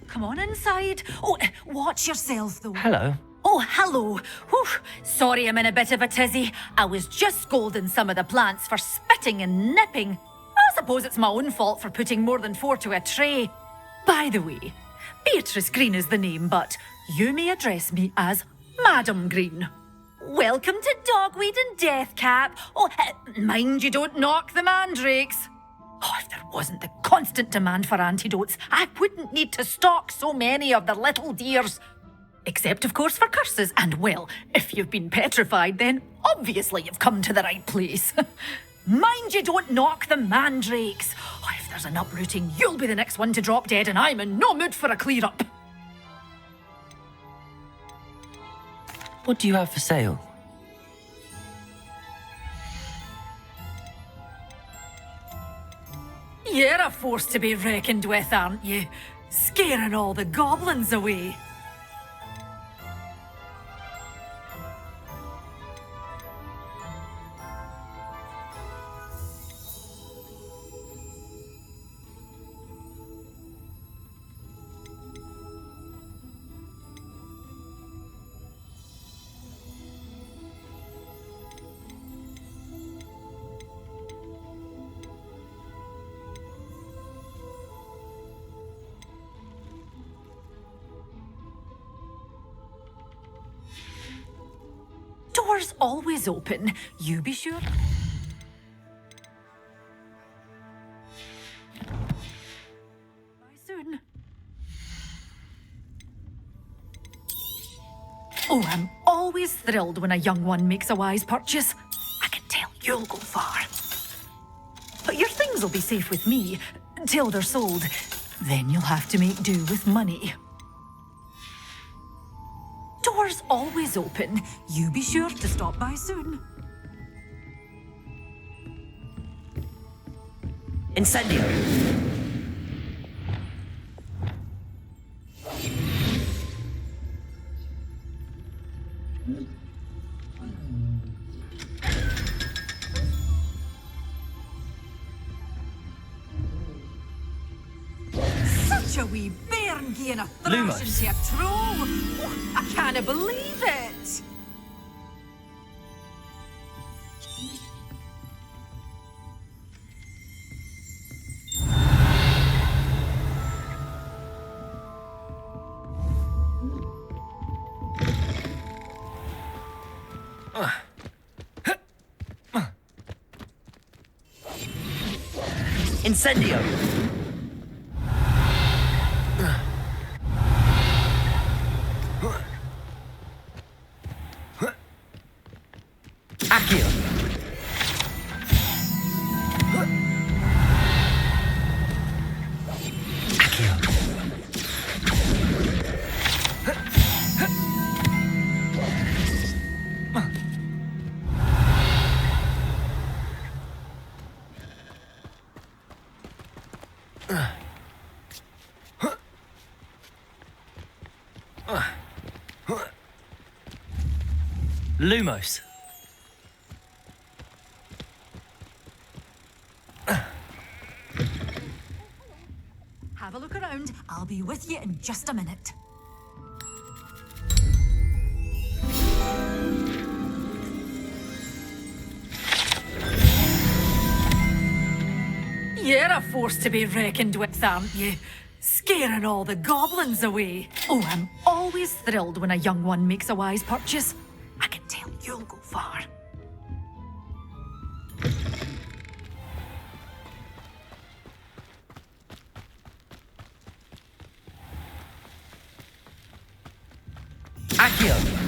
Come on inside. Oh, watch yourself, though. Hello. Oh, hello. Whew. Sorry I'm in a bit of a tizzy. I was just scolding some of the plants for spitting and nipping. suppose it's my own fault for putting more than 4 to a tray. By the way, Beatrice Green is the name, but you may address me as Madam Green. Welcome to Dogweed and Deathcap. Oh, mind you don't knock the mandrakes. Oh, if there wasn't the constant demand for antidotes, I wouldn't need to stock so many of the little dears. Except, of course, for curses. And, well, if you've been petrified, then obviously you've come to the right place. Mind you don't knock the mandrakes. Oh, if there's an uprooting, you'll be the next one to drop dead, and I'm in no mood for a clear-up. What do you have for sale? You're a force to be reckoned with, aren't you? Scaring all the goblins away. Doors always open. You be sure. Bye soon. Oh, I'm always thrilled when a young one makes a wise purchase. I can tell you'll go far. But your things will be safe with me till they're sold. Then you'll have to make do with money. Doors always open. You be sure to stop by soon. Incendio! Such a wee bairn gain a thrash into a troll. Oh, I can't believe it. Incendio! Accio! Lumos. Have a look around. I'll be with you in just a minute. You're a force to be reckoned with, aren't you? Scaring all the goblins away. Oh, I'm always thrilled when a young one makes a wise purchase. I can tell you'll go far. Accio!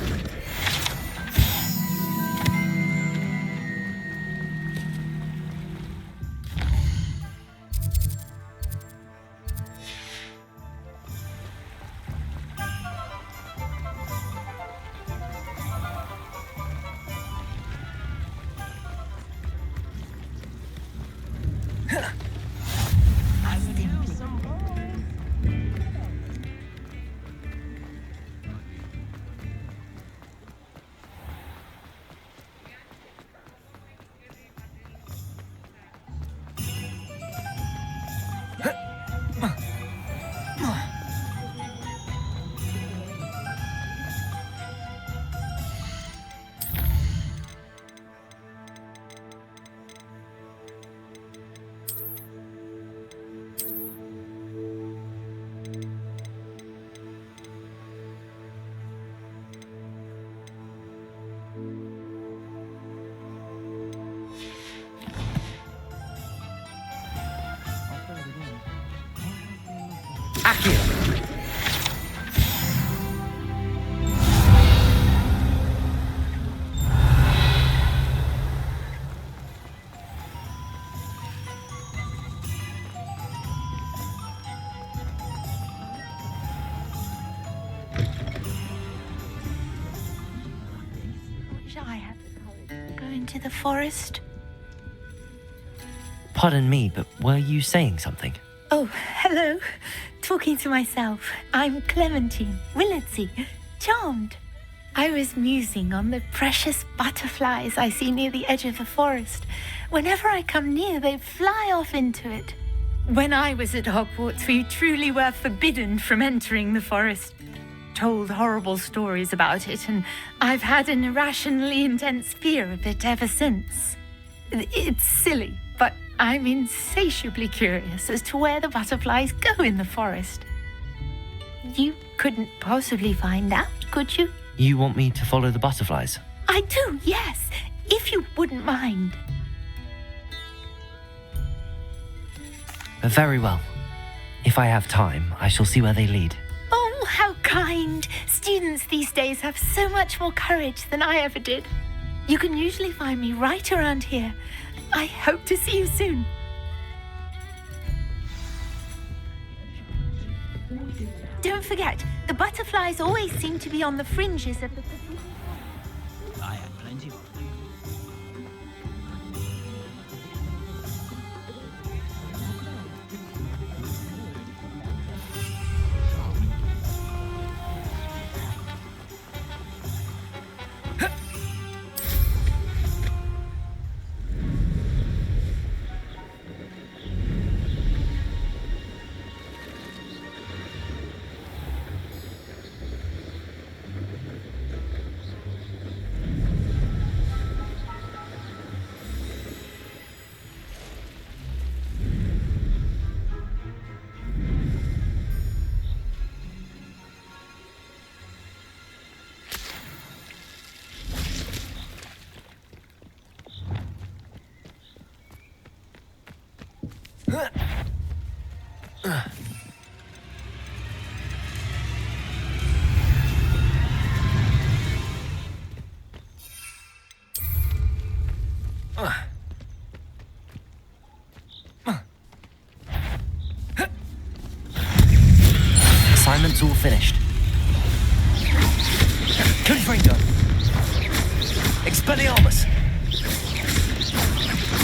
Accio. I had the courage to go into the forest. Pardon me, but were you saying something? Oh, hello. Talking to myself. I'm Clementine, Willardsey, charmed. I was musing on the precious butterflies I see near the edge of the forest. Whenever I come near, they fly off into it. When I was at Hogwarts, we truly were forbidden from entering the forest. Told horrible stories about it, and I've had an irrationally intense fear of it ever since. It's silly, but I'm insatiably curious as to where the butterflies go in the forest. You couldn't possibly find out, could you? You want me to follow the butterflies? I do, yes, if you wouldn't mind. Very well. If I have time, I shall see where they lead. Oh, how kind! Students these days have so much more courage than I ever did. You can usually find me right around here. I hope to see you soon. Don't forget, the butterflies always seem to be on the fringes of the... I had plenty of them. Assignment's all finished. Confringo! Expelliarmus!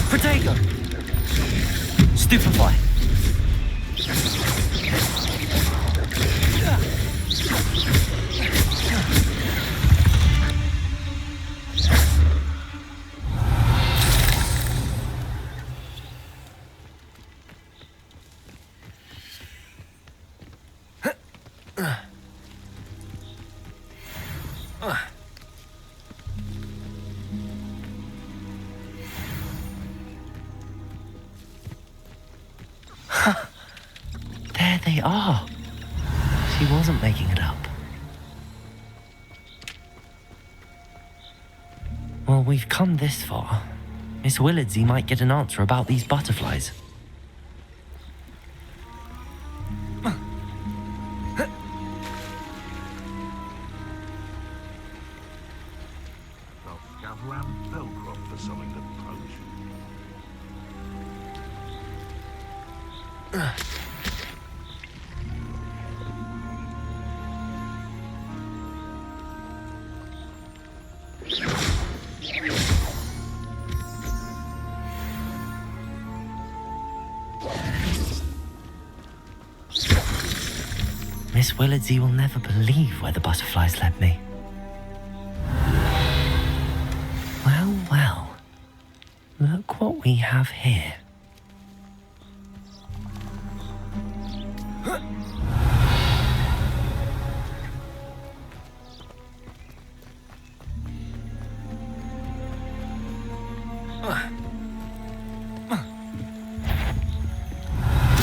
Protego! Stupefy! There they are. She wasn't making it up. Well, we've come this far. Miss Willardsey might get an answer about these butterflies. Miss Willardsey will never believe where the butterflies led me. Well, well. Look what we have here.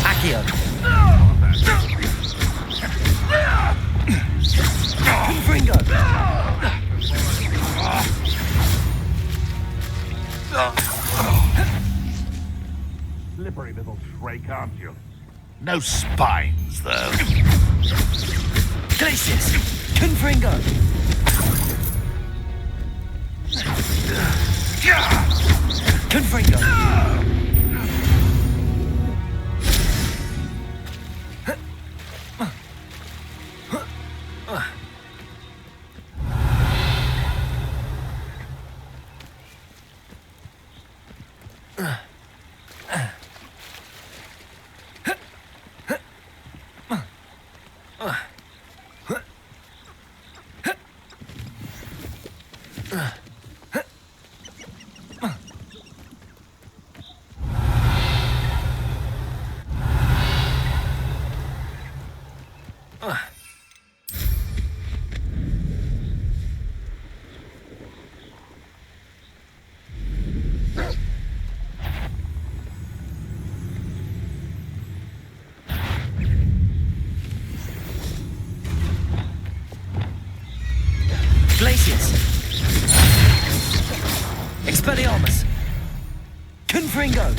Accio! Confringo! Slippery little shrike, aren't you? No spines, though. Glacius! Confringo! Confringo! Glacius! Expelliarmus! Confringo!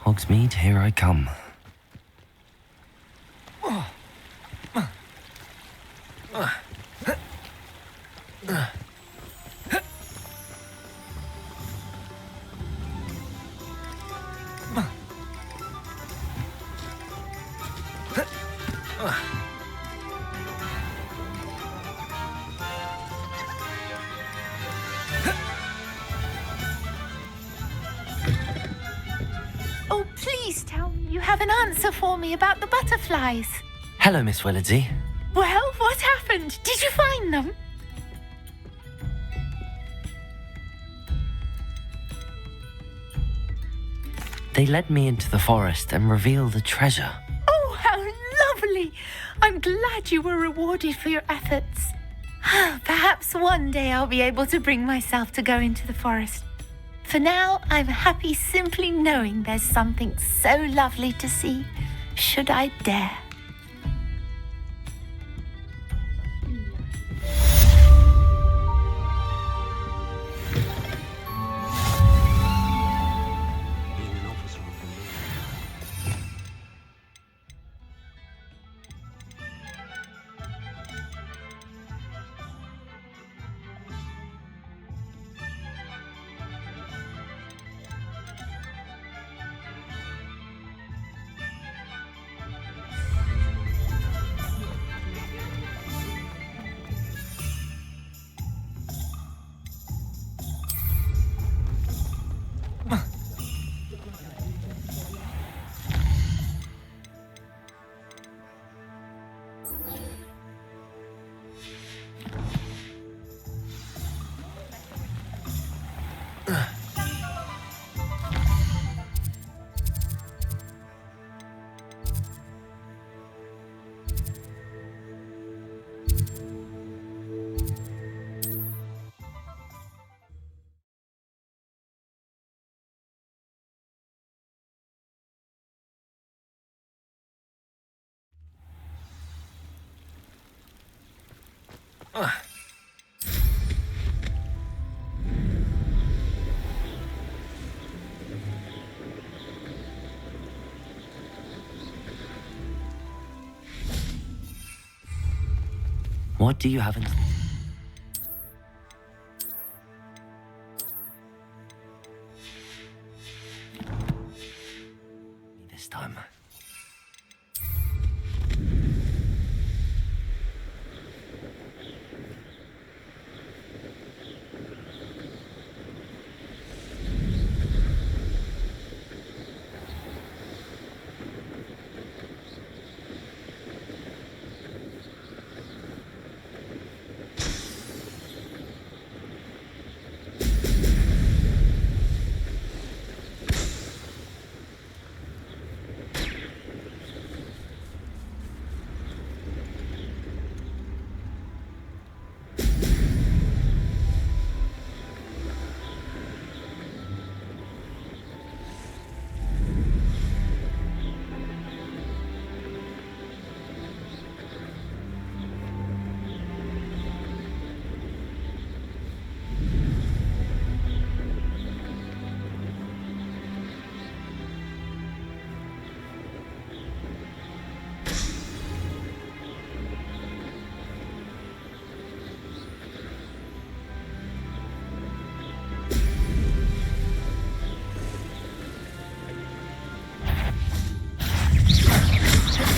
Hogsmeade, here I come. Oh, please tell me you have an answer for me about the butterflies. Hello, Miss Willardsey. Well, what happened? Did you find them? They led me into the forest and revealed a treasure. Oh, how lovely! I'm glad you were rewarded for your efforts. Perhaps one day I'll be able to bring myself to go into the forest. For now, I'm happy simply knowing there's something so lovely to see, should I dare. What do you have in... this time?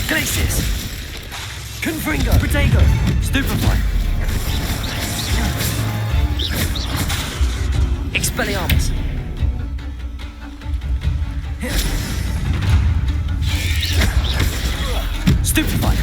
Glacius! Confringo! Protego! Stupefy! Expelliarmus! Stupefy!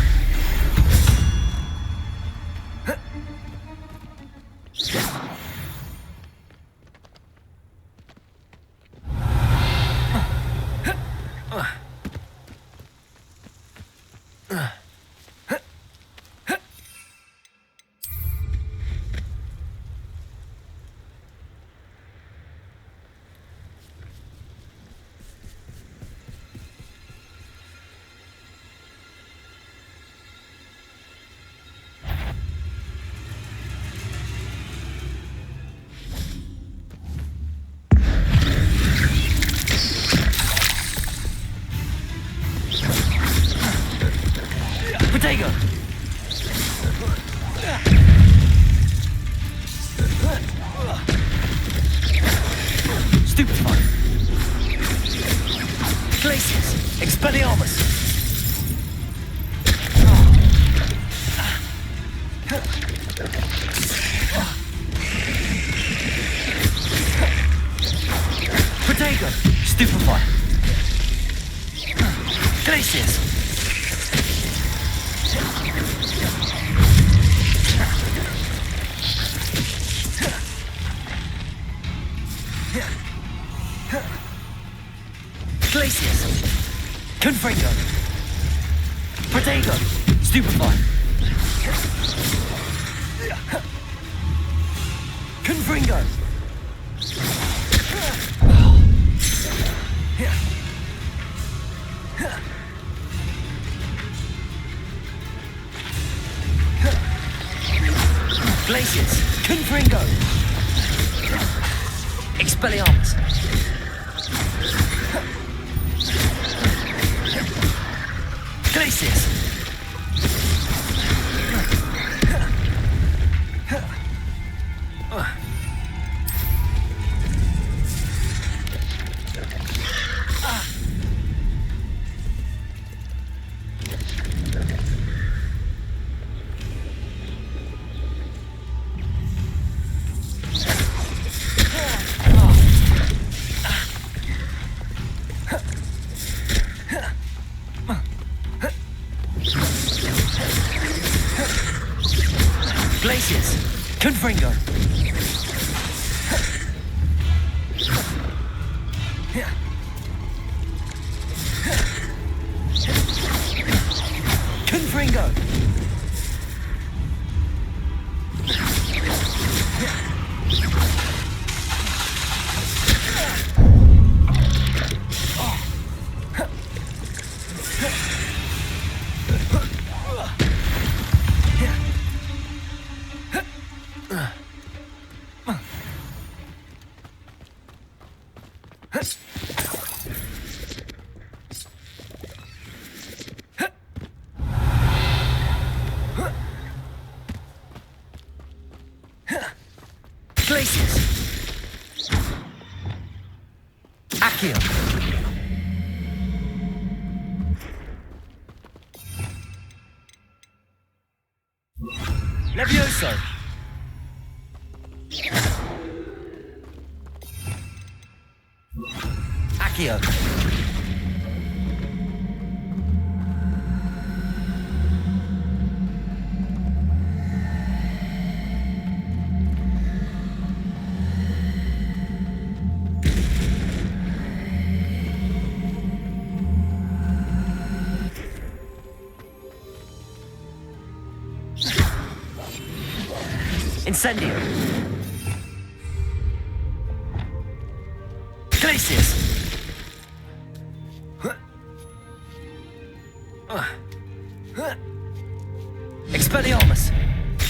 Protego! Stupefy! Glacius! Expelliarmus! Protego! Stupefy! Glacius! Glacius! Confringo! Protego! Stupefy! Confringo! Glacius! Confringo! Expelliarmus! Glacius! Glacius! Confringo! Confringo! Glacius! Accio! Levioso! Accio! Incendio! Glacius! Expelliarmus!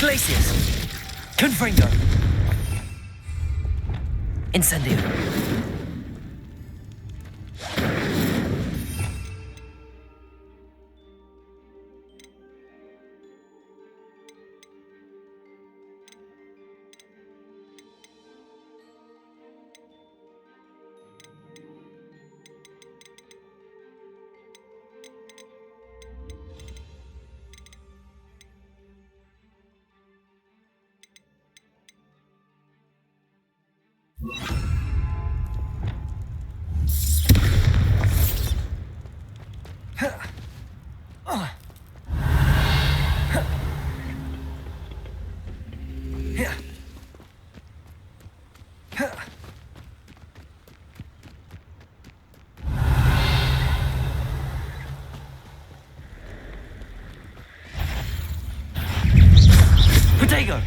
Glacius! Confringo! Incendio! Protego!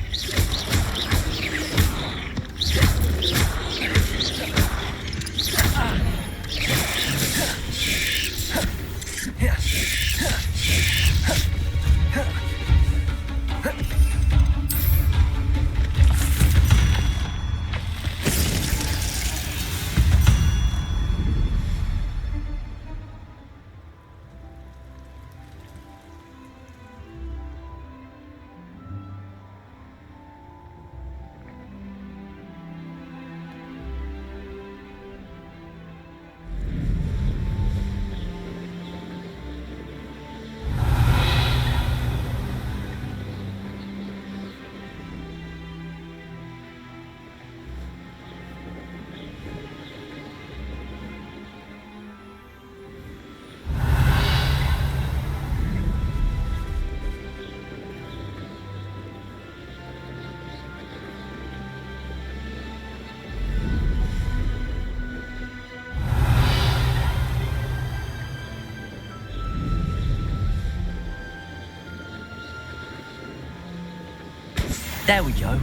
There we go.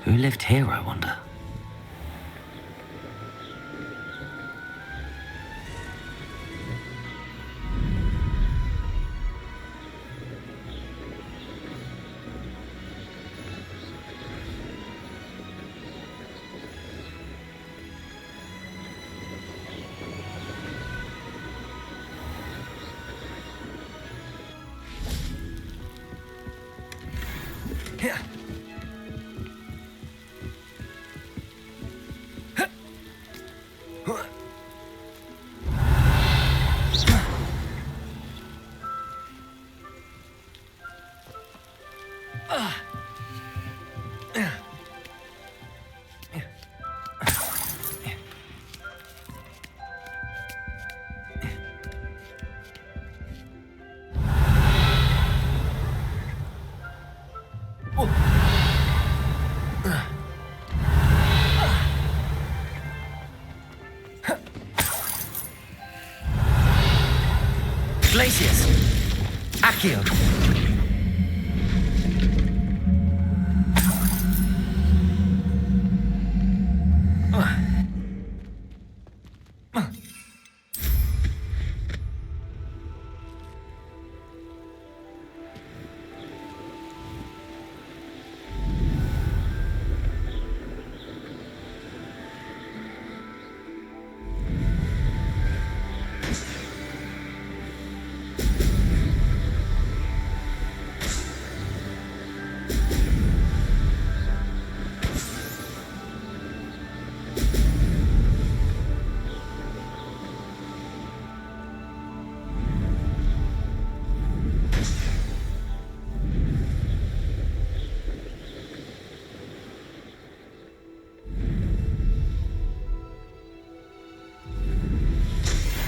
Who lived here, I wonder? Glacius! Accio!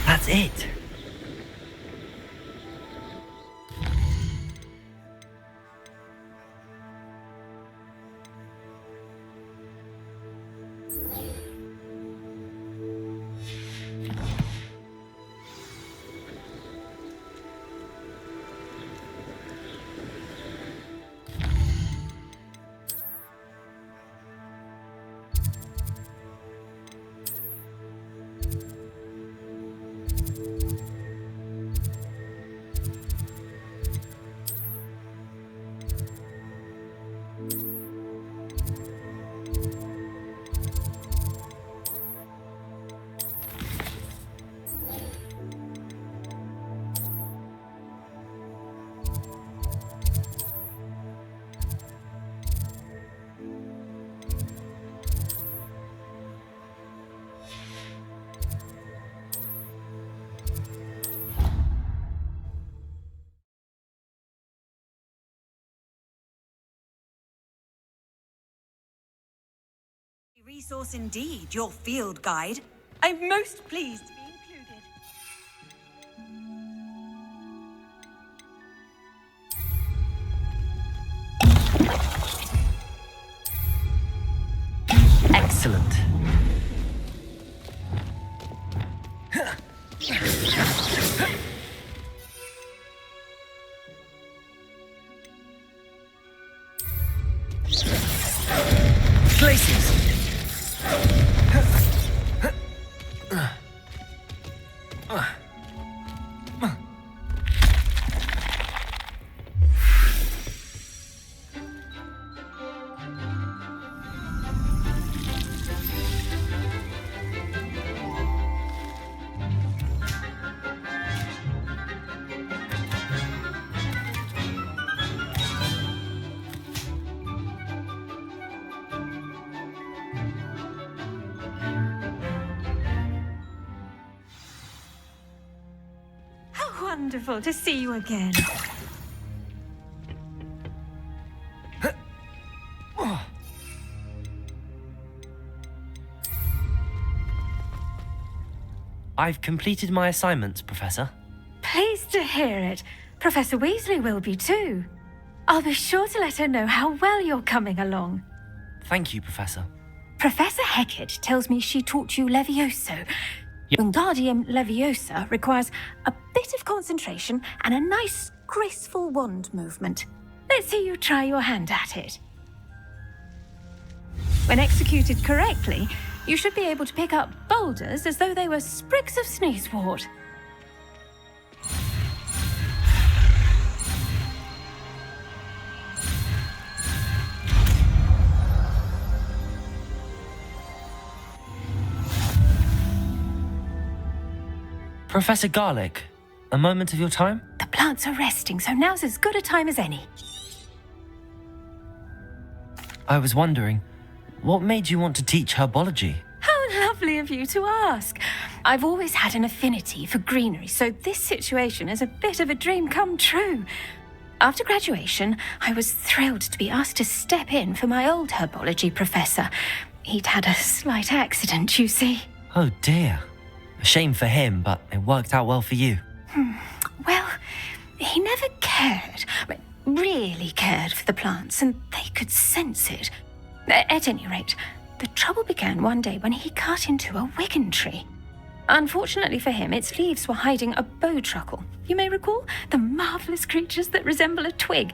That's it. Resource indeed, your field guide. I'm most pleased to be included. Excellent. Glacius! Wonderful to see you again. I've completed my assignments, Professor. Pleased to hear it. Professor Weasley will be too. I'll be sure to let her know how well you're coming along. Thank you, Professor. Professor Hecat tells me she taught you Levioso. Wingardium Leviosa requires a bit of concentration and a nice, graceful wand movement. Let's see you try your hand at it. When executed correctly, you should be able to pick up boulders as though they were sprigs of sneezewort. Professor Garlick, a moment of your time? The plants are resting, so now's as good a time as any. I was wondering, what made you want to teach herbology? How lovely of you to ask. I've always had an affinity for greenery, so this situation is a bit of a dream come true. After graduation, I was thrilled to be asked to step in for my old herbology professor. He'd had a slight accident, you see. Oh dear. A shame for him, but it worked out well for you. Well, he never cared, really cared for the plants, and they could sense it. At any rate, the trouble began one day when he cut into a Wigan tree. Unfortunately for him, its leaves were hiding a bowtruckle. You may recall the marvellous creatures that resemble a twig.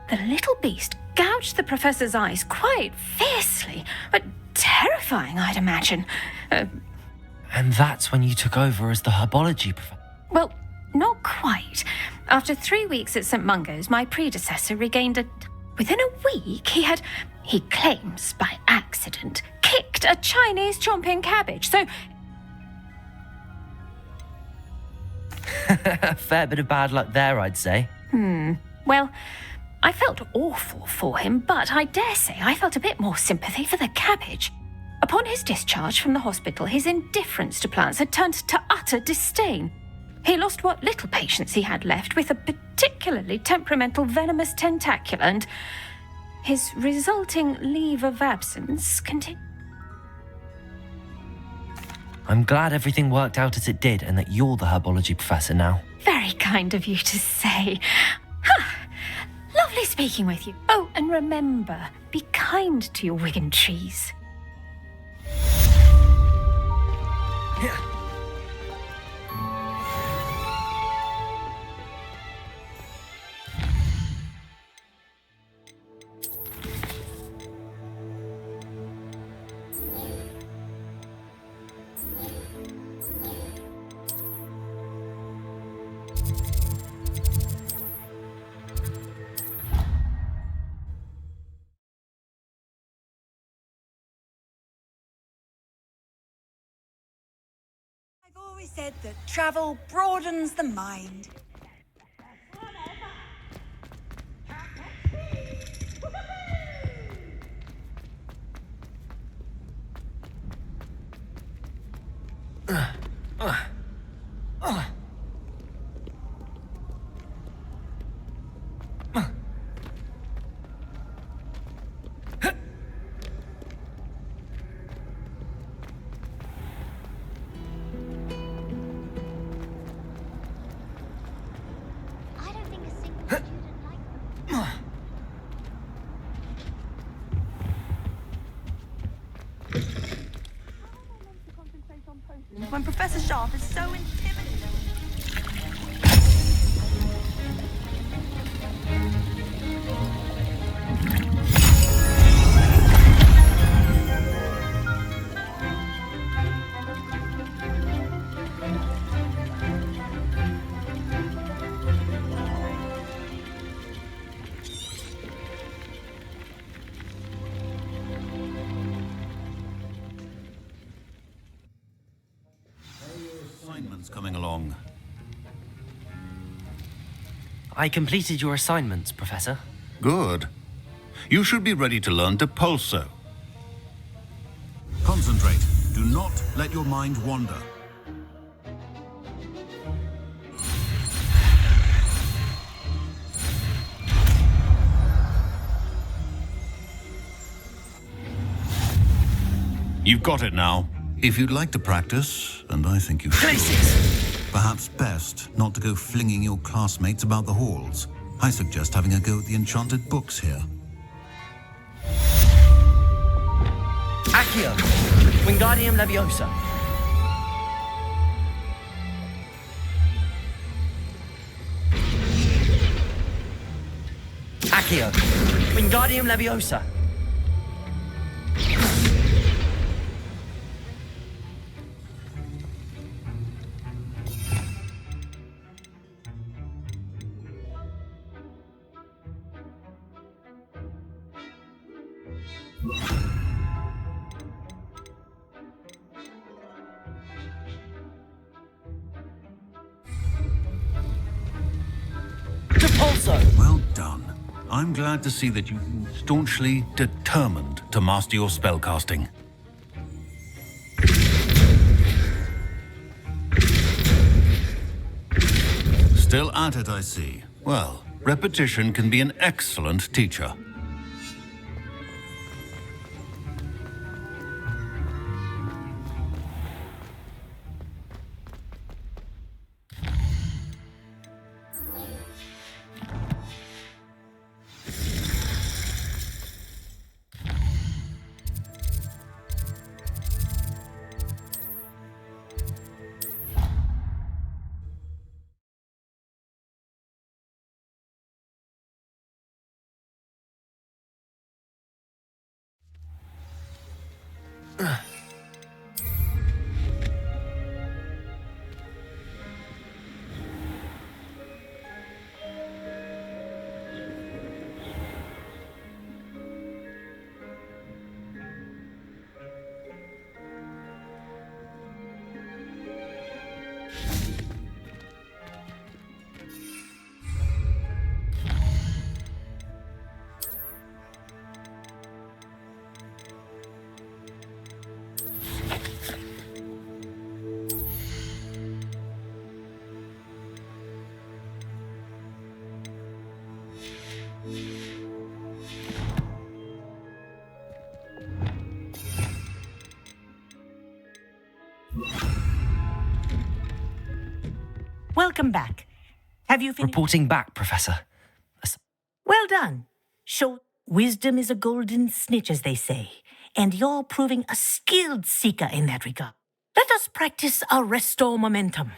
The little beast gouged the professor's eyes quite fiercely, but terrifying, I'd imagine. And that's when you took over as the herbology professor? Well, not quite. After 3 weeks at St. Mungo's, my predecessor regained a... Within a week, he claims by accident, kicked a Chinese chomping cabbage, so... A fair bit of bad luck there, I'd say. Well, I felt awful for him, but I dare say I felt a bit more sympathy for the cabbage. Upon his discharge from the hospital, his indifference to plants had turned to utter disdain. He lost what little patience he had left with a particularly temperamental venomous tentacula, and his resulting leave of absence continued. I'm glad everything worked out as it did and that you're the herbology professor now. Very kind of you to say. Lovely speaking with you. Oh, and remember, be kind to your Wigan trees. I've always said that travel broadens the mind. When Professor Sharp is so intimidating. Coming along. I completed your assignments, Professor. Good. You should be ready to learn to pulso. Concentrate. Do not let your mind wander. You've got it now. If you'd like to practice, and I think you should, perhaps best not to go flinging your classmates about the halls. I suggest having a go at the enchanted books here. Accio! Wingardium Leviosa! Accio! Wingardium Leviosa! Well done. I'm glad to see that you're staunchly determined to master your spellcasting. Still at it, I see. Well, repetition can be an excellent teacher. Welcome back. Have you finished? Reporting back, Professor. Well done. Show wisdom is a golden snitch, as they say, and you're proving a skilled seeker in that regard. Let us practice our restore momentum.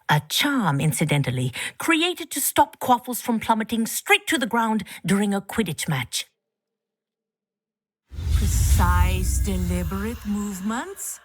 A charm, incidentally, created to stop Quaffles from plummeting straight to the ground during a Quidditch match. Precise, deliberate movements.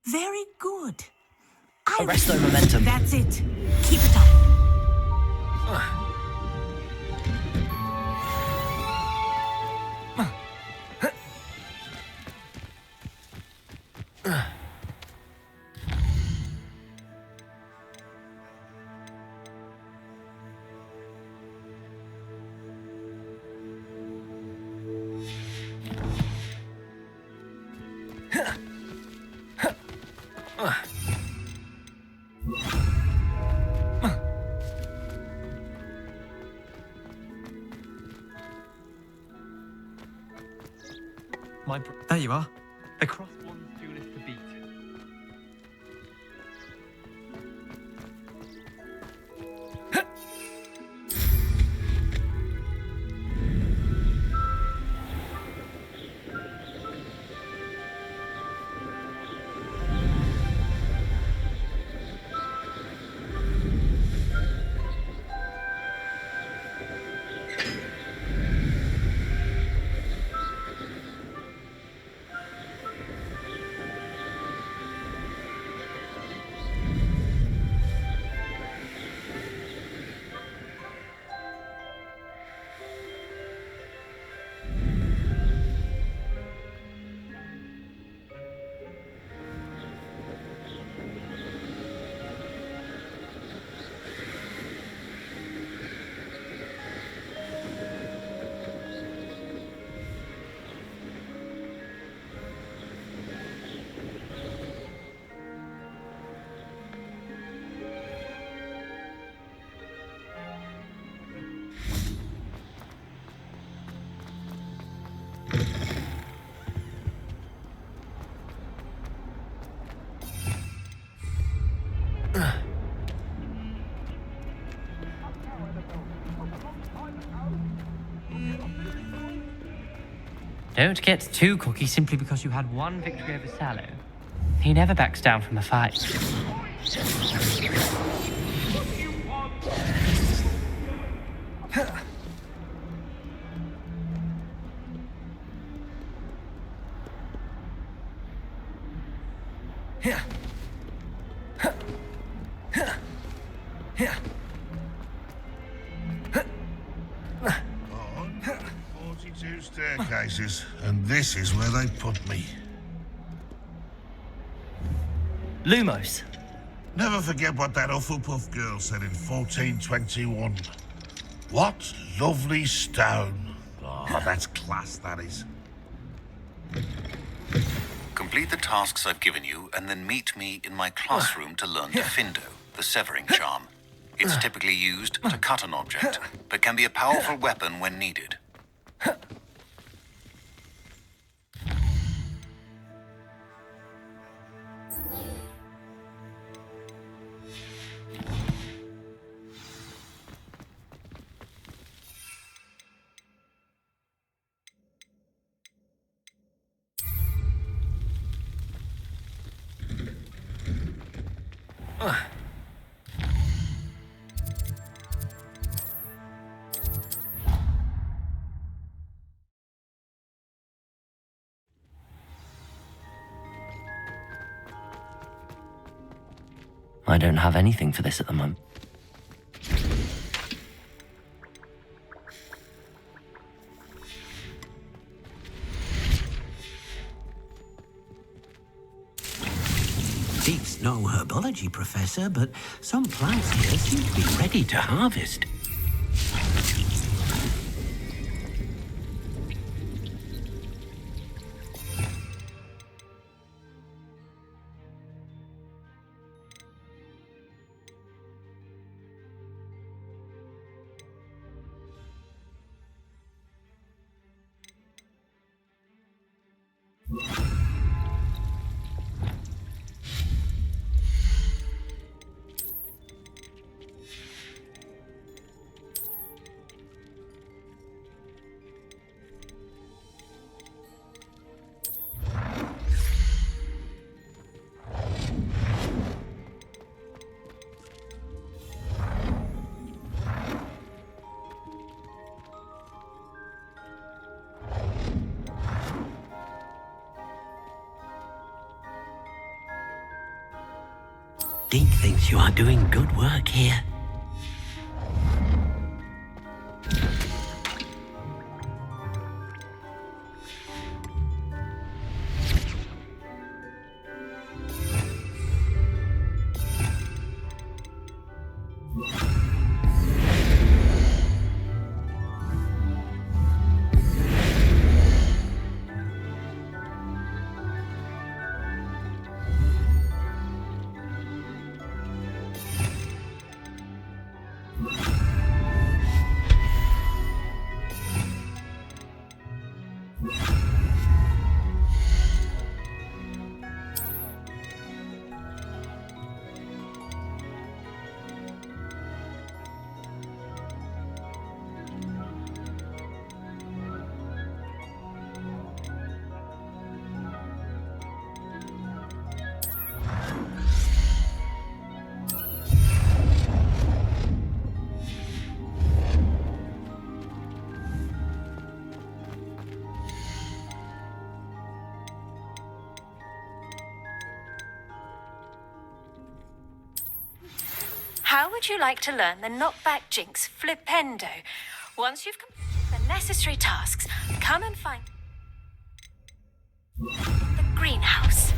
Very good. Arrest their momentum. That's it. Keep it up. There you are. The cross one's duelist to beat. Don't get too cocky simply because you had one victory over Sallow. He never backs down from a fight. Staircases, and this is where they put me. Lumos. Never forget what that Hufflepuff girl said in 1421. What lovely stone. Oh, that's class, that is. Complete the tasks I've given you, and then meet me in my classroom to learn Diffindo, the severing charm. It's typically used to cut an object, but can be a powerful weapon when needed. I don't have anything for this at the moment. Beats no herbology professor, but some plants here seem to be ready to harvest. Deke thinks you are doing good work here. How would you like to learn the knockback jinx flipendo? Once you've completed the necessary tasks, come and find in the greenhouse.